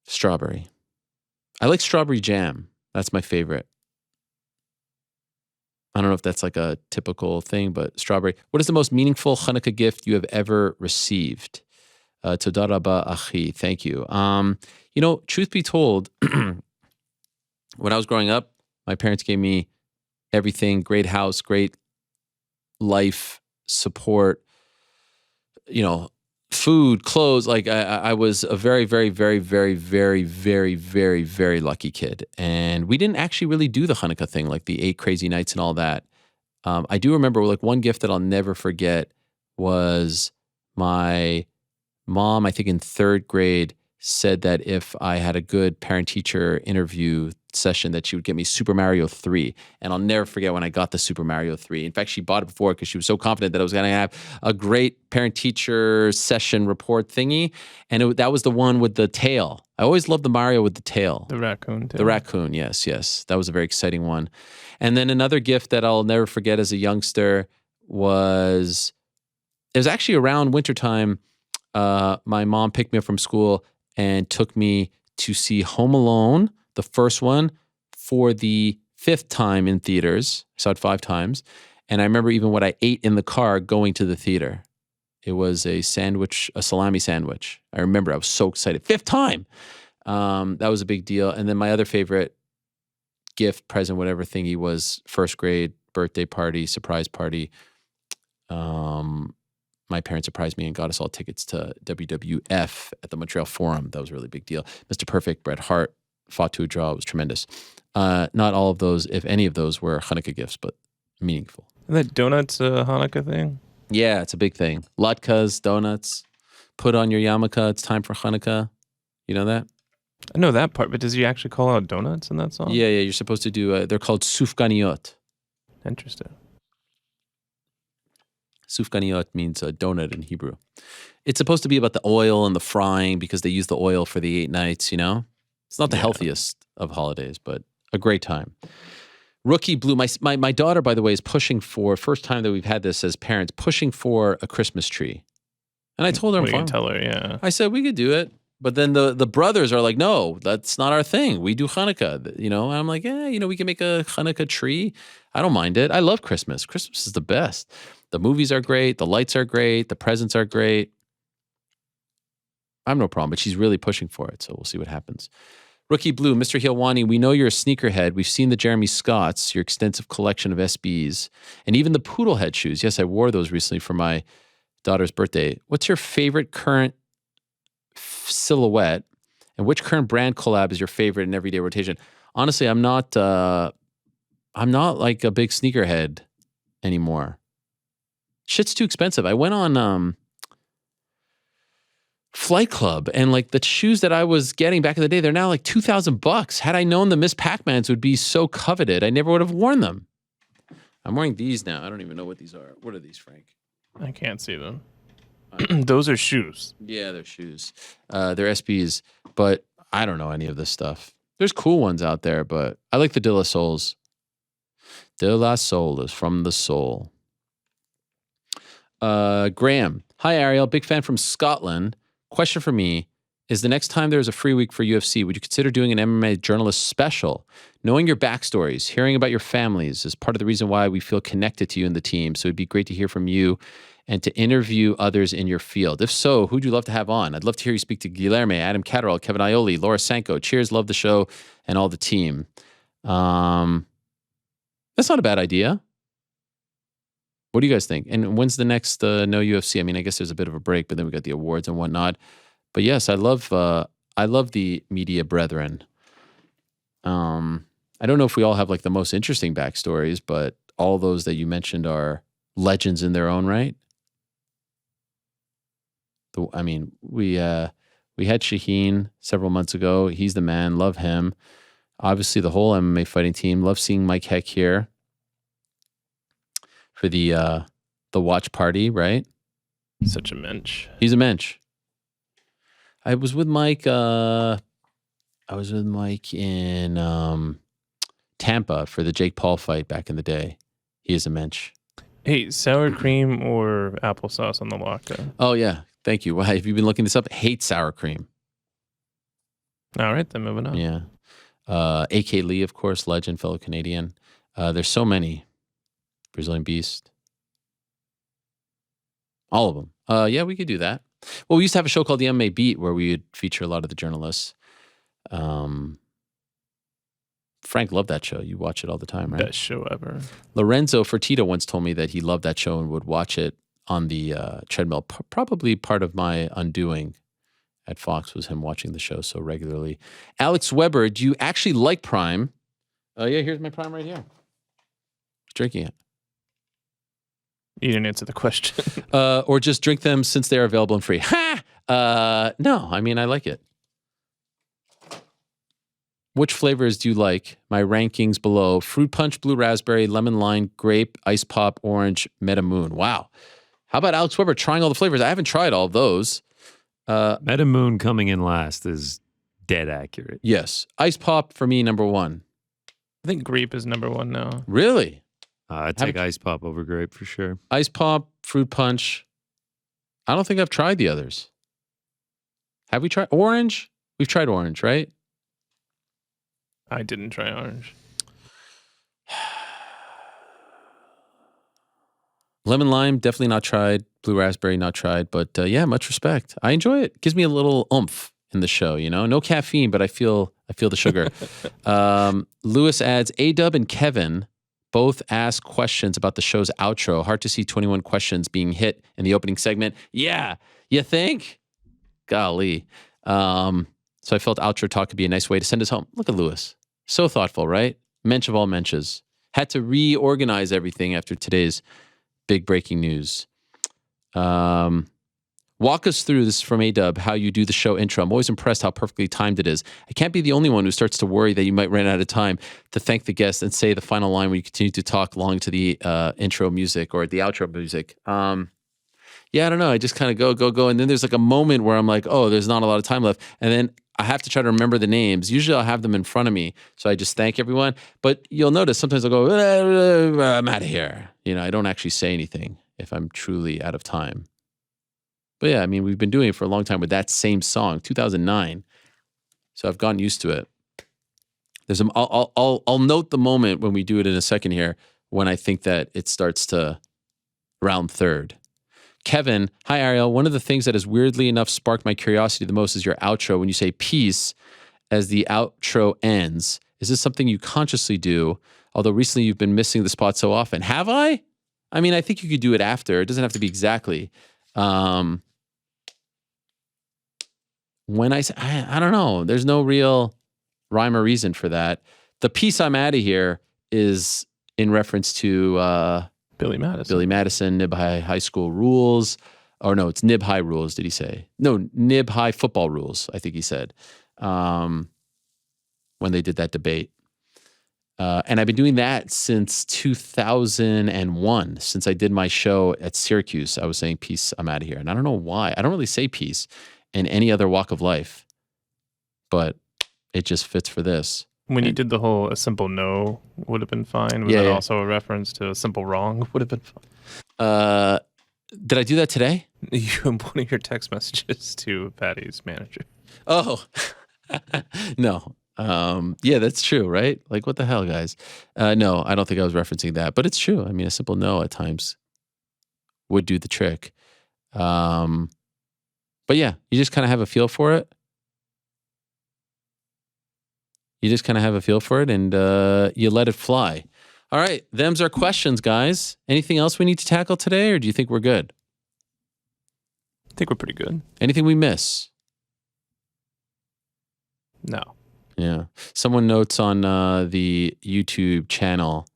Strawberry. I like strawberry jam. That's my favorite. I don't know if that's like a typical thing, but strawberry. What is the most meaningful Hanukkah gift you have ever received? Toda rabba achi. Thank you. Truth be told, when I was growing up, my parents gave me everything, great house, great life, support, food, clothes. Like I was a very, very, very, very, very, very, very, very lucky kid. And we didn't actually really do the Hanukkah thing, like the 8 crazy nights and all that. I do remember like one gift that I'll never forget was my mom, I think in 3rd grade, said that if I had a good parent-teacher interview session that she would get me Super Mario 3. And I'll never forget when I got the Super Mario 3. In fact, she bought it before because she was so confident that I was going to have a great parent-teacher session report thingy. And that was the one with the tail. I always loved the Mario with the tail. The raccoon tail. The raccoon, yes. That was a very exciting one. And then another gift that I'll never forget as a youngster was, it was actually around wintertime. My mom picked me up from school and took me to see Home Alone, the first one, for the 5th time in theaters. I saw it 5 times. And I remember even what I ate in the car going to the theater. It was a salami sandwich. I remember I was so excited. 5th time. That was a big deal. And then my other favorite gift, present, whatever thingy was 1st grade, birthday party, surprise party. My parents surprised me and got us all tickets to WWF at the Montreal Forum. That was a really big deal. Mr. Perfect, Bret Hart, fought to a draw. It was tremendous. Not all of those, if any of those, were Hanukkah gifts, but meaningful. And that donuts Hanukkah thing? Yeah, it's a big thing. Latkes, donuts. Put on your yarmulke. It's time for Hanukkah. You know that? I know that part, but does he actually call out donuts in that song? Yeah. You're supposed to do, they're called sufganiyot. Interesting. Sufganiyot means a donut in Hebrew. It's supposed to be about the oil and the frying because they use the oil for the 8 nights, It's not the healthiest of holidays, but a great time. Rookie Blue. My daughter, by the way, is pushing for, first time that we've had this as parents, pushing for a Christmas tree. And I told her, I'm fine. Tell her, yeah. I said, we could do it. But then the brothers are like, no, that's not our thing. We do Hanukkah, And I'm like, we can make a Hanukkah tree. I don't mind it. I love Christmas. Christmas is the best. The movies are great. The lights are great. The presents are great. I have no problem, but she's really pushing for it. So we'll see what happens. Rookie Blue, Mr. Helwani, we know you're a sneakerhead. We've seen the Jeremy Scotts, your extensive collection of SBs, and even the poodle head shoes. Yes, I wore those recently for my daughter's birthday. What's your favorite current silhouette, and which current brand collab is your favorite in everyday rotation? Honestly, I'm not like a big sneakerhead anymore. Shit's too expensive. I went on Flight Club, and like the shoes that I was getting back in the day, they're now like $2,000. Had I known the Miss Pac-Mans would be so coveted, I never would have worn them. I'm wearing these now. I don't even know what these are. What are these, Frank? I can't see them. Those are shoes. Yeah, they're shoes. They're SBs, but I don't know any of this stuff. There's cool ones out there, but I like the De La Souls. De La Soul is from the soul. Graham. Hi, Ariel. Big fan from Scotland. Question for me is, the next time there's a free week for UFC, would you consider doing an MMA journalist special? Knowing your backstories, hearing about your families is part of the reason why we feel connected to you and the team. So it'd be great to hear from you and to interview others in your field. If so, who'd you love to have on? I'd love to hear you speak to Guilherme, Adam Catterall, Kevin Ioli, Laura Sanko. Cheers, love the show, and all the team. That's not a bad idea. What do you guys think? And when's the next No UFC? I mean, I guess there's a bit of a break, but then we got the awards and whatnot. But yes, I love the media brethren. I don't know if we all have like the most interesting backstories, but all those that you mentioned are legends in their own right. I mean, we had Shaheen several months ago. He's the man. Love him. Obviously, the whole MMA fighting team. Love seeing Mike Heck here for the watch party. Right? Such a mensch. He's a mensch. I was with Mike. In Tampa for the Jake Paul fight back in the day. He is a mensch. Hey, sour cream or applesauce on the vodka? Oh yeah, thank you. Why have you been looking this up? Hate sour cream. All right, then moving on. Yeah. A.K. Lee, of course, legend, fellow Canadian. There's so many. Brazilian Beast. All of them. Yeah, we could do that. Well, we used to have a show called the MMA Beat where we would feature a lot of the journalists. Frank loved that show. You watch it all the time, right? Best show ever. Lorenzo Fertitta once told me that he loved that show and would watch it on the treadmill. Probably part of my undoing at Fox was him watching the show so regularly. Alex Weber, do you actually like Prime? Yeah, here's my Prime right here. Drinking it. You didn't answer the question. Or just drink them since they're available and free. Ha! No, I mean, I like it. Which flavors do you like? My rankings below. Fruit punch, blue raspberry, lemon lime, grape, ice pop, orange, Meta Moon. Wow. How about Alex Weber trying all the flavors? I haven't tried all of those. Meta Moon coming in last is dead accurate. Yes. Ice pop for me, number one. I think grape is number one now. Really? I'd take ice pop over grape for sure. Ice pop, fruit punch. I don't think I've tried the others. Have we tried orange? We've tried orange, right? I didn't try orange. Lemon lime, definitely not tried. Blue raspberry, not tried. But yeah, much respect. I enjoy it. Gives me a little oomph in the show, you know? No caffeine, but I feel the sugar. Lewis adds, A-Dub and Kevin both ask questions about the show's outro. Hard to see 21 questions being hit in the opening segment. Yeah, you think? Golly. So I felt outro talk could be a nice way to send us home. Look at Lewis. So thoughtful, right? Mensch of all menches. Had to reorganize everything after today's big breaking news. Walk us through, this from A-Dub, how you do the show intro. I'm always impressed how perfectly timed it is. I can't be the only one who starts to worry that you might run out of time to thank the guest and say the final line when you continue to talk long to the intro music or the outro music. Yeah, I don't know. I just kind of go. And then there's like a moment where I'm like, oh, there's not a lot of time left. And then I have to try to remember the names. Usually I'll have them in front of me. So I just thank everyone. But you'll notice sometimes I'll go, I'm out of here. You know, I don't actually say anything if I'm truly out of time. But yeah, I mean, we've been doing it for a long time with that same song, 2009. So I've gotten used to it. I'll note the moment when we do it in a second here when I think that it starts to round third. Kevin, hi Ariel. One of the things that has weirdly enough sparked my curiosity the most is your outro. When you say peace as the outro ends, is this something you consciously do? Although recently you've been missing the spot so often. Have I? I mean, I think you could do it after. It doesn't have to be exactly. When I say, I don't know. There's no real rhyme or reason for that. The piece I'm out of here is in reference to Billy Madison, Nib High School rules. Or no, it's Nib High rules, did he say? No, Nib High football rules, I think he said. When they did that debate. And I've been doing that since 2001. Since I did my show at Syracuse, I was saying peace, I'm out of here. And I don't know why. I don't really say peace in any other walk of life. But it just fits for this. When you did the whole a simple no would have been fine. Was that also a reference to a simple wrong would have been fine? Did I do that today? One of your text messages to Patty's manager. Oh, no. Yeah, that's true, right? Like, what the hell, guys? No, I don't think I was referencing that, but it's true. I mean, a simple no at times would do the trick. But yeah, you just kind of have a feel for it. You just kind of have a feel for it and you let it fly. All right. Them's our questions, guys. Anything else we need to tackle today, or do you think we're good? I think we're pretty good. Anything we miss? No. Yeah. Someone notes on the YouTube channel,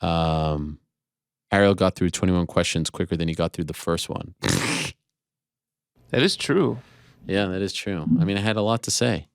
Ariel got through 21 questions quicker than he got through the first one. That is true. Yeah, that is true. I mean, I had a lot to say.